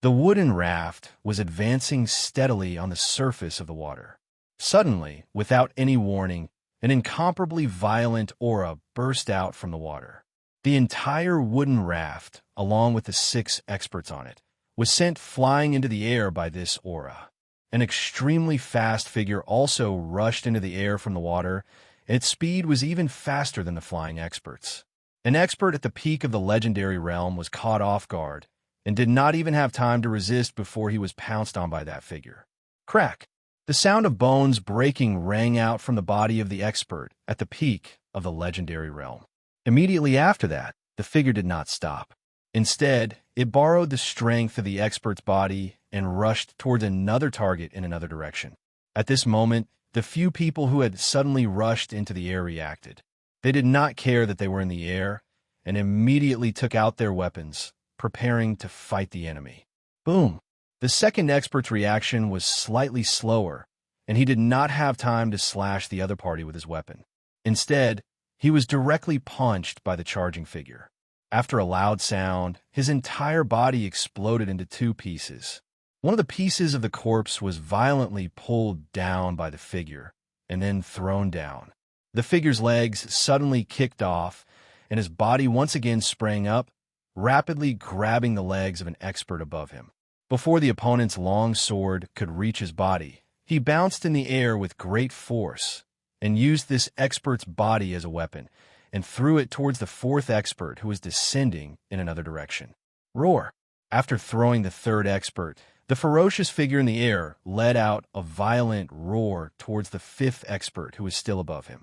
The wooden raft was advancing steadily on the surface of the water. Suddenly, without any warning, an incomparably violent aura burst out from the water. The entire wooden raft, along with the 6 experts on it, was sent flying into the air by this aura. An extremely fast figure also rushed into the air from the water, and its speed was even faster than the flying experts. An expert at the peak of the legendary realm was caught off guard, and did not even have time to resist before he was pounced on by that figure. Crack! The sound of bones breaking rang out from the body of the expert at the peak of the legendary realm. Immediately after that, the figure did not stop. Instead, it borrowed the strength of the expert's body and rushed towards another target in another direction. At this moment, the few people who had suddenly rushed into the air reacted. They did not care that they were in the air, and immediately took out their weapons, preparing to fight the enemy. Boom! The second expert's reaction was slightly slower, and he did not have time to slash the other party with his weapon. Instead, he was directly punched by the charging figure. After a loud sound, his entire body exploded into 2 pieces. One of the pieces of the corpse was violently pulled down by the figure, and then thrown down. The figure's legs suddenly kicked off, and his body once again sprang up, rapidly grabbing the legs of an expert above him. Before the opponent's long sword could reach his body, he bounced in the air with great force, and used this expert's body as a weapon, and threw it towards the 4th expert who was descending in another direction. Roar! After throwing the 3rd expert, the ferocious figure in the air let out a violent roar towards the 5th expert who was still above him.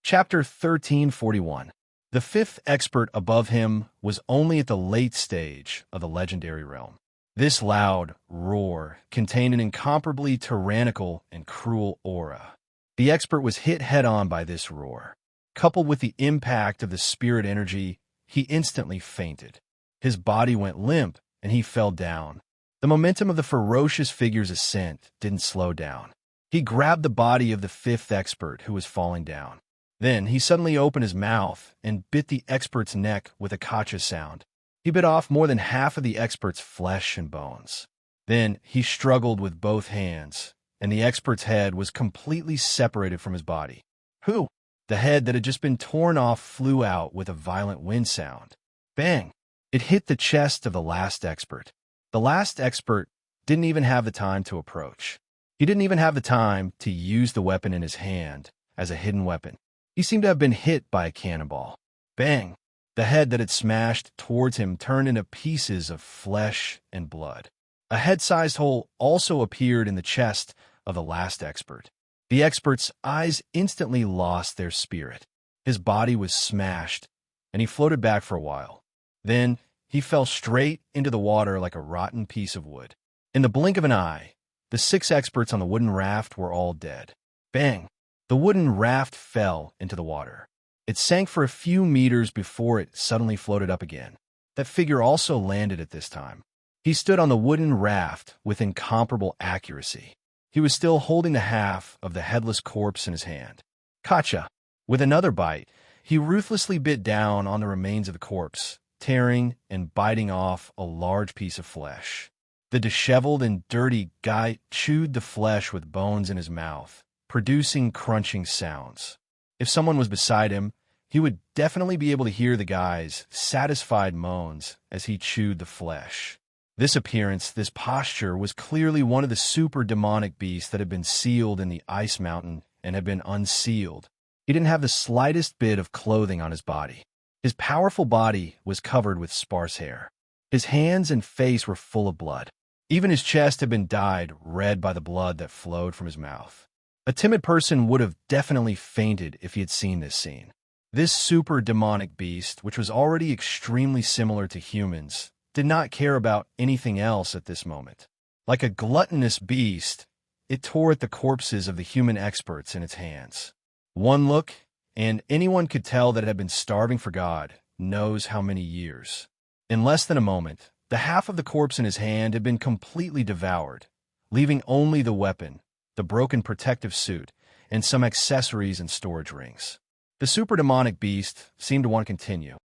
Chapter 1341. The 5th expert above him was only at the late stage of the legendary realm. This loud roar contained an incomparably tyrannical and cruel aura. The expert was hit head-on by this roar. Coupled with the impact of the spirit energy, he instantly fainted. His body went limp, and he fell down. The momentum of the ferocious figure's ascent didn't slow down. He grabbed the body of the 5th expert who was falling down. Then he suddenly opened his mouth and bit the expert's neck with a kacha sound. He bit off more than half of the expert's flesh and bones. Then he struggled with both hands, and the expert's head was completely separated from his body. Who? The head that had just been torn off flew out with a violent wind sound. Bang! It hit the chest of the last expert. The last expert didn't even have the time to approach. He didn't even have the time to use the weapon in his hand as a hidden weapon. He seemed to have been hit by a cannonball. Bang! The head that had smashed towards him turned into pieces of flesh and blood. A head-sized hole also appeared in the chest of the last expert. The expert's eyes instantly lost their spirit. His body was smashed, and he floated back for a while. Then he fell straight into the water like a rotten piece of wood. In the blink of an eye, the 6 experts on the wooden raft were all dead. Bang! The wooden raft fell into the water. It sank for a few meters before it suddenly floated up again. That figure also landed at this time. He stood on the wooden raft with incomparable accuracy. He was still holding the half of the headless corpse in his hand. Gotcha! With another bite, he ruthlessly bit down on the remains of the corpse, tearing and biting off a large piece of flesh. The disheveled and dirty guy chewed the flesh with bones in his mouth, producing crunching sounds. If someone was beside him, he would definitely be able to hear the guy's satisfied moans as he chewed the flesh. This appearance, this posture, was clearly one of the super demonic beasts that had been sealed in the ice mountain and had been unsealed. He didn't have the slightest bit of clothing on his body. His powerful body was covered with sparse hair. His hands and face were full of blood. Even his chest had been dyed red by the blood that flowed from his mouth. A timid person would have definitely fainted if he had seen this scene. This super demonic beast, which was already extremely similar to humans, did not care about anything else at this moment. Like a gluttonous beast, it tore at the corpses of the human experts in its hands. One look, and anyone could tell that it had been starving for God knows how many years. In less than a moment, the half of the corpse in his hand had been completely devoured, leaving only the weapon, the broken protective suit, and some accessories and storage rings. The super demonic beast seemed to want to continue.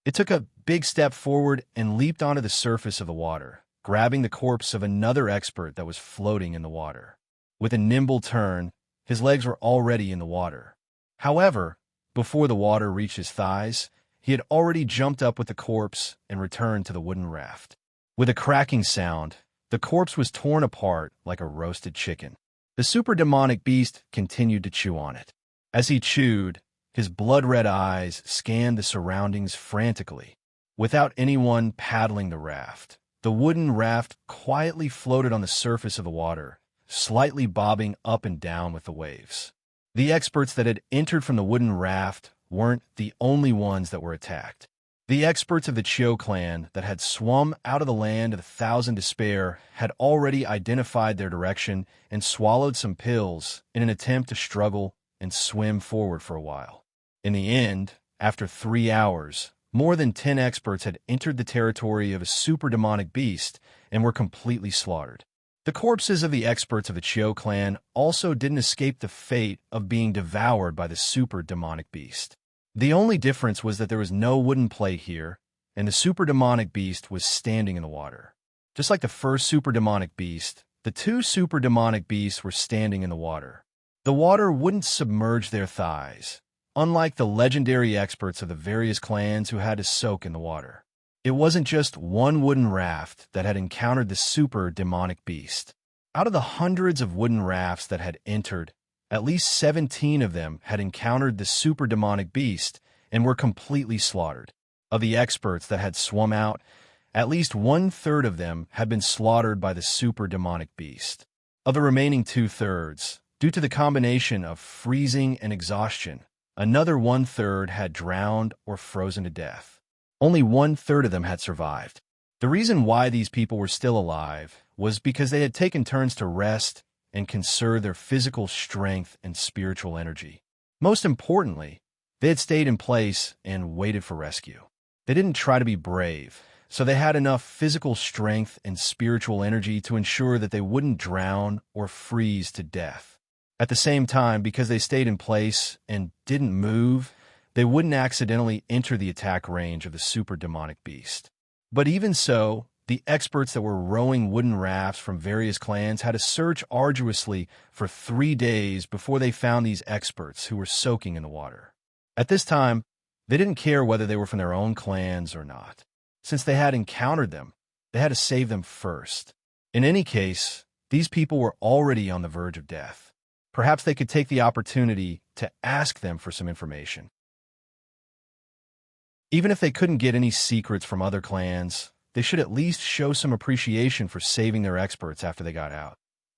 It took a big step forward and leaped onto the surface of the water, grabbing the corpse of another expert that was floating in the water. With a nimble turn, his legs were already in the water. However, before the water reached his thighs, he had already jumped up with the corpse and returned to the wooden raft. With a cracking sound, the corpse was torn apart like a roasted chicken. The super demonic beast continued to chew on it. As he chewed, his blood-red eyes scanned the surroundings frantically. Without anyone paddling the raft, the wooden raft quietly floated on the surface of the water, slightly bobbing up and down with the waves. The experts that had entered from the wooden raft weren't the only ones that were attacked. The experts of the Chio clan that had swum out of the land of the Thousand Despair had already identified their direction and swallowed some pills in an attempt to struggle and swim forward for a while. In the end, after 3 hours, more than 10 experts had entered the territory of a super demonic beast and were completely slaughtered. The corpses of the experts of the Chio clan also didn't escape the fate of being devoured by the super demonic beast. The only difference was that there was no wooden plate here, and the super demonic beast was standing in the water. Just like the first super demonic beast, the 2 super demonic beasts were standing in the water. The water wouldn't submerge their thighs, unlike the legendary experts of the various clans who had to soak in the water. It wasn't just one wooden raft that had encountered the super demonic beast. Out of the hundreds of wooden rafts that had entered, at least 17 of them had encountered the super demonic beast and were completely slaughtered. Of the experts that had swum out, at least 1/3 of them had been slaughtered by the super demonic beast. Of the remaining 2/3, due to the combination of freezing and exhaustion, another 1/3 had drowned or frozen to death. Only 1/3 of them had survived. The reason why these people were still alive was because they had taken turns to rest and conserve their physical strength and spiritual energy. Most importantly, they had stayed in place and waited for rescue. They didn't try to be brave, so they had enough physical strength and spiritual energy to ensure that they wouldn't drown or freeze to death. At the same time, because they stayed in place and didn't move, they wouldn't accidentally enter the attack range of the super demonic beast. But even so, the experts that were rowing wooden rafts from various clans had to search arduously for 3 days before they found these experts who were soaking in the water. At this time, they didn't care whether they were from their own clans or not. Since they had encountered them, they had to save them first. In any case, these people were already on the verge of death. Perhaps they could take the opportunity to ask them for some information. Even if they couldn't get any secrets from other clans, they should at least show some appreciation for saving their experts after they got out,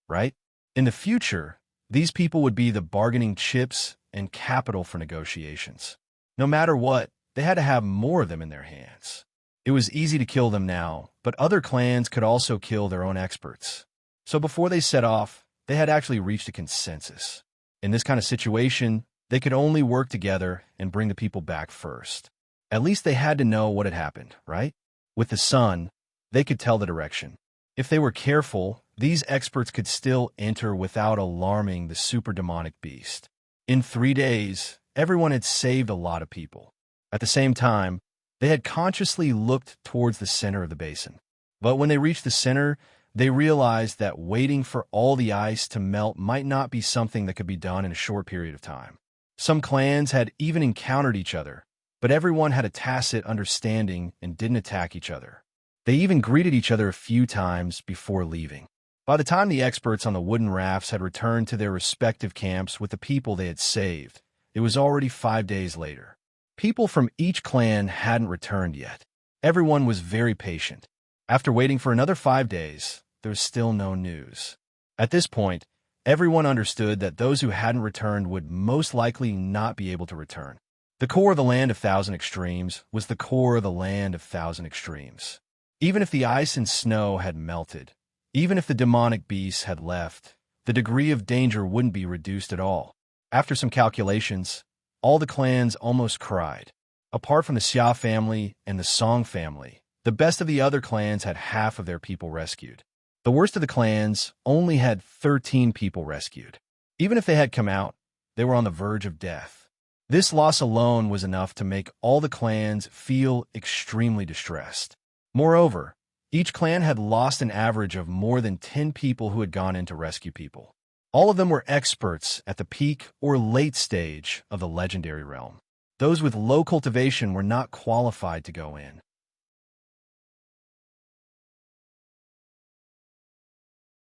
right? In the future, these people would be the bargaining chips and capital for negotiations. No matter what, they had to have more of them in their hands. It was easy to kill them now, but other clans could also kill their own experts. So before they set off, they had actually reached a consensus. In this kind of situation, they could only work together and bring the people back first. At least they had to know what had happened, right? With the sun, they could tell the direction. If they were careful, these experts could still enter without alarming the super demonic beast. In 3 days, everyone had saved a lot of people. At the same time, they had consciously looked towards the center of the basin. But when they reached the center, they realized that waiting for all the ice to melt might not be something that could be done in a short period of time. Some clans had even encountered each other, but everyone had a tacit understanding and didn't attack each other. They even greeted each other a few times before leaving. By the time the experts on the wooden rafts had returned to their respective camps with the people they had saved, it was already 5 days later. People from each clan hadn't returned yet. Everyone was very patient. After waiting for another 5 days, there was still no news. At this point, everyone understood that those who hadn't returned would most likely not be able to return. The core of the Land of Thousand Extremes was the core of the Land of Thousand Extremes. Even if the ice and snow had melted, even if the demonic beasts had left, the degree of danger wouldn't be reduced at all. After some calculations, all the clans almost cried. Apart from the Xia family and the Song family, the best of the other clans had half of their people rescued. The worst of the clans only had 13 people rescued. Even if they had come out, they were on the verge of death. This loss alone was enough to make all the clans feel extremely distressed. Moreover, each clan had lost an average of more than 10 people who had gone in to rescue people. All of them were experts at the peak or late stage of the legendary realm. Those with low cultivation were not qualified to go in.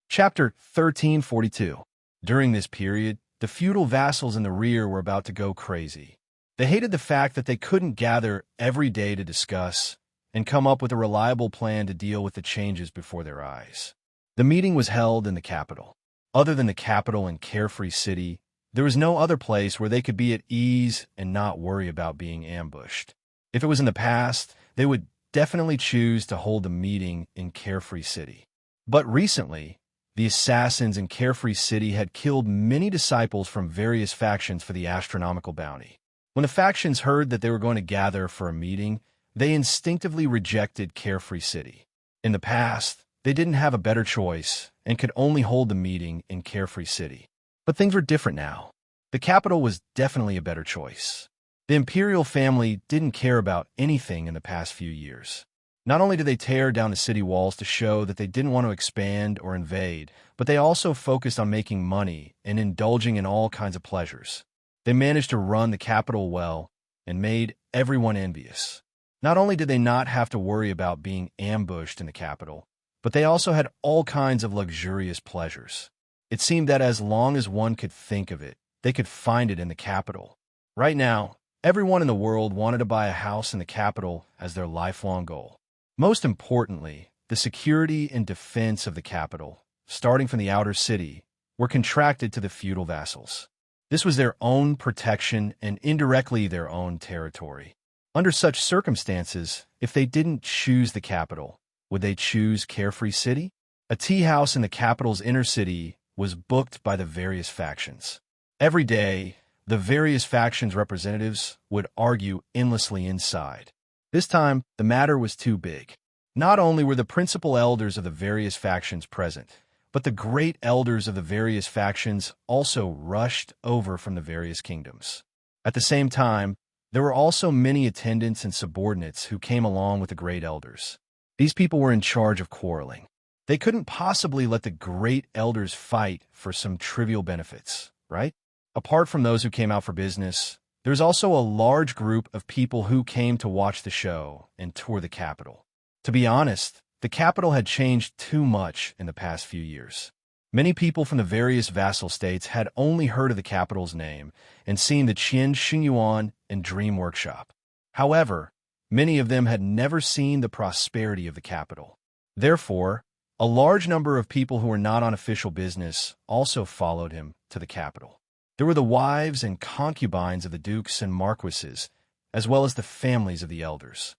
Chapter 1342. During this period, the feudal vassals in the rear were about to go crazy. They hated the fact that they couldn't gather every day to discuss and come up with a reliable plan to deal with the changes before their eyes. The meeting was held in the capital. Other than the capital and carefree city, there was no other place where they could be at ease and not worry about being ambushed. If it was in the past, they would definitely choose to hold the meeting in Carefree City. But recently, the assassins in Carefree City had killed many disciples from various factions for the astronomical bounty. When the factions heard that they were going to gather for a meeting, they instinctively rejected Carefree City. In the past, they didn't have a better choice and could only hold the meeting in Carefree City. But things were different now. The capital was definitely a better choice. The imperial family didn't care about anything in the past few years. Not only did they tear down the city walls to show that they didn't want to expand or invade, but they also focused on making money and indulging in all kinds of pleasures. They managed to run the capital well and made everyone envious. Not only did they not have to worry about being ambushed in the capital, but they also had all kinds of luxurious pleasures. It seemed that as long as one could think of it, they could find it in the capital. Right now, everyone in the world wanted to buy a house in the capital as their lifelong goal. Most importantly, the security and defense of the capital, starting from the outer city, were contracted to the feudal vassals. This was their own protection and indirectly their own territory. Under such circumstances, if they didn't choose the capital, would they choose Carefree City? A tea house in the capital's inner city was booked by the various factions. Every day, the various factions' representatives would argue endlessly inside. This time, the matter was too big. Not only were the principal elders of the various factions present, but the great elders of the various factions also rushed over from the various kingdoms. At the same time, there were also many attendants and subordinates who came along with the great elders. These people were in charge of quarreling. They couldn't possibly let the great elders fight for some trivial benefits, right? Apart from those who came out for business, there's also a large group of people who came to watch the show and tour the capital. To be honest, the capital had changed too much in the past few years. Many people from the various vassal states had only heard of the capital's name and seen the Qian Xingyuan and Dream Workshop. However, many of them had never seen the prosperity of the capital. Therefore, a large number of people who were not on official business also followed him to the capital. There were the wives and concubines of the dukes and marquises, as well as the families of the elders.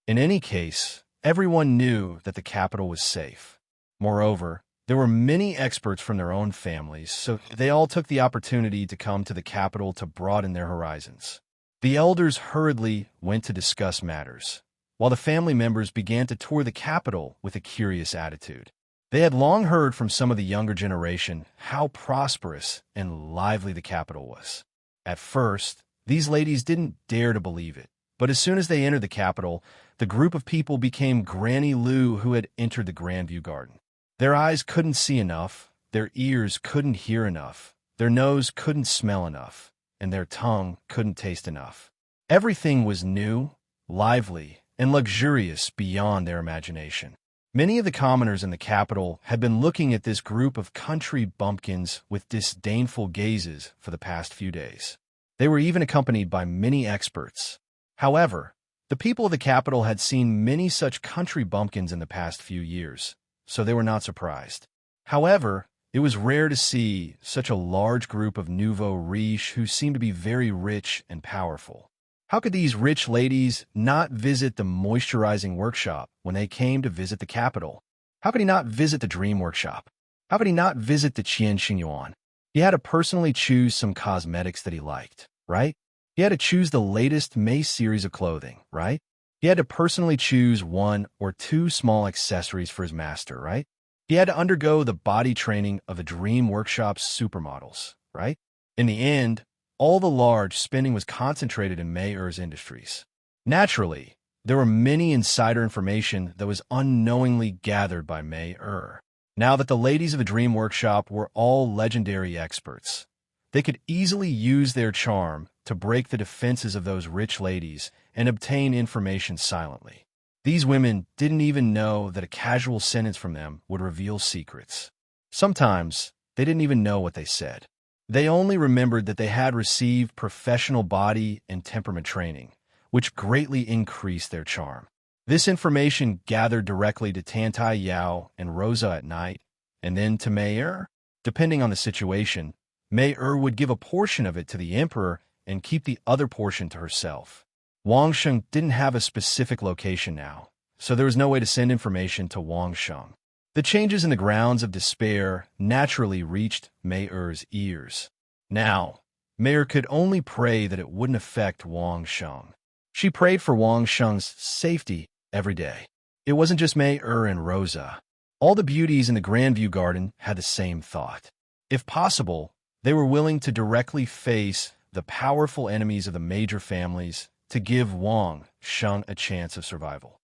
In any case, everyone knew that the capital was safe. Moreover, there were many experts from their own families, so they all took the opportunity to come to the capital to broaden their horizons. The elders hurriedly went to discuss matters, while the family members began to tour the capital with a curious attitude. They had long heard from some of the younger generation how prosperous and lively the capital was. At first, these ladies didn't dare to believe it, but as soon as they entered the capital, the group of people became Granny Lu who had entered the Grandview Garden. Their eyes couldn't see enough, their ears couldn't hear enough, their nose couldn't smell enough, and their tongue couldn't taste enough. Everything was new, lively, and luxurious beyond their imagination. Many of the commoners in the capital had been looking at this group of country bumpkins with disdainful gazes for the past few days. They were even accompanied by many experts. However, the people of the capital had seen many such country bumpkins in the past few years, so they were not surprised. However, it was rare to see such a large group of nouveau riche who seemed to be very rich and powerful. How could these rich ladies not visit the moisturizing workshop when they came to visit the capital? How could he not visit the dream workshop? How could he not visit the Qian Xingyuan? He had to personally choose some cosmetics that he liked, right? He had to choose the latest May series of clothing, right? He had to personally choose 1 or 2 small accessories for his master, right? He had to undergo the body training of the dream workshop's supermodels, right? In the end, all the large spending was concentrated in Mayer's industries. Naturally, there were many insider information that was unknowingly gathered by Mayer. Now that the ladies of the Dream Workshop were all legendary experts, they could easily use their charm to break the defenses of those rich ladies and obtain information silently. These women didn't even know that a casual sentence from them would reveal secrets. Sometimes, they didn't even know what they said. They only remembered that they had received professional body and temperament training, which greatly increased their charm. This information gathered directly to Tantai Yao and Rosa at night, and then to Mayer. Depending on the situation, Mayer would give a portion of it to the emperor and keep the other portion to herself. Wang Sheng didn't have a specific location now, so there was no way to send information to Wang Sheng. The changes in the grounds of despair naturally reached Mayer's ears. Now, Mayer could only pray that it wouldn't affect Wang Sheng. She prayed for Wang Sheng's safety every day. It wasn't just Mayer and Rosa. All the beauties in the Grandview Garden had the same thought. If possible, they were willing to directly face the powerful enemies of the major families to give Wang Sheng a chance of survival.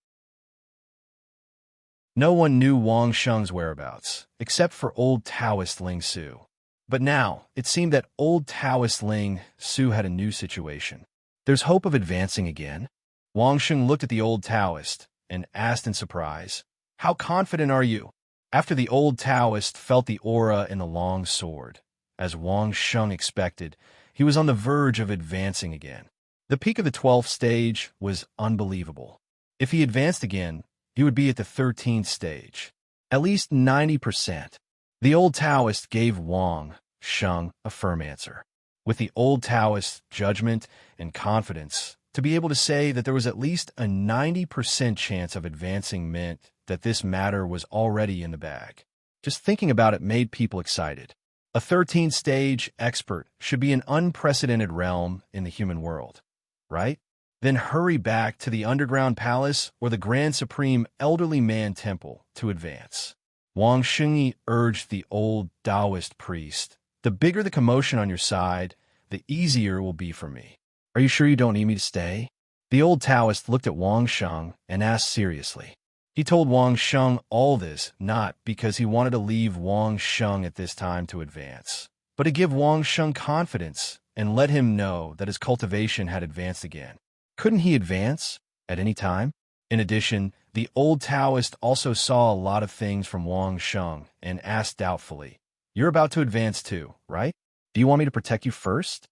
No one knew Wang Sheng's whereabouts, except for old Taoist Ling Su. But now, it seemed that old Taoist Ling Su had a new situation. There's hope of advancing again? Wang Sheng looked at the old Taoist and asked in surprise, "How confident are you?" After the old Taoist felt the aura in the long sword. As Wang Sheng expected, he was on the verge of advancing again. The peak of the 12th stage was unbelievable. If he advanced again, he would be at the 13th stage, at least 90%. The old Taoist gave Wang Sheng a firm answer. With the old Taoist judgment and confidence, to be able to say that there was at least a 90% chance of advancing meant that this matter was already in the bag. Just thinking about it made people excited. A 13th stage expert should be an unprecedented realm in the human world, right? Then hurry back to the underground palace or the Grand Supreme Elderly Man Temple to advance. Wang Shengyi urged the old Taoist priest, "The bigger the commotion on your side, the easier it will be for me. Are you sure you don't need me to stay?" The old Taoist looked at Wang Sheng and asked seriously. He told Wang Sheng all this not because he wanted to leave Wang Sheng at this time to advance, but to give Wang Sheng confidence and let him know that his cultivation had advanced again. Couldn't he advance at any time? In addition, the old Taoist also saw a lot of things from Wang Sheng and asked doubtfully, "You're about to advance too, right? Do you want me to protect you first?"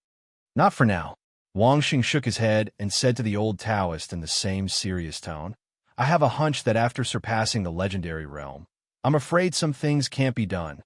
"Not for now." Wang Sheng shook his head and said to the old Taoist in the same serious tone, "I have a hunch that after surpassing the legendary realm, I'm afraid some things can't be done."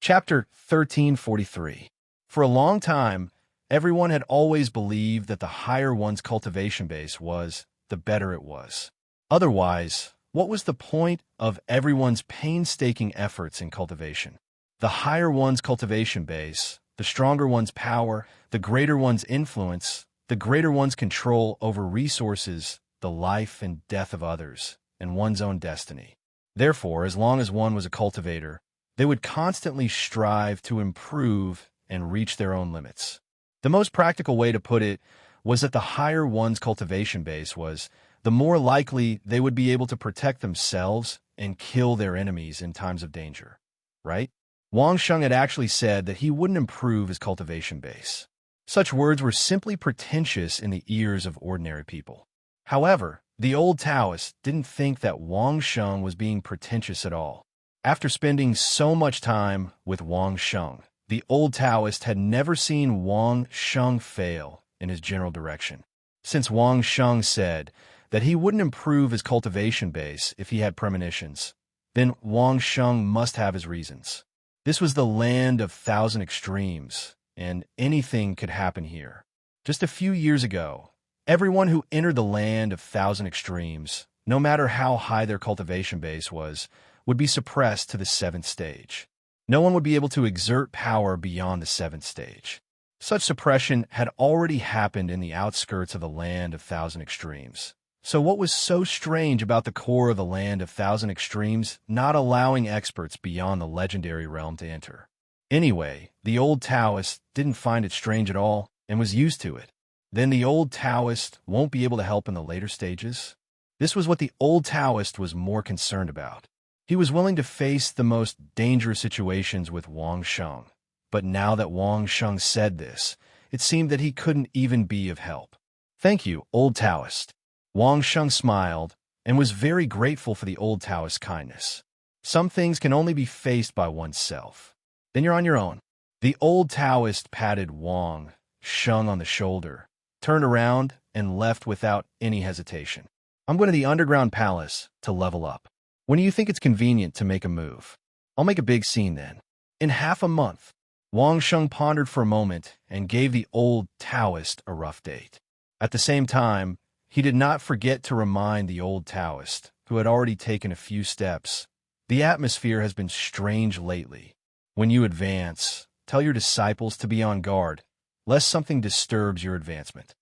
Chapter 1343. For a long time, everyone had always believed that the higher one's cultivation base was, the better it was. Otherwise, what was the point of everyone's painstaking efforts in cultivation? The higher one's cultivation base, the stronger one's power, the greater one's influence, the greater one's control over resources, the life and death of others, and one's own destiny. Therefore, as long as one was a cultivator, they would constantly strive to improve and reach their own limits. The most practical way to put it was that the higher one's cultivation base was, the more likely they would be able to protect themselves and kill their enemies in times of danger. Right? Wang Sheng had actually said that he wouldn't improve his cultivation base. Such words were simply pretentious in the ears of ordinary people. However, the old Taoist didn't think that Wang Sheng was being pretentious at all. After spending so much time with Wang Sheng, the old Taoist had never seen Wang Sheng fail in his general direction. Since Wang Sheng said that he wouldn't improve his cultivation base if he had premonitions, then Wang Sheng must have his reasons. This was the land of thousand extremes, and anything could happen here. Just a few years ago, everyone who entered the land of thousand extremes, no matter how high their cultivation base was, would be suppressed to the 7th stage. No one would be able to exert power beyond the 7th stage. Such suppression had already happened in the outskirts of the land of thousand extremes. So what was so strange about the core of the land of thousand extremes not allowing experts beyond the legendary realm to enter? Anyway, the old Taoist didn't find it strange at all and was used to it. Then the old Taoist won't be able to help in the later stages? This was what the old Taoist was more concerned about. He was willing to face the most dangerous situations with Wang Sheng, but now that Wang Sheng said this, it seemed that he couldn't even be of help. "Thank you, old Taoist." Wang Sheng smiled and was very grateful for the old Taoist's kindness. Some things can only be faced by oneself. Then you're on your own. The old Taoist patted Wang Sheng on the shoulder, turned around, and left without any hesitation. "I'm going to the underground palace to level up. When do you think it's convenient to make a move? I'll make a big scene then." "In half a month." Wang Sheng pondered for a moment and gave the old Taoist a rough date. At the same time, he did not forget to remind the old Taoist, who had already taken a few steps, "The atmosphere has been strange lately. When you advance, tell your disciples to be on guard, lest something disturbs your advancement."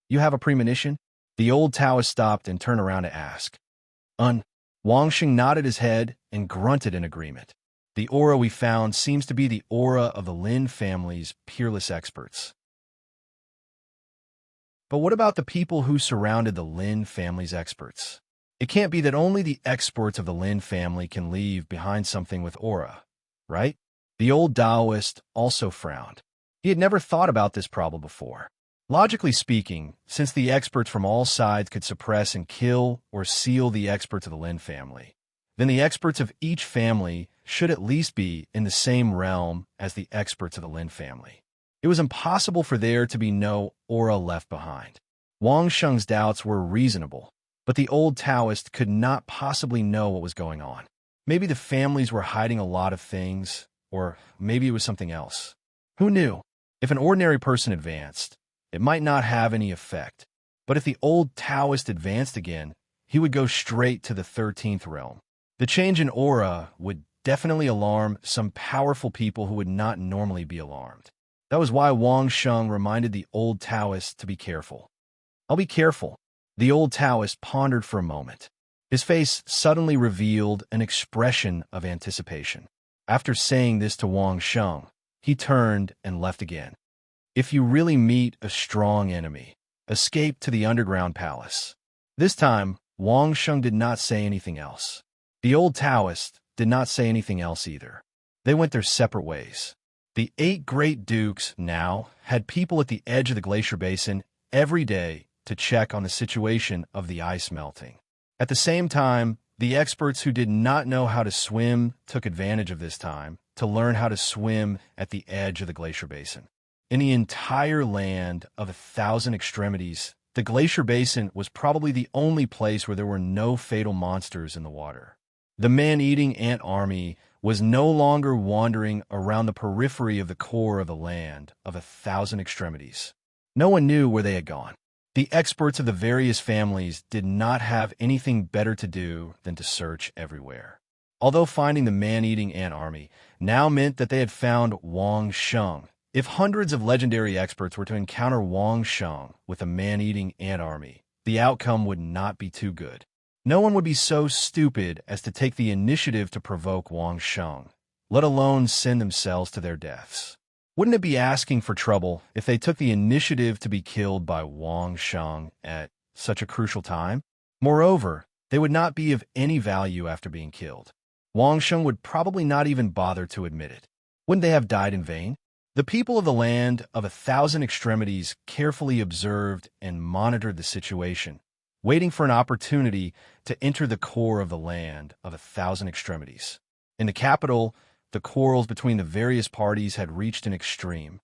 "You have a premonition?" The old Taoist stopped and turned around to ask. Wang Sheng nodded his head and grunted in agreement. "The aura we found seems to be the aura of the Lin family's peerless experts." But what about the people who surrounded the Lin family's experts? It can't be that only the experts of the Lin family can leave behind something with aura, right? The old Taoist also frowned. He had never thought about this problem before. Logically speaking, since the experts from all sides could suppress and kill or seal the experts of the Lin family, then the experts of each family should at least be in the same realm as the experts of the Lin family. It was impossible for there to be no aura left behind. Wang Sheng's doubts were reasonable, but the old Taoist could not possibly know what was going on. Maybe the families were hiding a lot of things, or maybe it was something else. Who knew? If an ordinary person advanced, it might not have any effect. But if the old Taoist advanced again, he would go straight to the 13th realm. The change in aura would definitely alarm some powerful people who would not normally be alarmed. That was why Wang Sheng reminded the old Taoist to be careful. "I'll be careful." The old Taoist pondered for a moment. His face suddenly revealed an expression of anticipation. After saying this to Wang Sheng, he turned and left again. If you really meet a strong enemy, escape to the underground palace. This time, Wang Sheng did not say anything else. The old Taoist did not say anything else either. They went their separate ways. The 8 great dukes now had people at the edge of the glacier basin every day to check on the situation of the ice melting. At the same time, the experts who did not know how to swim took advantage of this time to learn how to swim at the edge of the glacier basin. In the entire land of 1,000 extremities, the glacier basin was probably the only place where there were no fatal monsters in the water. The man-eating ant army was no longer wandering around the periphery of the core of the land of 1,000 extremities. No one knew where they had gone. The experts of the various families did not have anything better to do than to search everywhere. Although finding the man-eating ant army now meant that they had found Wang Sheng, if hundreds of legendary experts were to encounter Wang Sheng with a man-eating ant army, the outcome would not be too good. No one would be so stupid as to take the initiative to provoke Wang Sheng, let alone send themselves to their deaths. Wouldn't it be asking for trouble if they took the initiative to be killed by Wang Sheng at such a crucial time? Moreover, they would not be of any value after being killed. Wang Sheng would probably not even bother to admit it. Wouldn't they have died in vain? The people of the land of 1,000 extremities carefully observed and monitored the situation, waiting for an opportunity to enter the core of the land of 1,000 extremities. In the capital, the quarrels between the various parties had reached an extreme.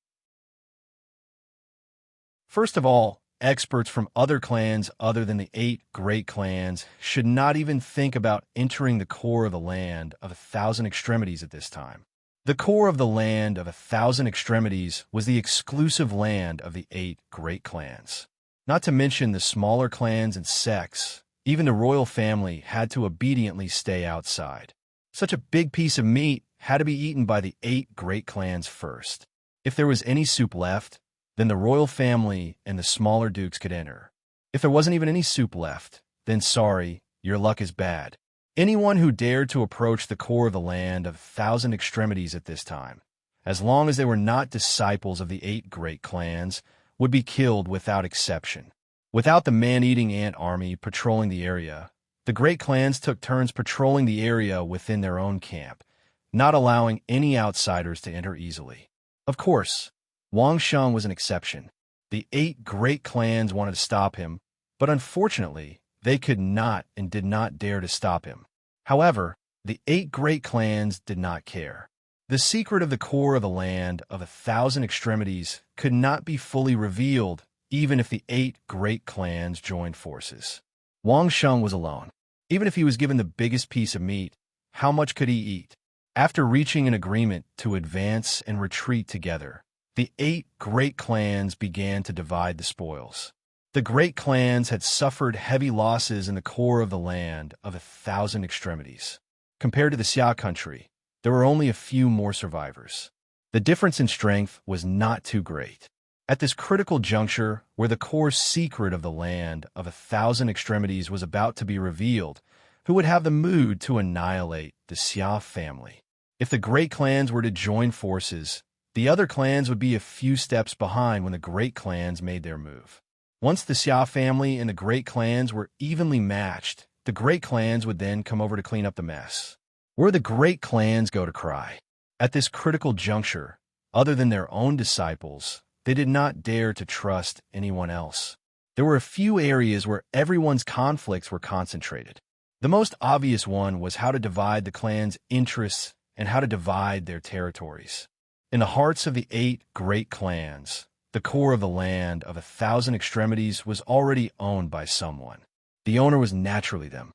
First of all, experts from other clans other than the 8 great clans should not even think about entering the core of the land of 1,000 extremities at this time. The core of the land of 1,000 extremities was the exclusive land of the 8 great clans. Not to mention the smaller clans and sects, even the royal family had to obediently stay outside. Such a big piece of meat had to be eaten by the 8 great clans first. If there was any soup left, then the royal family and the smaller dukes could enter. If there wasn't even any soup left, then sorry, your luck is bad. Anyone who dared to approach the core of the land of 1,000 extremities at this time, as long as they were not disciples of the 8 great clans, would be killed without exception. Without the man-eating ant army patrolling the area, the great clans took turns patrolling the area within their own camp, not allowing any outsiders to enter easily. Of course, Wang Sheng was an exception. The 8 great clans wanted to stop him, but unfortunately, they could not and did not dare to stop him. However, the 8 great clans did not care. The secret of the core of the land of 1,000 extremities could not be fully revealed even if the 8 great clans joined forces. Wang Sheng was alone. Even if he was given the biggest piece of meat, how much could he eat? After reaching an agreement to advance and retreat together, the 8 great clans began to divide the spoils. The great clans had suffered heavy losses in the core of the land of 1,000 extremities. Compared to the Xia country, there were only a few more survivors. The difference in strength was not too great. At this critical juncture, where the core secret of the land of 1,000 extremities was about to be revealed, who would have the mood to annihilate the Xia family? If the great clans were to join forces, the other clans would be a few steps behind when the great clans made their move. Once the Xia family and the great clans were evenly matched, the great clans would then come over to clean up the mess. Where the great clans go to cry. At this critical juncture, other than their own disciples, they did not dare to trust anyone else. There were a few areas where everyone's conflicts were concentrated. The most obvious one was how to divide the clans' interests and how to divide their territories. In the hearts of the 8 great clans, the core of the land of 1,000 extremities was already owned by someone. The owner was naturally them.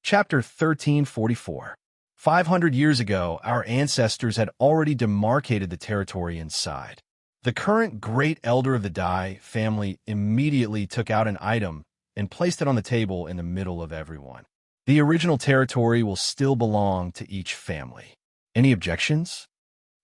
Chapter 1344. 500 years ago, our ancestors had already demarcated the territory inside. The current great elder of the Dai family immediately took out an item and placed it on the table in the middle of everyone. The original territory will still belong to each family. Any objections?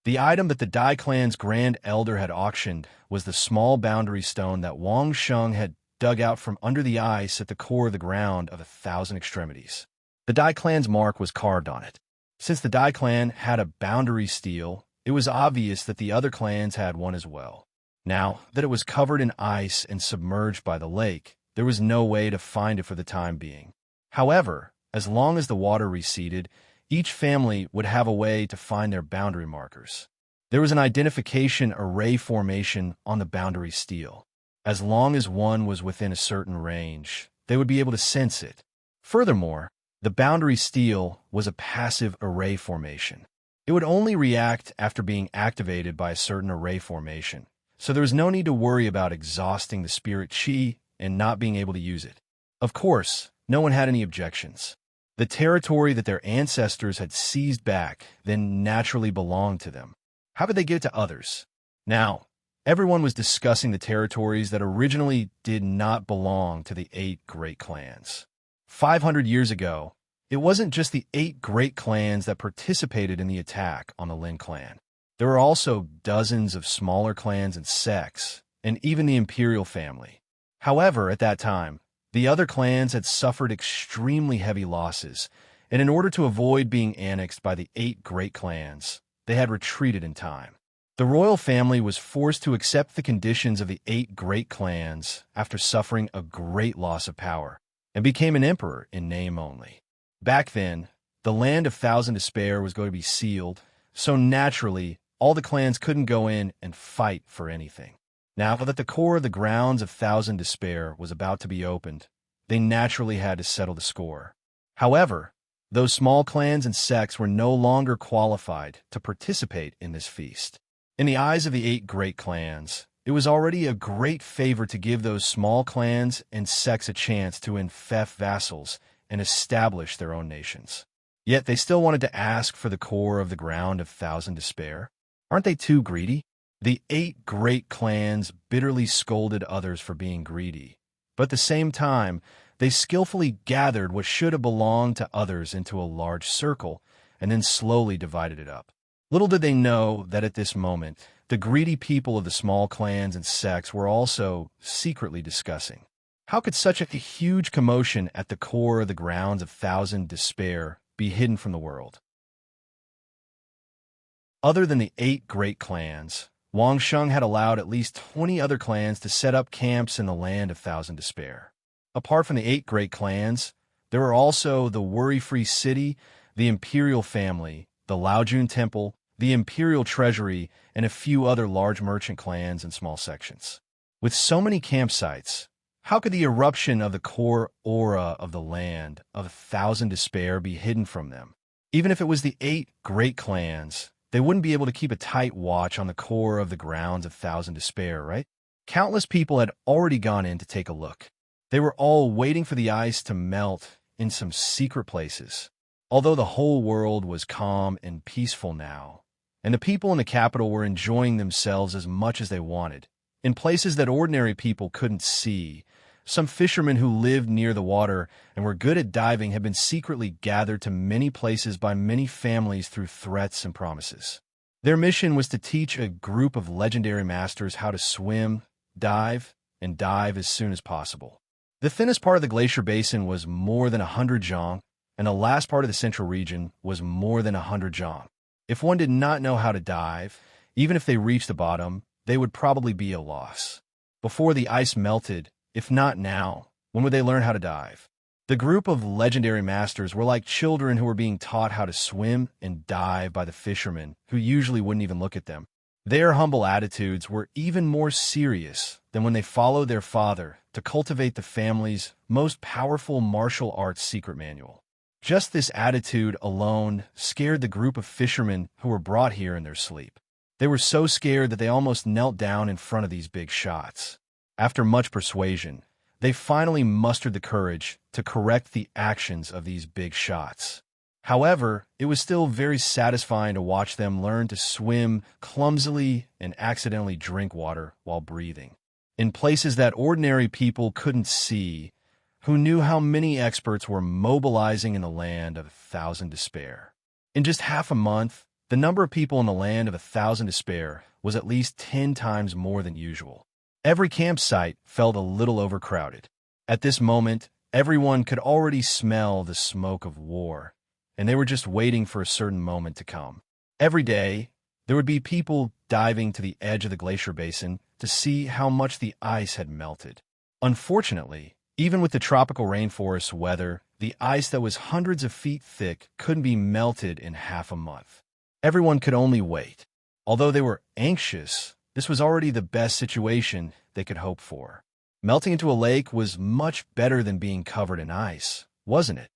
The item that the Dai clan's grand elder had auctioned was the small boundary stone that Wang Sheng had dug out from under the ice at the core of the ground of 1,000 extremities. The Dai clan's mark was carved on it. Since the Dai clan had a boundary steal, it was obvious that the other clans had one as well. Now that it was covered in ice and submerged by the lake, there was no way to find it for the time being. However, as long as the water receded, each family would have a way to find their boundary markers. There was an identification array formation on the boundary steel. As long as one was within a certain range, they would be able to sense it. Furthermore, the boundary steel was a passive array formation. It would only react after being activated by a certain array formation, so there was no need to worry about exhausting the spirit chi and not being able to use it. Of course, no one had any objections. The territory that their ancestors had seized back then naturally belonged to them. How could they give it to others? Now, everyone was discussing the territories that originally did not belong to the 8 great clans. 500 years ago, it wasn't just the 8 great clans that participated in the attack on the Lin clan. There were also dozens of smaller clans and sects, and even the imperial family. However, at that time, the other clans had suffered extremely heavy losses, and in order to avoid being annexed by the 8 great clans, they had retreated in time. The royal family was forced to accept the conditions of the 8 great clans after suffering a great loss of power, and became an emperor in name only. Back then, the land of Thousand Despair was going to be sealed, so naturally, all the clans couldn't go in and fight for anything. Now that the core of the grounds of Thousand Despair was about to be opened, they naturally had to settle the score. However, those small clans and sects were no longer qualified to participate in this feast. In the eyes of the 8 great clans, it was already a great favor to give those small clans and sects a chance to infect vassals and establish their own nations. Yet they still wanted to ask for the core of the ground of Thousand Despair. Aren't they too greedy? The 8 great clans bitterly scolded others for being greedy, but at the same time, they skillfully gathered what should have belonged to others into a large circle and then slowly divided it up. Little did they know that at this moment, the greedy people of the small clans and sects were also secretly discussing. How could such a huge commotion at the core of the grounds of Thousand Despair be hidden from the world? Other than the 8 great clans, Wang Sheng had allowed at least 20 other clans to set up camps in the land of Thousand Despair. Apart from the 8 great clans, there were also the Worry-Free City, the Imperial Family, the Laojun Temple, the Imperial Treasury, and a few other large merchant clans and small sections. With so many campsites, how could the eruption of the core aura of the land of Thousand Despair be hidden from them? Even if it was the 8 great clans, they wouldn't be able to keep a tight watch on the core of the grounds of Thousand Despair, right? Countless people had already gone in to take a look. They were all waiting for the ice to melt in some secret places. Although the whole world was calm and peaceful now, and the people in the capital were enjoying themselves as much as they wanted, in places that ordinary people couldn't see, some fishermen who lived near the water and were good at diving had been secretly gathered to many places by many families through threats and promises. Their mission was to teach a group of legendary masters how to swim, dive, and dive as soon as possible. The thinnest part of the glacier basin was more than 100 zhang, and the last part of the central region was more than 100 zhang. If one did not know how to dive, even if they reached the bottom, they would probably be a loss. Before the ice melted, if not now, when would they learn how to dive? The group of legendary masters were like children who were being taught how to swim and dive by the fishermen, who usually wouldn't even look at them. Their humble attitudes were even more serious than when they followed their father to cultivate the family's most powerful martial arts secret manual. Just this attitude alone scared the group of fishermen who were brought here in their sleep. They were so scared that they almost knelt down in front of these big shots. After much persuasion, they finally mustered the courage to correct the actions of these big shots. However, it was still very satisfying to watch them learn to swim clumsily and accidentally drink water while breathing. In places that ordinary people couldn't see, who knew how many experts were mobilizing in the land of Thousand Despair. In just half a month, the number of people in the land of Thousand Despair was at least 10 times more than usual. Every campsite felt a little overcrowded. At this moment, everyone could already smell the smoke of war, and they were just waiting for a certain moment to come. Every day, there would be people diving to the edge of the glacier basin to see how much the ice had melted. Unfortunately, even with the tropical rainforest weather, the ice that was hundreds of feet thick couldn't be melted in half a month. Everyone could only wait. Although they were anxious, this was already the best situation they could hope for. Melting into a lake was much better than being covered in ice, wasn't it?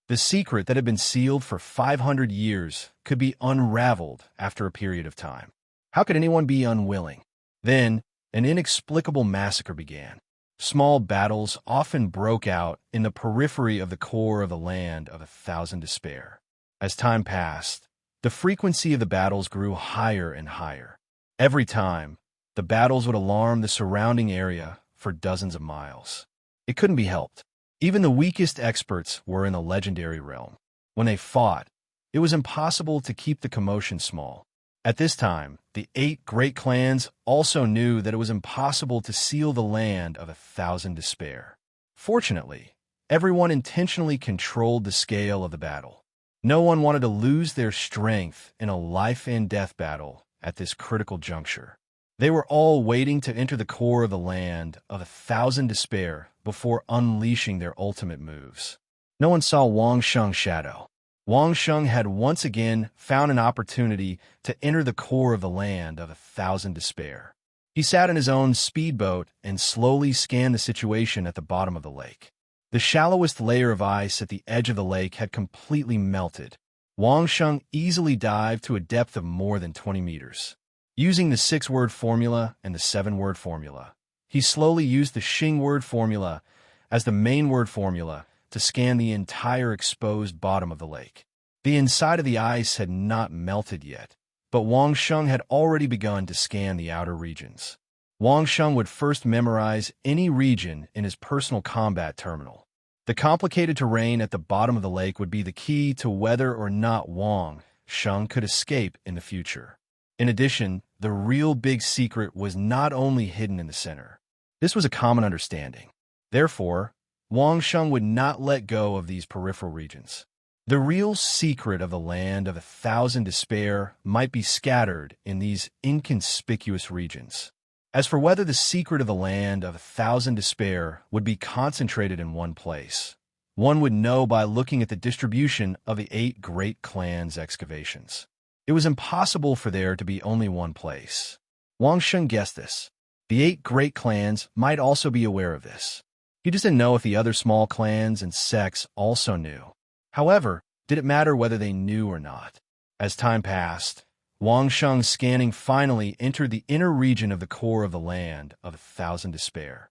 The secret that had been sealed for 500 years could be unraveled after a period of time. How could anyone be unwilling? Then, an inexplicable massacre began. Small battles often broke out in the periphery of the core of the land of 1,000 despair. As time passed, the frequency of the battles grew higher and higher. Every time, the battles would alarm the surrounding area for dozens of miles. It couldn't be helped. Even the weakest experts were in the legendary realm. When they fought, it was impossible to keep the commotion small. At this time, the 8 great clans also knew that it was impossible to seal the land of 1,000 despair. Fortunately, everyone intentionally controlled the scale of the battle. No one wanted to lose their strength in a life-and-death battle at this critical juncture. They were all waiting to enter the core of the land of 1,000 despair before unleashing their ultimate moves. No one saw Wang Sheng's shadow. Wang Sheng had once again found an opportunity to enter the core of the land of 1,000 despair. He sat in his own speedboat and slowly scanned the situation at the bottom of the lake. The shallowest layer of ice at the edge of the lake had completely melted. Wang Sheng easily dived to a depth of more than 20 meters. Using the 6-word formula and the 7-word formula, he slowly used the Xing word formula as the main word formula to scan the entire exposed bottom of the lake. The inside of the ice had not melted yet, but Wang Sheng had already begun to scan the outer regions. Wang Sheng would first memorize any region in his personal combat terminal. The complicated terrain at the bottom of the lake would be the key to whether or not Wang Sheng could escape in the future. In addition, the real big secret was not only hidden in the center. This was a common understanding. Therefore, Wang Sheng would not let go of these peripheral regions. The real secret of the land of 1,000 despair might be scattered in these inconspicuous regions. As for whether the secret of the land of 1,000 despair would be concentrated in one place, one would know by looking at the distribution of the 8 great clans' excavations. It was impossible for there to be only one place. Wang Sheng guessed this. The 8 great clans might also be aware of this. He just didn't know if the other small clans and sects also knew. However, did it matter whether they knew or not? As time passed, Wang Sheng's scanning finally entered the inner region of the core of the land of 1,000 despair.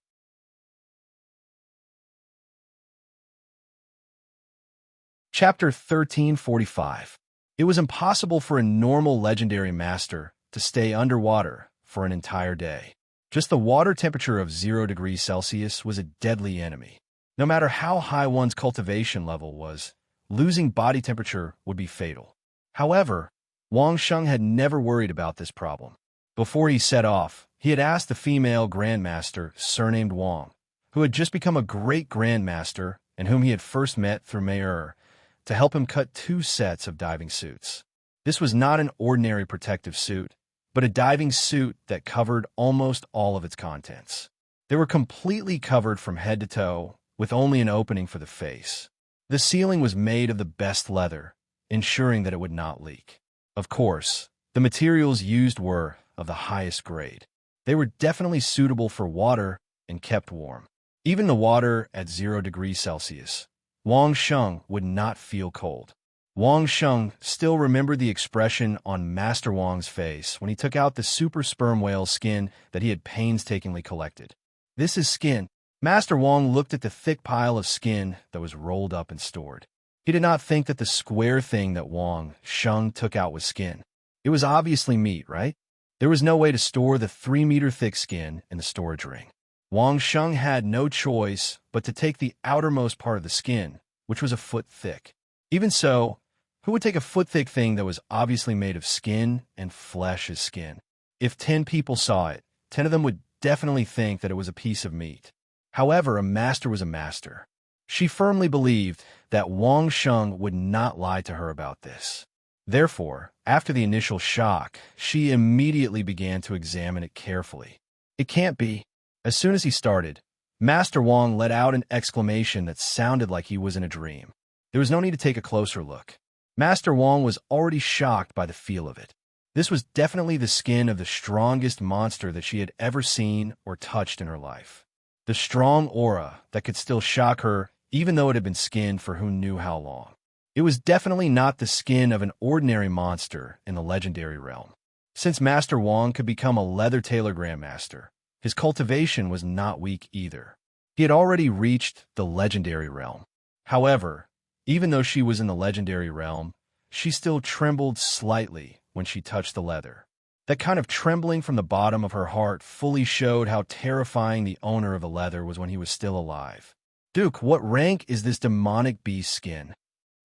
Chapter 1345. It was impossible for a normal legendary master to stay underwater for an entire day. Just the water temperature of 0 degrees Celsius was a deadly enemy. No matter how high one's cultivation level was, losing body temperature would be fatal. However, Wang Sheng had never worried about this problem. Before he set off, he had asked the female grandmaster, surnamed Wang, who had just become a great grandmaster and whom he had first met through Mayer, to help him cut 2 sets of diving suits. This was not an ordinary protective suit, but a diving suit that covered almost all of its contents. They were completely covered from head to toe, with only an opening for the face. The ceiling was made of the best leather, ensuring that it would not leak. Of course, the materials used were of the highest grade. They were definitely suitable for water and kept warm. Even the water at 0 degrees Celsius, Wang Sheng would not feel cold. Wang Sheng still remembered the expression on Master Wang's face when he took out the super sperm whale skin that he had painstakingly collected. This is skin. Master Wang looked at the thick pile of skin that was rolled up and stored. He did not think that the square thing that Wang Sheng took out was skin. It was obviously meat, right? There was no way to store the 3-meter-thick skin in the storage ring. Wang Sheng had no choice but to take the outermost part of the skin, which was a foot thick. Even so, who would take a foot-thick thing that was obviously made of skin and flesh as skin? If 10 people saw it, 10 of them would definitely think that it was a piece of meat. However, a master was a master. She firmly believed that Wang Sheng would not lie to her about this. Therefore, after the initial shock, she immediately began to examine it carefully. It can't be. As soon as he started, Master Wang let out an exclamation that sounded like he was in a dream. There was no need to take a closer look. Master Wang was already shocked by the feel of it. This was definitely the skin of the strongest monster that she had ever seen or touched in her life. The strong aura that could still shock her even though it had been skinned for who knew how long. It was definitely not the skin of an ordinary monster in the legendary realm. Since Master Wang could become a leather tailor grandmaster, his cultivation was not weak either. He had already reached the legendary realm. However, even though she was in the legendary realm, she still trembled slightly when she touched the leather. That kind of trembling from the bottom of her heart fully showed how terrifying the owner of the leather was when he was still alive. "Duke, what rank is this demonic beast skin?"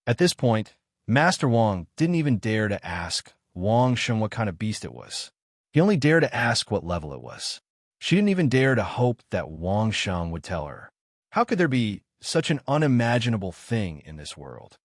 At this point, Master Wang didn't even dare to ask Wang Sheng what kind of beast it was. He only dared to ask what level it was. She didn't even dare to hope that Wang Sheng would tell her. How could there be such an unimaginable thing in this world?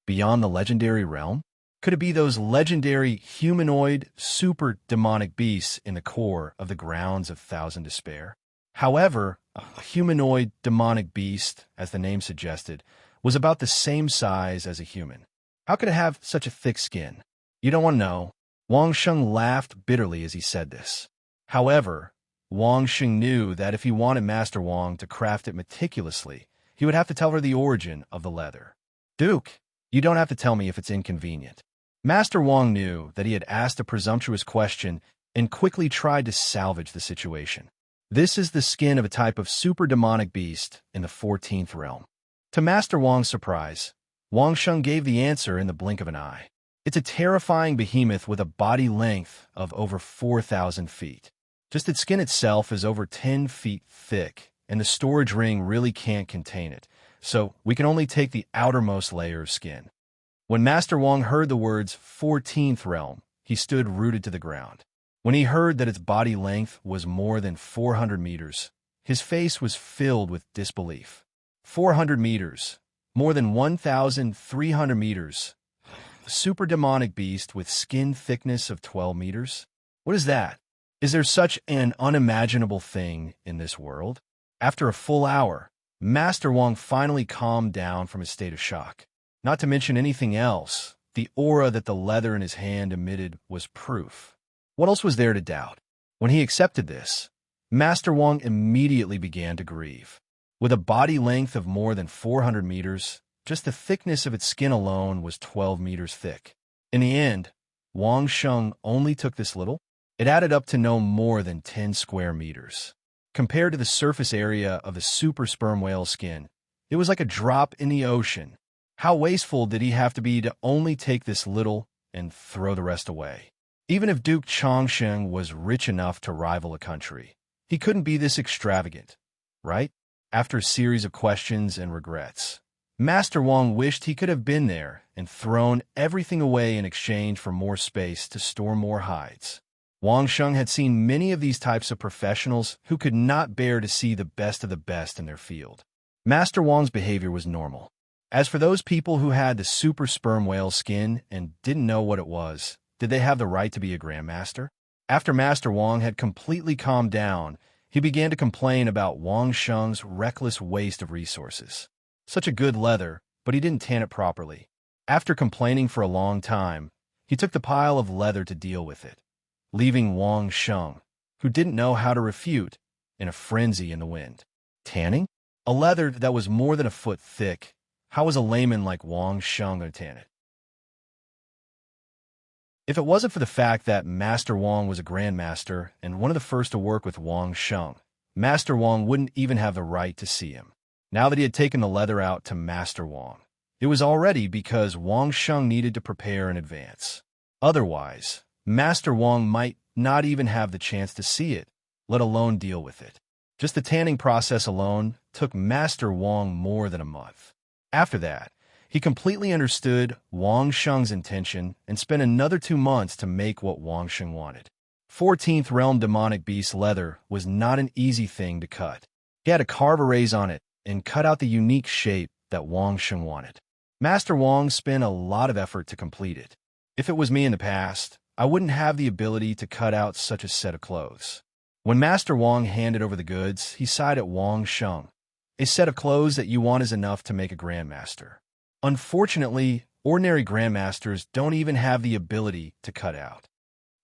Beyond the legendary realm? Could it be those legendary humanoid super demonic beasts in the core of the grounds of Thousand Despair? However, a humanoid demonic beast, as the name suggested, was about the same size as a human. How could it have such a thick skin? You don't want to know. Wang Sheng laughed bitterly as he said this. However, Wang Sheng knew that if he wanted Master Wang to craft it meticulously, he would have to tell her the origin of the leather. "Duke, you don't have to tell me if it's inconvenient." Master Wang knew that he had asked a presumptuous question and quickly tried to salvage the situation. This is the skin of a type of super demonic beast in the 14th realm. To Master Wang's surprise, Wang Sheng gave the answer in the blink of an eye. It's a terrifying behemoth with a body length of over 4,000 feet. Just its skin itself is over 10 feet thick, and the storage ring really can't contain it, so we can only take the outermost layer of skin. When Master Wang heard the words 14th realm, he stood rooted to the ground. When he heard that its body length was more than 400 meters, his face was filled with disbelief. 400 meters, more than 1,300 meters. A super demonic beast with skin thickness of 12 meters? What is that? Is there such an unimaginable thing in this world? After a full hour, Master Wang finally calmed down from his state of shock. Not to mention anything else, the aura that the leather in his hand emitted was proof. What else was there to doubt? When he accepted this, Master Wang immediately began to grieve. With a body length of more than 400 meters, just the thickness of its skin alone was 12 meters thick. In the end, Wang Sheng only took this little. It added up to no more than 10 square meters. Compared to the surface area of the super sperm whale skin, it was like a drop in the ocean. How wasteful did he have to be to only take this little and throw the rest away? Even if Duke Chongsheng was rich enough to rival a country, he couldn't be this extravagant, right? After a series of questions and regrets, Master Wang wished he could have been there and thrown everything away in exchange for more space to store more hides. Wang Sheng had seen many of these types of professionals who could not bear to see the best of the best in their field. Master Wang's behavior was normal. As for those people who had the super sperm whale skin and didn't know what it was, did they have the right to be a grandmaster? After Master Wang had completely calmed down, he began to complain about Wang Sheng's reckless waste of resources. Such a good leather, but he didn't tan it properly. After complaining for a long time, he took the pile of leather to deal with it, leaving Wang Sheng, who didn't know how to refute, in a frenzy in the wind. Tanning? A leather that was more than a foot thick. How was a layman like Wang Sheng going to tan it? If it wasn't for the fact that Master Wang was a grandmaster and one of the first to work with Wang Sheng, Master Wang wouldn't even have the right to see him. Now that he had taken the leather out to Master Wang, it was already because Wang Sheng needed to prepare in advance. Otherwise, Master Wang might not even have the chance to see it, let alone deal with it. Just the tanning process alone took Master Wang more than a month. After that, he completely understood Wang Sheng's intention and spent another 2 months to make what Wang Sheng wanted. 14th Realm Demonic Beast leather was not an easy thing to cut. He had to carve a raise on it and cut out the unique shape that Wang Sheng wanted. Master Wang spent a lot of effort to complete it. If it was me in the past, I wouldn't have the ability to cut out such a set of clothes. When Master Wang handed over the goods, he sighed at Wang Sheng. A set of clothes that you want is enough to make a grandmaster. Unfortunately, ordinary grandmasters don't even have the ability to cut out.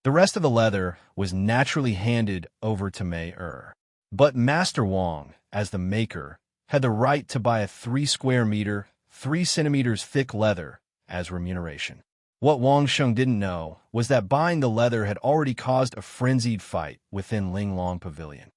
The rest of the leather was naturally handed over to Mei Er. But Master Wang, as the maker, had the right to buy a 3 square meter, 3 centimeters thick leather as remuneration. What Wang Sheng didn't know was that buying the leather had already caused a frenzied fight within Linglong Pavilion.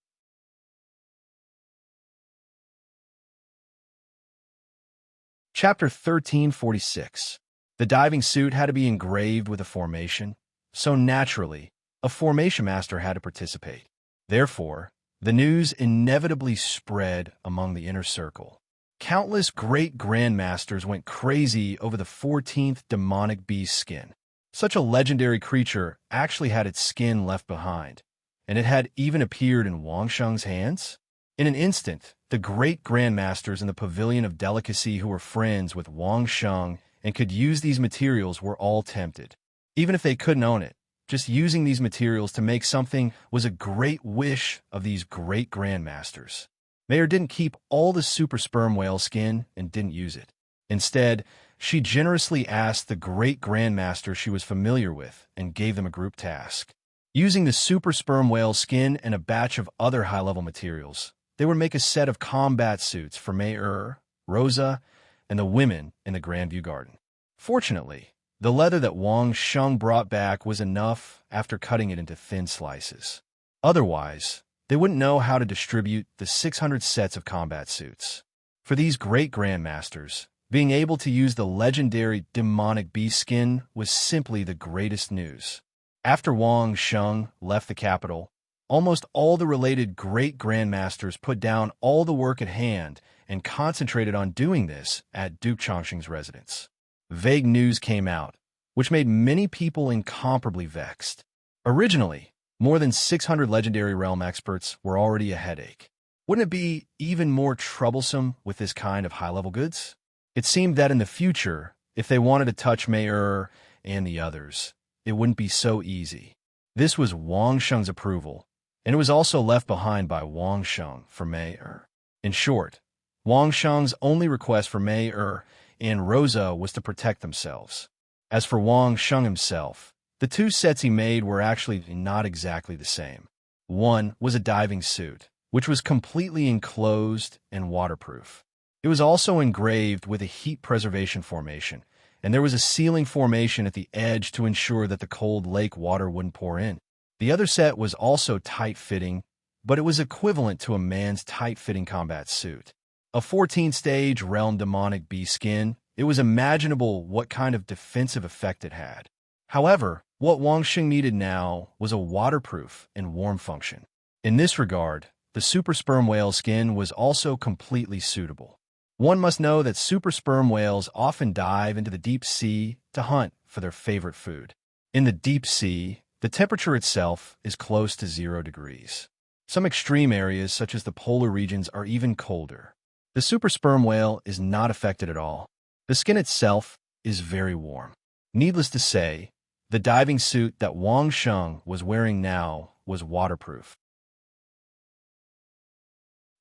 Chapter 1346. The diving suit had to be engraved with a formation, so naturally, a formation master had to participate. Therefore, the news inevitably spread among the inner circle. Countless great grandmasters went crazy over the 14th demonic beast skin. Such a legendary creature actually had its skin left behind, and it had even appeared in Wang Sheng's hands. In an instant, the great grandmasters in the Pavilion of Delicacy who were friends with Wang Sheng and could use these materials were all tempted. Even if they couldn't own it, just using these materials to make something was a great wish of these great grandmasters. Mayer didn't keep all the super sperm whale skin and didn't use it. Instead, she generously asked the great grandmaster she was familiar with and gave them a group task. Using the super sperm whale skin and a batch of other high-level materials, they would make a set of combat suits for Mayer, Rosa, and the women in the Grandview Garden. Fortunately, the leather that Wang Sheng brought back was enough after cutting it into thin slices. Otherwise, they wouldn't know how to distribute the 600 sets of combat suits. For these great grandmasters, being able to use the legendary demonic beast skin was simply the greatest news. After Wang Sheng left the capital, almost all the related great grandmasters put down all the work at hand and concentrated on doing this at Duke Chongqing's residence. Vague news came out, which made many people incomparably vexed. Originally, more than 600 legendary realm experts were already a headache. Wouldn't it be even more troublesome with this kind of high-level goods? It seemed that in the future, if they wanted to touch Mayer and the others, it wouldn't be so easy. This was Wang Sheng's approval, and it was also left behind by Wang Sheng for Mayer. In short, Wang Sheng's only request for Mayer and Rosa was to protect themselves. As for Wang Sheng himself, the 2 sets he made were actually not exactly the same. One was a diving suit, which was completely enclosed and waterproof. It was also engraved with a heat preservation formation, and there was a sealing formation at the edge to ensure that the cold lake water wouldn't pour in. The other set was also tight-fitting, but it was equivalent to a man's tight-fitting combat suit. A 14-stage realm demonic beast skin, it was imaginable what kind of defensive effect it had. However, what Wang Sheng needed now was a waterproof and warm function. In this regard, the super sperm whale skin was also completely suitable. One must know that super sperm whales often dive into the deep sea to hunt for their favorite food. In the deep sea, the temperature itself is close to 0 degrees. Some extreme areas, such as the polar regions, are even colder. The super sperm whale is not affected at all. The skin itself is very warm. Needless to say, the diving suit that Wang Sheng was wearing now was waterproof.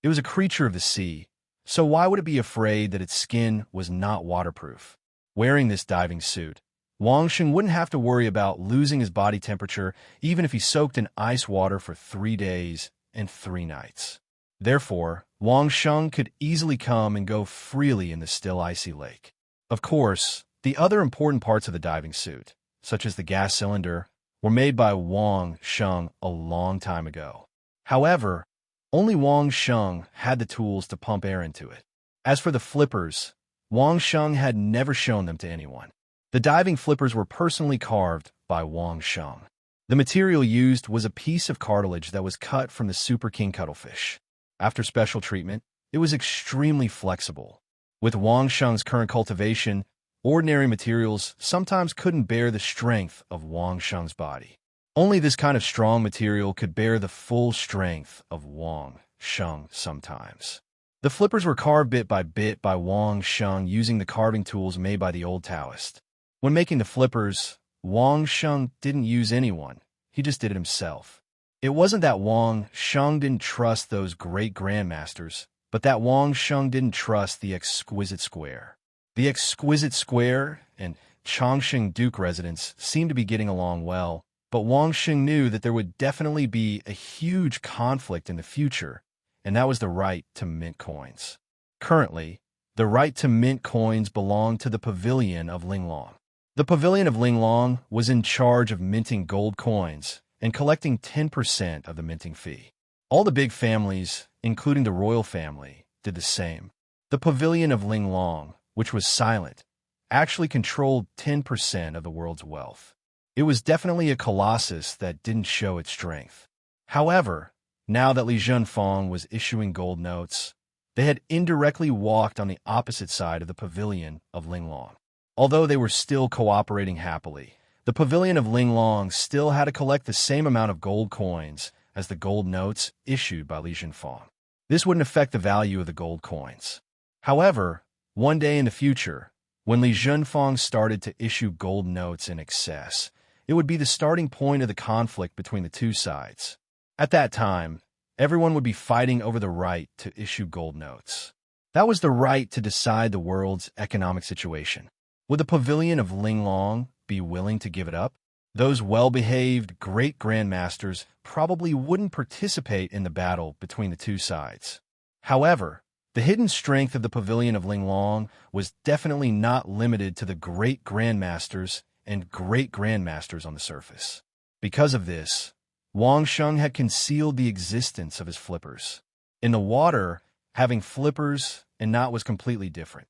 It was a creature of the sea, so why would it be afraid that its skin was not waterproof? Wearing this diving suit, Wang Sheng wouldn't have to worry about losing his body temperature even if he soaked in ice water for 3 days and 3 nights. Therefore, Wang Sheng could easily come and go freely in the still icy lake. Of course, the other important parts of the diving suit, such as the gas cylinder, were made by Wang Sheng a long time ago. However, only Wang Sheng had the tools to pump air into it. As for the flippers, Wang Sheng had never shown them to anyone. The diving flippers were personally carved by Wang Sheng. The material used was a piece of cartilage that was cut from the Super King cuttlefish. After special treatment, it was extremely flexible. With Wang Sheng's current cultivation, ordinary materials sometimes couldn't bear the strength of Wang Sheng's body. Only this kind of strong material could bear the full strength of Wang Sheng sometimes. The flippers were carved bit by Wang Sheng using the carving tools made by the old Taoist. When making the flippers, Wang Sheng didn't use anyone. He just did it himself. It wasn't that Wang Sheng didn't trust those great grandmasters, but that Wang Sheng didn't trust the exquisite square. The exquisite square and Chongqing Duke residence seemed to be getting along well, but Wang Sheng knew that there would definitely be a huge conflict in the future, and that was the right to mint coins. Currently, the right to mint coins belonged to the Pavilion of Linglong. The Pavilion of Linglong was in charge of minting gold coins and collecting 10% of the minting fee. All the big families, including the royal family, did the same. The Pavilion of Linglong, which was silent, actually controlled 10% of the world's wealth. It was definitely a colossus that didn't show its strength. However, now that Li Zhenfang was issuing gold notes, they had indirectly walked on the opposite side of the Pavilion of Linglong. Although they were still cooperating happily, the Pavilion of Linglong still had to collect the same amount of gold coins as the gold notes issued by Li Zhenfang. This wouldn't affect the value of the gold coins. However, one day in the future, when Li Zhenfang started to issue gold notes in excess, it would be the starting point of the conflict between the two sides. At that time, everyone would be fighting over the right to issue gold notes. That was the right to decide the world's economic situation. Would the Pavilion of Linglong be willing to give it up? Those well-behaved great grandmasters probably wouldn't participate in the battle between the two sides. However, the hidden strength of the Pavilion of Linglong was definitely not limited to the great grandmasters and great grandmasters on the surface. Because of this, Wang Sheng had concealed the existence of his flippers. In the water, having flippers and not was completely different.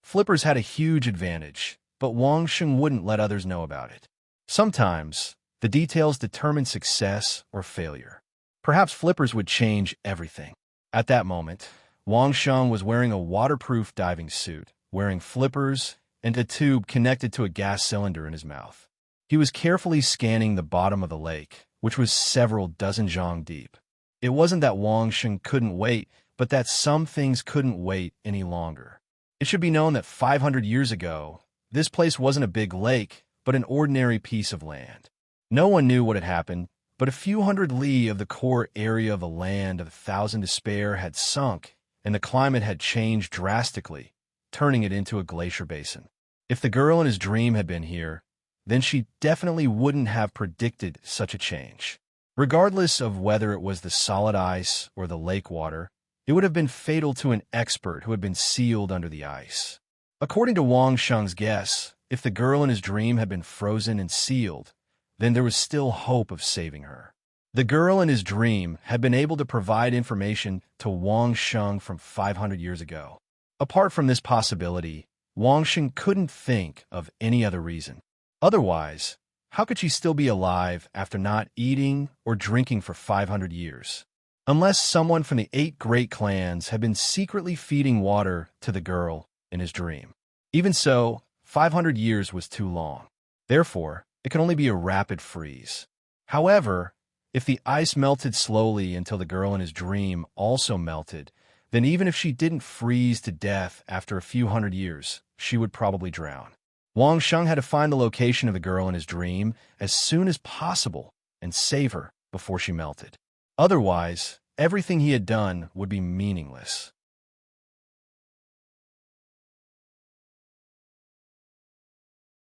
Flippers had a huge advantage, but Wang Sheng wouldn't let others know about it. Sometimes, the details determined success or failure. Perhaps flippers would change everything. At that moment, Wang Sheng was wearing a waterproof diving suit, wearing flippers, and a tube connected to a gas cylinder in his mouth. He was carefully scanning the bottom of the lake, which was several dozen zhang deep. It wasn't that Wang Sheng couldn't wait, but that some things couldn't wait any longer. It should be known that 500 years ago, this place wasn't a big lake, but an ordinary piece of land. No one knew what had happened, but a few hundred li of the core area of the land of 1,000 despair had sunk, and the climate had changed drastically, turning it into a glacier basin. If the girl in his dream had been here, then she definitely wouldn't have predicted such a change. Regardless of whether it was the solid ice or the lake water, it would have been fatal to an expert who had been sealed under the ice. According to Wang Sheng's guess, if the girl in his dream had been frozen and sealed, then there was still hope of saving her. The girl in his dream had been able to provide information to Wang Sheng from 500 years ago. Apart from this possibility, Wang Sheng couldn't think of any other reason. Otherwise, how could she still be alive after not eating or drinking for 500 years? Unless someone from the 8 great clans had been secretly feeding water to the girl in his dream. Even so, 500 years was too long. Therefore, it could only be a rapid freeze. However, if the ice melted slowly until the girl in his dream also melted, then even if she didn't freeze to death after a few hundred years, she would probably drown. Wang Sheng had to find the location of the girl in his dream as soon as possible and save her before she melted. Otherwise, everything he had done would be meaningless.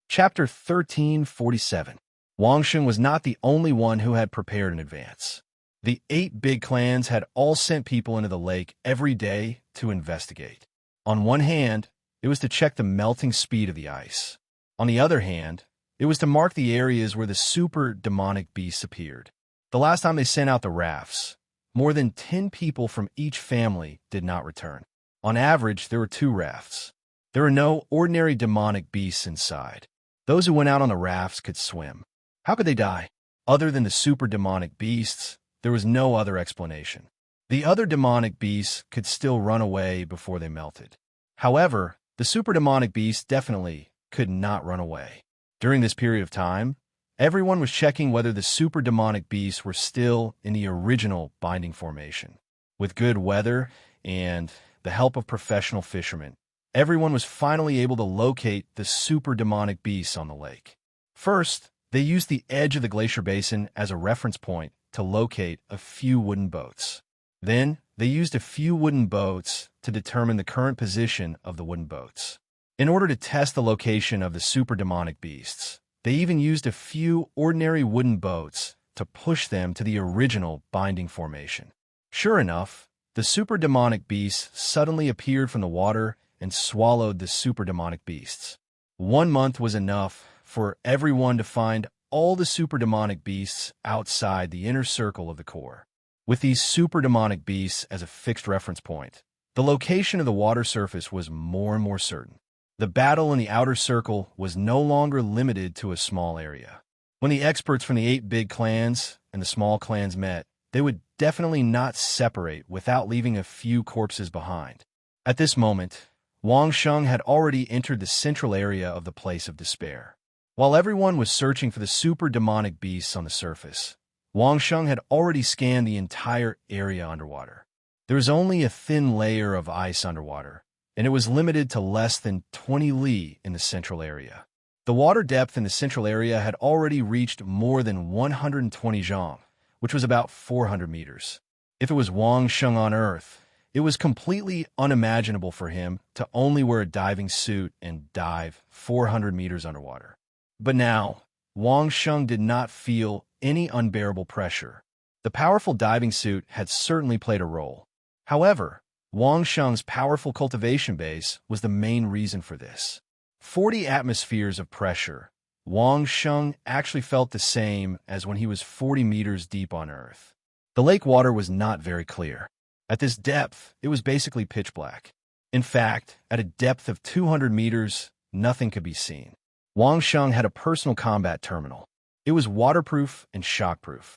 Chapter 1347. Wang Sheng was not the only one who had prepared in advance. The 8 big clans had all sent people into the lake every day to investigate. On one hand, it was to check the melting speed of the ice. On the other hand, it was to mark the areas where the super demonic beasts appeared. The last time they sent out the rafts, more than 10 people from each family did not return. On average, there were 2 rafts. There were no ordinary demonic beasts inside. Those who went out on the rafts could swim. How could they die? Other than the super demonic beasts, there was no other explanation. The other demonic beasts could still run away before they melted. However, the super demonic beasts definitely could not run away. During this period of time, Everyone was checking whether the super demonic beasts were still in the original binding formation. With good weather and the help of professional fishermen, everyone was finally able to locate the super demonic beasts on the lake. First, they used the edge of the glacier basin as a reference point to locate a few wooden boats. Then, they used a few wooden boats to determine the current position of the wooden boats. In order to test the location of the super demonic beasts, they even used a few ordinary wooden boats to push them to the original binding formation. Sure enough, the super demonic beasts suddenly appeared from the water and swallowed the super demonic beasts. 1 month was enough for everyone to find all the super demonic beasts outside the inner circle of the core. With these super demonic beasts as a fixed reference point, the location of the water surface was more and more certain. The battle in the outer circle was no longer limited to a small area. When the experts from the 8 big clans and the small clans met, they would definitely not separate without leaving a few corpses behind. At this moment, Wang Sheng had already entered the central area of the place of despair. While everyone was searching for the super demonic beasts on the surface, Wang Sheng had already scanned the entire area underwater. There was only a thin layer of ice underwater, and it was limited to less than 20 li in the central area. The water depth in the central area had already reached more than 120 zhang, which was about 400 meters. If it was Wang Sheng on Earth, it was completely unimaginable for him to only wear a diving suit and dive 400 meters underwater. But now, Wang Sheng did not feel any unbearable pressure. The powerful diving suit had certainly played a role. However, Wang Sheng's powerful cultivation base was the main reason for this. 40 atmospheres of pressure. Wang Sheng actually felt the same as when he was 40 meters deep on Earth. The lake water was not very clear. At this depth, it was basically pitch black. In fact, at a depth of 200 meters, nothing could be seen. Wang Sheng had a personal combat terminal. It was waterproof and shockproof.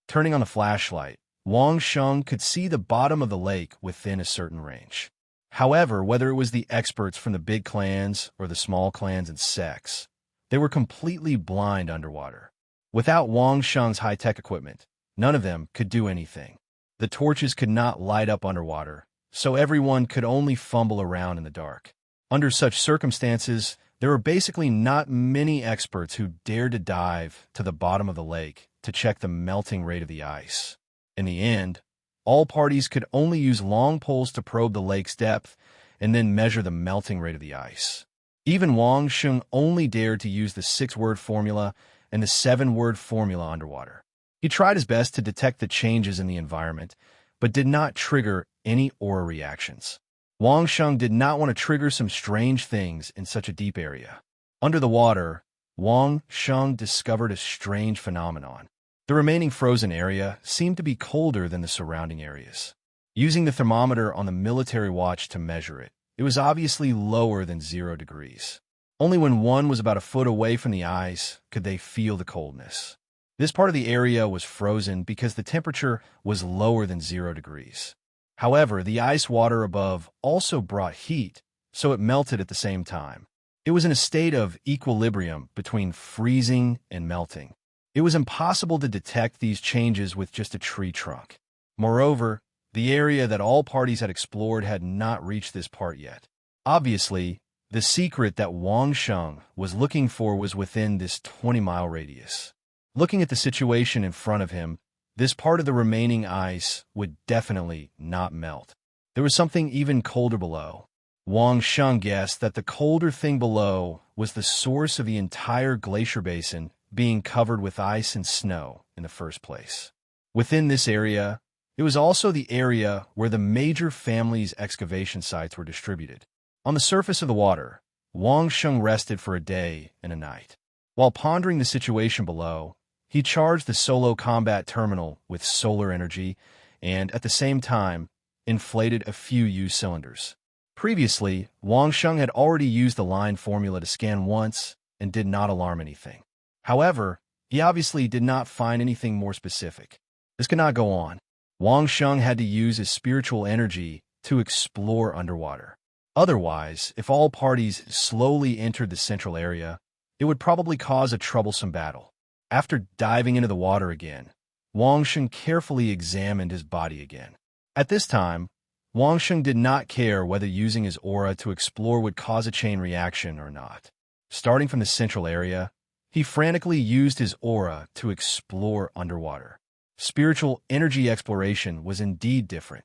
Turning on the flashlight, Wang Sheng could see the bottom of the lake within a certain range. However, whether it was the experts from the big clans or the small clans and sects, they were completely blind underwater. Without Wang Sheng's high-tech equipment, none of them could do anything. The torches could not light up underwater, so everyone could only fumble around in the dark. Under such circumstances, there were basically not many experts who dared to dive to the bottom of the lake to check the melting rate of the ice. In the end, all parties could only use long poles to probe the lake's depth and then measure the melting rate of the ice. Even Wang Sheng only dared to use the 6-word formula and the 7-word formula underwater. He tried his best to detect the changes in the environment, but did not trigger any aura reactions. Wang Sheng did not want to trigger some strange things in such a deep area. Under the water, Wang Sheng discovered a strange phenomenon. The remaining frozen area seemed to be colder than the surrounding areas. Using the thermometer on the military watch to measure it, it was obviously lower than 0 degrees. Only when one was about a foot away from the ice could they feel the coldness. This part of the area was frozen because the temperature was lower than 0 degrees. However, the ice water above also brought heat, so it melted at the same time. It was in a state of equilibrium between freezing and melting. It was impossible to detect these changes with just a tree trunk. Moreover, the area that all parties had explored had not reached this part yet. Obviously, the secret that Wang Sheng was looking for was within this 20-mile radius. Looking at the situation in front of him, this part of the remaining ice would definitely not melt. There was something even colder below. Wang Sheng guessed that the colder thing below was the source of the entire glacier basin being covered with ice and snow in the first place. Within this area, it was also the area where the major families' excavation sites were distributed. On the surface of the water, Wang Sheng rested for a day and a night. While pondering the situation below, he charged the solo combat terminal with solar energy and, at the same time, inflated a few used cylinders. Previously, Wang Sheng had already used the line formula to scan once and did not alarm anything. However, he obviously did not find anything more specific. This could not go on. Wang Sheng had to use his spiritual energy to explore underwater. Otherwise, if all parties slowly entered the central area, it would probably cause a troublesome battle. After diving into the water again, Wang Sheng carefully examined his body again. At this time, Wang Sheng did not care whether using his aura to explore would cause a chain reaction or not. Starting from the central area, he frantically used his aura to explore underwater. Spiritual energy exploration was indeed different.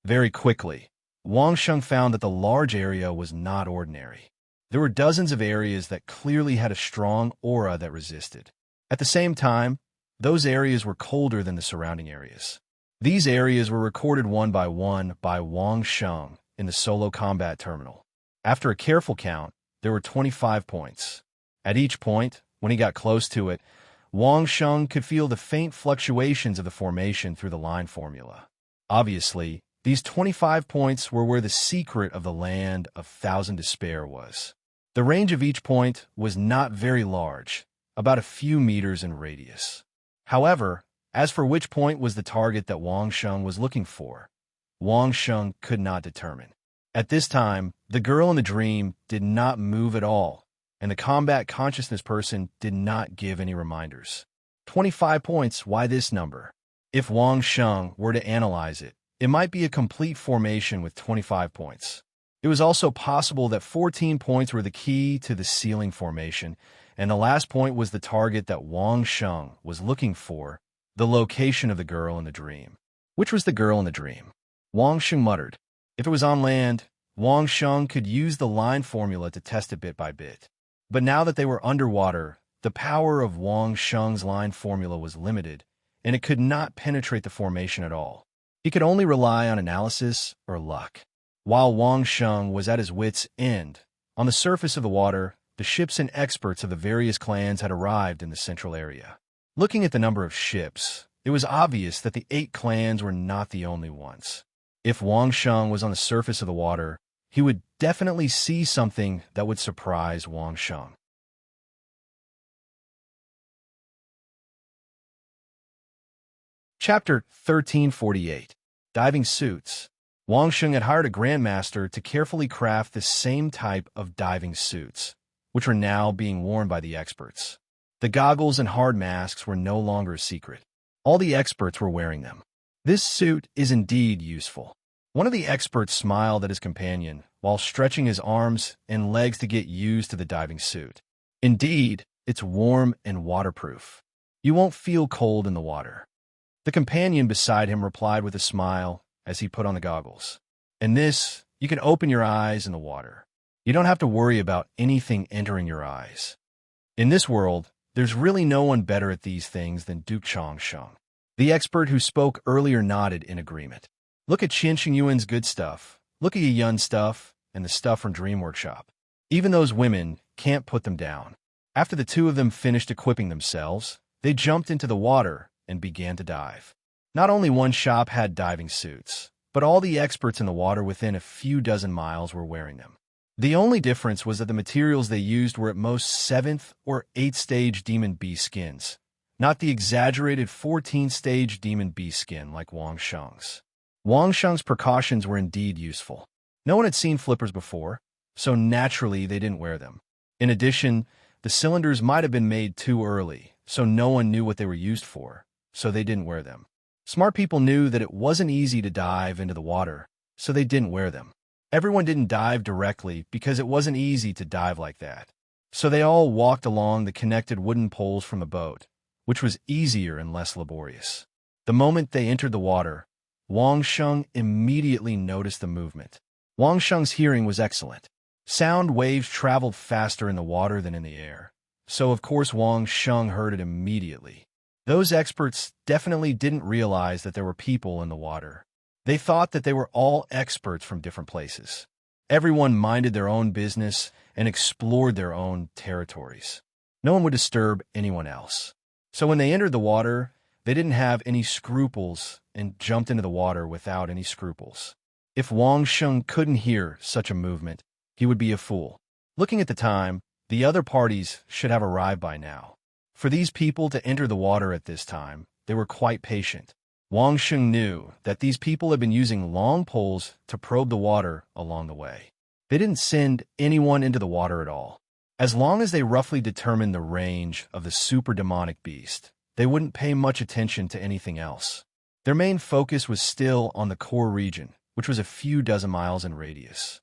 Very quickly, Wang Sheng found that the large area was not ordinary. There were dozens of areas that clearly had a strong aura that resisted. At the same time, those areas were colder than the surrounding areas. These areas were recorded one by Wang Sheng in the solo combat terminal. After a careful count, there were 25 points. At each point, when he got close to it, Wang Sheng could feel the faint fluctuations of the formation through the line formula. Obviously, these 25 points were where the secret of the Land of Thousand Despair was. The range of each point was not very large, about a few meters in radius. However, as for which point was the target that Wang Sheng was looking for, Wang Sheng could not determine. At this time, the girl in the dream did not move at all, and the combat consciousness person did not give any reminders. 25 points, why this number? If Wang Sheng were to analyze it, it might be a complete formation with 25 points. It was also possible that 14 points were the key to the ceiling formation, and the last point was the target that Wang Sheng was looking for, the location of the girl in the dream. Which was the girl in the dream? Wang Sheng muttered. If it was on land, Wang Sheng could use the line formula to test it bit by bit. But now that they were underwater, the power of Wang Sheng's line formula was limited, and it could not penetrate the formation at all. He could only rely on analysis or luck. While Wang Sheng was at his wits' end, on the surface of the water, the ships and experts of the various clans had arrived in the central area. Looking at the number of ships, it was obvious that the 8 clans were not the only ones. If Wang Sheng was on the surface of the water, he would definitely see something that would surprise Wang Sheng. Chapter 1348. Diving Suits. Wang Sheng had hired a grandmaster to carefully craft the same type of diving suits, which were now being worn by the experts. The goggles and hard masks were no longer a secret. All the experts were wearing them. This suit is indeed useful. One of the experts smiled at his companion while stretching his arms and legs to get used to the diving suit. Indeed, it's warm and waterproof. You won't feel cold in the water. The companion beside him replied with a smile as he put on the goggles. In this, you can open your eyes in the water. You don't have to worry about anything entering your eyes. In this world, there's really no one better at these things than Duke Chong Sheng. The expert who spoke earlier nodded in agreement. Look at Qian Xingyuan's good stuff. Look at Yun's stuff and the stuff from Dream Workshop. Even those women can't put them down. After the two of them finished equipping themselves, they jumped into the water and began to dive. Not only one shop had diving suits, but all the experts in the water within a few dozen miles were wearing them. The only difference was that the materials they used were at most 7th or 8th stage demon beast skins, not the exaggerated 14th stage demon beast skin like Wang Sheng's. Wang Sheng's precautions were indeed useful. No one had seen flippers before, so naturally they didn't wear them. In addition, the cylinders might have been made too early, so no one knew what they were used for, so they didn't wear them. Smart people knew that it wasn't easy to dive into the water, so they didn't wear them. Everyone didn't dive directly because it wasn't easy to dive like that. So they all walked along the connected wooden poles from the boat, which was easier and less laborious. The moment they entered the water, Wang Sheng immediately noticed the movement. Wang Sheng's hearing was excellent. Sound waves traveled faster in the water than in the air, so of course Wang Sheng heard it immediately. Those experts definitely didn't realize that there were people in the water. They thought that they were all experts from different places. Everyone minded their own business and explored their own territories. No one would disturb anyone else. So when they entered the water, they didn't have any scruples and jumped into the water without any scruples. If Wang Sheng couldn't hear such a movement, he would be a fool. Looking at the time, the other parties should have arrived by now. For these people to enter the water at this time, they were quite patient. Wang Sheng knew that these people had been using long poles to probe the water along the way. They didn't send anyone into the water at all. As long as they roughly determined the range of the super demonic beast, they wouldn't pay much attention to anything else. Their main focus was still on the core region, which was a few dozen miles in radius.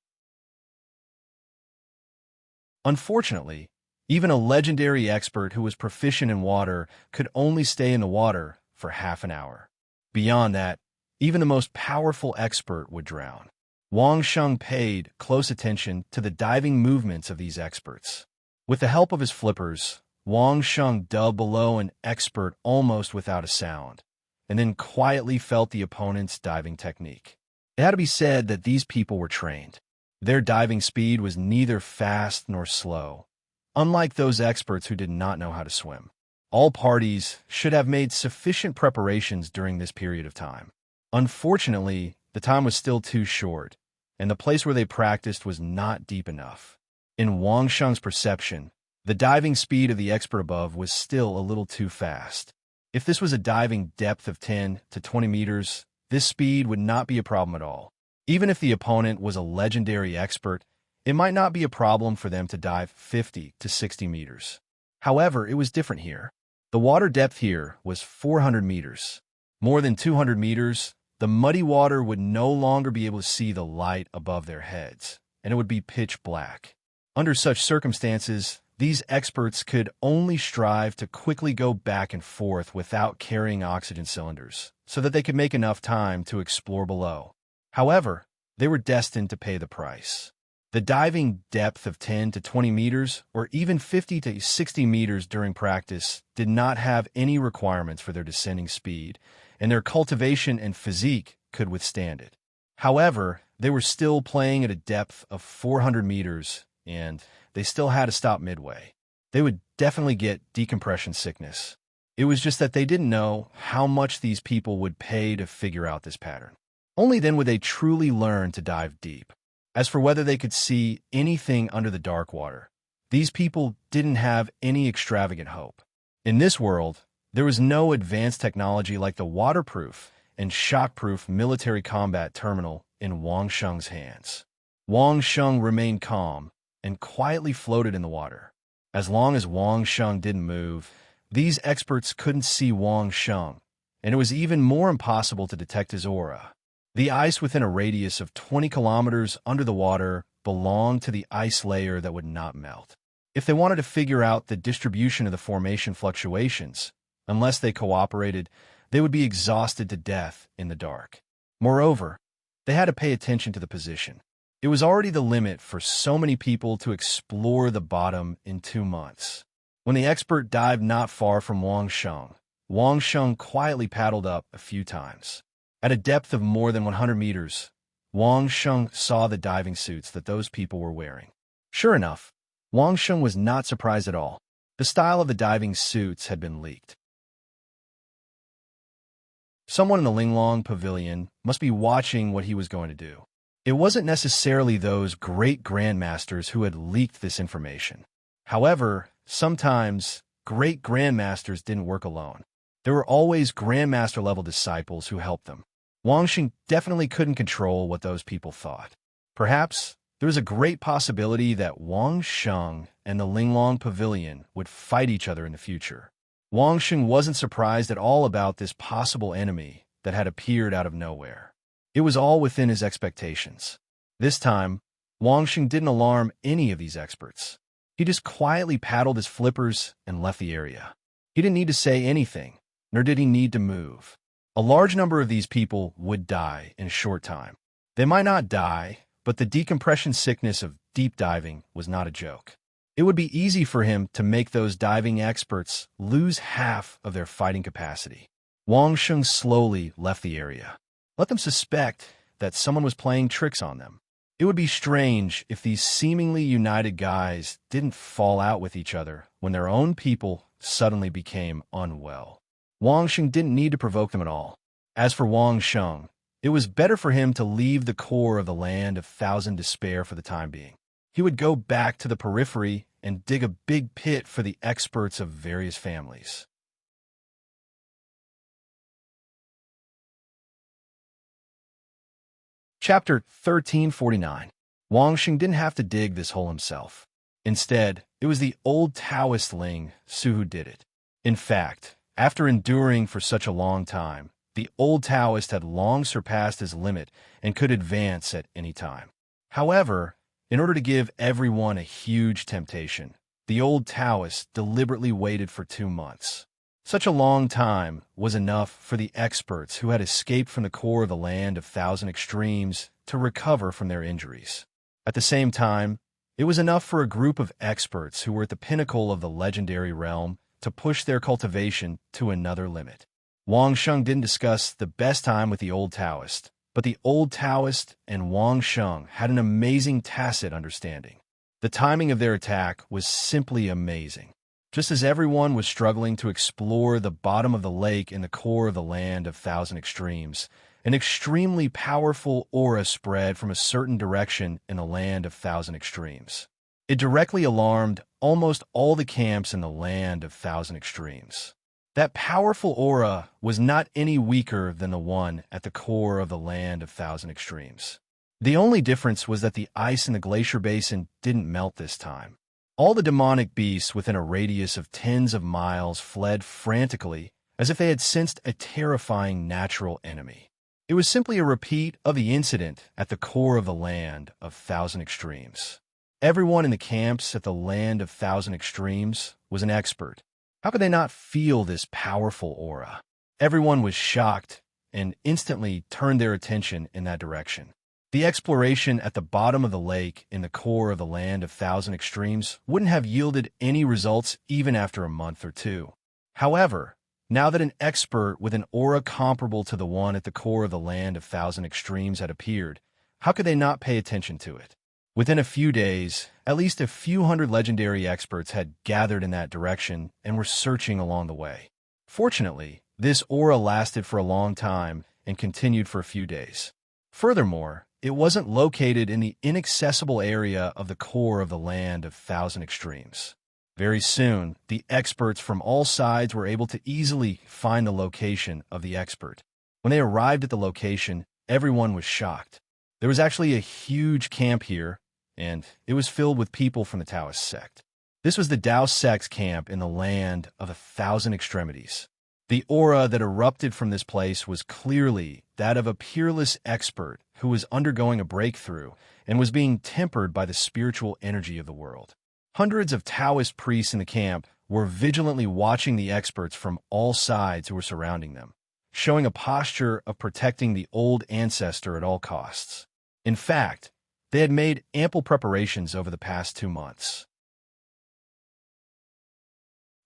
Unfortunately, even a legendary expert who was proficient in water could only stay in the water for half an hour. Beyond that, even the most powerful expert would drown. Wang Sheng paid close attention to the diving movements of these experts. With the help of his flippers, Wang Sheng dug below an expert almost without a sound, and then quietly felt the opponent's diving technique. It had to be said that these people were trained. Their diving speed was neither fast nor slow, unlike those experts who did not know how to swim. All parties should have made sufficient preparations during this period of time. Unfortunately, the time was still too short, and the place where they practiced was not deep enough. In Wang Sheng's perception, the diving speed of the expert above was still a little too fast. If this was a diving depth of 10 to 20 meters, this speed would not be a problem at all. Even if the opponent was a legendary expert, it might not be a problem for them to dive 50 to 60 meters. However, it was different here. The water depth here was 400 meters. More than 200 meters, the muddy water would no longer be able to see the light above their heads, and it would be pitch black. Under such circumstances, these experts could only strive to quickly go back and forth without carrying oxygen cylinders, so that they could make enough time to explore below. However, they were destined to pay the price. The diving depth of 10 to 20 meters, or even 50 to 60 meters during practice, did not have any requirements for their descending speed, and their cultivation and physique could withstand it. However, they were still playing at a depth of 400 meters, and they still had to stop midway. They would definitely get decompression sickness. It was just that they didn't know how much these people would pay to figure out this pattern. Only then would they truly learn to dive deep. As for whether they could see anything under the dark water, these people didn't have any extravagant hope. In this world, there was no advanced technology like the waterproof and shockproof military combat terminal in Wang Sheng's hands. Wang Sheng remained calm and quietly floated in the water. As long as Wang Sheng didn't move, these experts couldn't see Wang Sheng, and it was even more impossible to detect his aura. The ice within a radius of 20 kilometers under the water belonged to the ice layer that would not melt. If they wanted to figure out the distribution of the formation fluctuations, unless they cooperated, they would be exhausted to death in the dark. Moreover, they had to pay attention to the position. It was already the limit for so many people to explore the bottom in 2 months. When the expert dived not far from Wang Sheng quietly paddled up a few times. At a depth of more than 100 meters, Wang Sheng saw the diving suits that those people were wearing. Sure enough, Wang Sheng was not surprised at all. The style of the diving suits had been leaked. Someone in the Linglong Pavilion must be watching what he was going to do. It wasn't necessarily those great grandmasters who had leaked this information. However, sometimes great grandmasters didn't work alone. There were always grandmaster-level disciples who helped them. Wang Sheng definitely couldn't control what those people thought. Perhaps there was a great possibility that Wang Sheng and the Linglong Pavilion would fight each other in the future. Wang Sheng wasn't surprised at all about this possible enemy that had appeared out of nowhere. It was all within his expectations. This time, Wang Sheng didn't alarm any of these experts. He just quietly paddled his flippers and left the area. He didn't need to say anything, nor did he need to move. A large number of these people would die in a short time. They might not die, but the decompression sickness of deep diving was not a joke. It would be easy for him to make those diving experts lose half of their fighting capacity. Wang Sheng slowly left the area. Let them suspect that someone was playing tricks on them. It would be strange if these seemingly united guys didn't fall out with each other when their own people suddenly became unwell. Wang Sheng didn't need to provoke them at all. As for Wang Sheng, it was better for him to leave the core of the land of thousand despair for the time being. He would go back to the periphery and dig a big pit for the experts of various families. Chapter 1349. Wang Xing didn't have to dig this hole himself. Instead, it was the old Taoist Ling Su who did it. In fact, after enduring for such a long time, the old Taoist had long surpassed his limit and could advance at any time. However, in order to give everyone a huge temptation, the old Taoist deliberately waited for 2 months. Such a long time was enough for the experts who had escaped from the core of the land of thousand extremes to recover from their injuries. At the same time, it was enough for a group of experts who were at the pinnacle of the legendary realm to push their cultivation to another limit. Wang Sheng didn't discuss the best time with the old Taoist, but the old Taoist and Wang Sheng had an amazing tacit understanding. The timing of their attack was simply amazing. Just as everyone was struggling to explore the bottom of the lake in the core of the land of thousand extremes, an extremely powerful aura spread from a certain direction in the land of thousand extremes. It directly alarmed almost all the camps in the land of thousand extremes. That powerful aura was not any weaker than the one at the core of the land of thousand extremes. The only difference was that the ice in the glacier basin didn't melt this time. All the demonic beasts within a radius of tens of miles fled frantically, as if they had sensed a terrifying natural enemy. It was simply a repeat of the incident at the core of the land of thousand extremes. Everyone in the camps at the land of thousand extremes was an expert. How could they not feel this powerful aura? Everyone was shocked and instantly turned their attention in that direction. The exploration at the bottom of the lake in the core of the land of thousand extremes wouldn't have yielded any results even after a month or 2. However, now that an expert with an aura comparable to the one at the core of the land of thousand extremes had appeared, how could they not pay attention to it? Within a few days, at least a few hundred legendary experts had gathered in that direction and were searching along the way. Fortunately, this aura lasted for a long time and continued for a few days. Furthermore, it wasn't located in the inaccessible area of the core of the land of thousand extremes. Very soon, the experts from all sides were able to easily find the location of the expert. When they arrived at the location, everyone was shocked. There was actually a huge camp here, and it was filled with people from the Taoist sect. This was the Tao sect's camp in the land of 1,000 extremities. The aura that erupted from this place was clearly that of a peerless expert who was undergoing a breakthrough and was being tempered by the spiritual energy of the world. Hundreds of Taoist priests in the camp were vigilantly watching the experts from all sides who were surrounding them, showing a posture of protecting the old ancestor at all costs. In fact, they had made ample preparations over the past 2 months.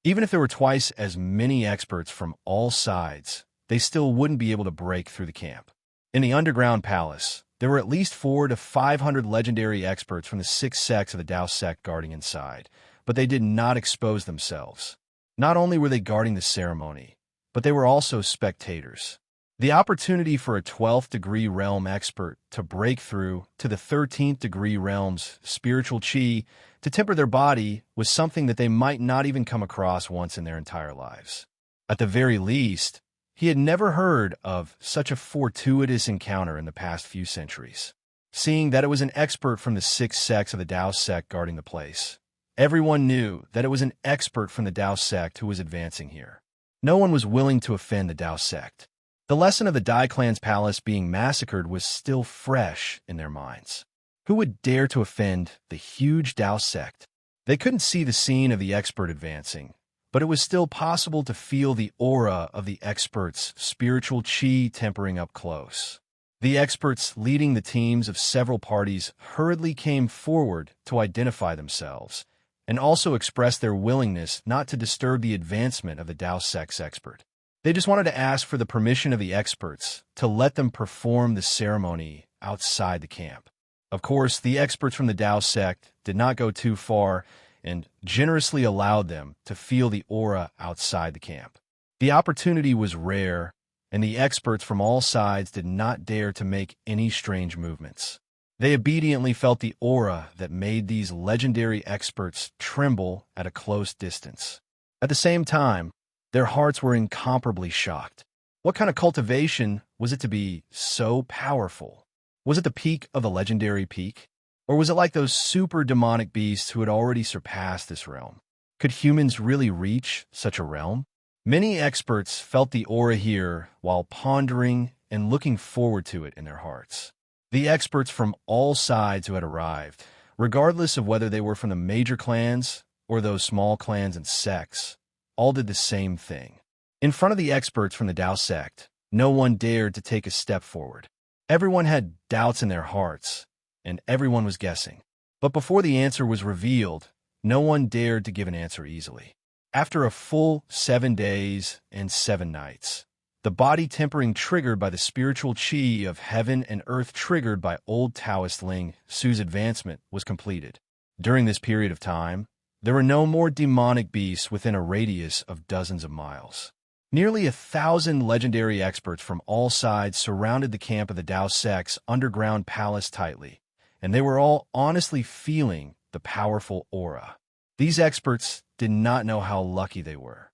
Even if there were twice as many experts from all sides, they still wouldn't be able to break through the camp. In the underground palace, there were at least 400 to 500 legendary experts from the 6 sects of the Tao sect guarding inside, but they did not expose themselves. Not only were they guarding the ceremony, but they were also spectators. The opportunity for a 12th degree realm expert to break through to the 13th degree realm's spiritual chi to temper their body was something that they might not even come across once in their entire lives. At the very least, he had never heard of such a fortuitous encounter in the past few centuries. Seeing that it was an expert from the 6 sects of the Tao sect guarding the place, everyone knew that it was an expert from the Tao sect who was advancing here. No one was willing to offend the Tao sect. The lesson of the Dai clan's palace being massacred was still fresh in their minds. Who would dare to offend the huge Tao sect? They couldn't see the scene of the expert advancing, but it was still possible to feel the aura of the expert's spiritual chi tempering up close. The experts leading the teams of several parties hurriedly came forward to identify themselves and also express their willingness not to disturb the advancement of the Tao sect's expert. They just wanted to ask for the permission of the experts to let them perform the ceremony outside the camp. Of course, the experts from the Tao sect did not go too far and generously allowed them to feel the aura outside the camp. The opportunity was rare, and the experts from all sides did not dare to make any strange movements. They obediently felt the aura that made these legendary experts tremble at a close distance. At the same time, their hearts were incomparably shocked. What kind of cultivation was it to be so powerful? Was it the peak of the legendary peak? Or was it like those super demonic beasts who had already surpassed this realm? Could humans really reach such a realm? Many experts felt the aura here while pondering and looking forward to it in their hearts. The experts from all sides who had arrived, regardless of whether they were from the major clans or those small clans and sects, all did the same thing. In front of the experts from the Tao sect, no one dared to take a step forward. Everyone had doubts in their hearts, and everyone was guessing. But before the answer was revealed, no one dared to give an answer easily. After a full 7 days and 7 nights, the body tempering triggered by the spiritual chi of heaven and earth triggered by old Taoist Ling Su's advancement was completed. During this period of time, there were no more demonic beasts within a radius of dozens of miles. Nearly 1,000 legendary experts from all sides surrounded the camp of the Tao sect's underground palace tightly, and they were all honestly feeling the powerful aura. These experts did not know how lucky they were.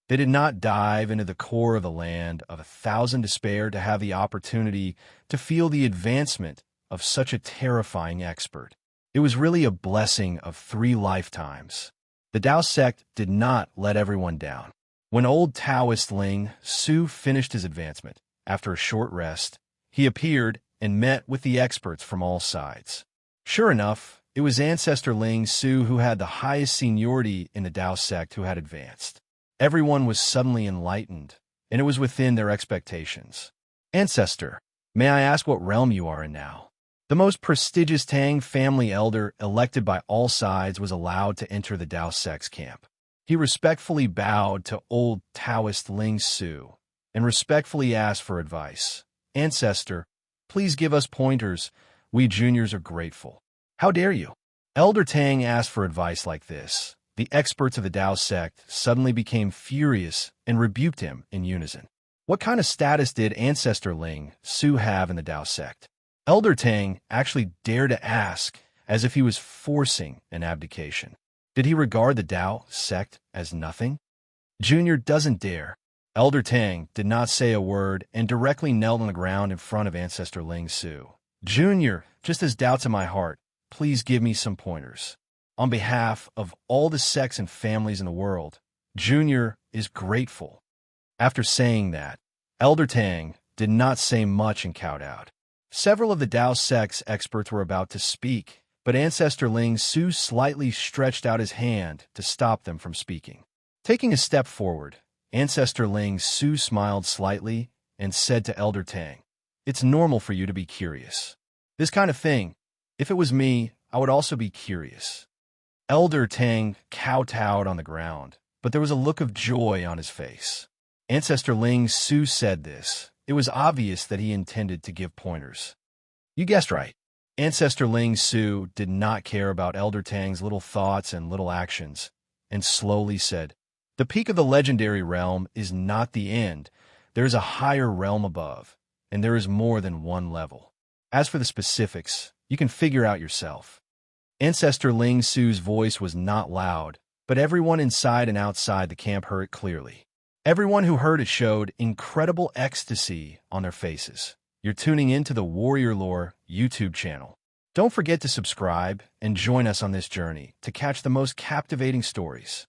They did not dive into the core of the land of 1,000 despair to have the opportunity to feel the advancement of such a terrifying expert. It was really a blessing of 3 lifetimes. The Tao sect did not let everyone down. When old Taoist Ling Su finished his advancement, after a short rest, he appeared and met with the experts from all sides. Sure enough, it was Ancestor Ling Su who had the highest seniority in the Tao sect who had advanced. Everyone was suddenly enlightened, and it was within their expectations. Ancestor, may I ask what realm you are in now? The most prestigious Tang family elder elected by all sides was allowed to enter the Tao sect's camp. He respectfully bowed to old Taoist Ling Su and respectfully asked for advice. Ancestor, please give us pointers. We juniors are grateful. How dare you? Elder Tang asked for advice like this. The experts of the Tao sect suddenly became furious and rebuked him in unison. What kind of status did Ancestor Ling Su have in the Tao sect? Elder Tang actually dared to ask, as if he was forcing an abdication. Did he regard the Tao sect as nothing? Junior doesn't dare. Elder Tang did not say a word and directly knelt on the ground in front of Ancestor Ling Su. Junior, just as doubts in my heart, please give me some pointers. On behalf of all the sects and families in the world, Junior is grateful. After saying that, Elder Tang did not say much and cowed out. Several of the Tao sect's experts were about to speak, but Ancestor Ling Su slightly stretched out his hand to stop them from speaking. Taking a step forward, Ancestor Ling Su smiled slightly and said to Elder Tang, "It's normal for you to be curious. This kind of thing, if it was me, I would also be curious." Elder Tang kowtowed on the ground, but there was a look of joy on his face. Ancestor Ling Su said this. It was obvious that he intended to give pointers. You guessed right. Ancestor Ling Su did not care about Elder Tang's little thoughts and little actions, and slowly said, "The peak of the legendary realm is not the end. There is a higher realm above, and there is more than one level. As for the specifics, you can figure out yourself." Ancestor Ling Su's voice was not loud, but everyone inside and outside the camp heard it clearly. Everyone who heard it showed incredible ecstasy on their faces. You're tuning into the Warrior Lore YouTube channel. Don't forget to subscribe and join us on this journey to catch the most captivating stories.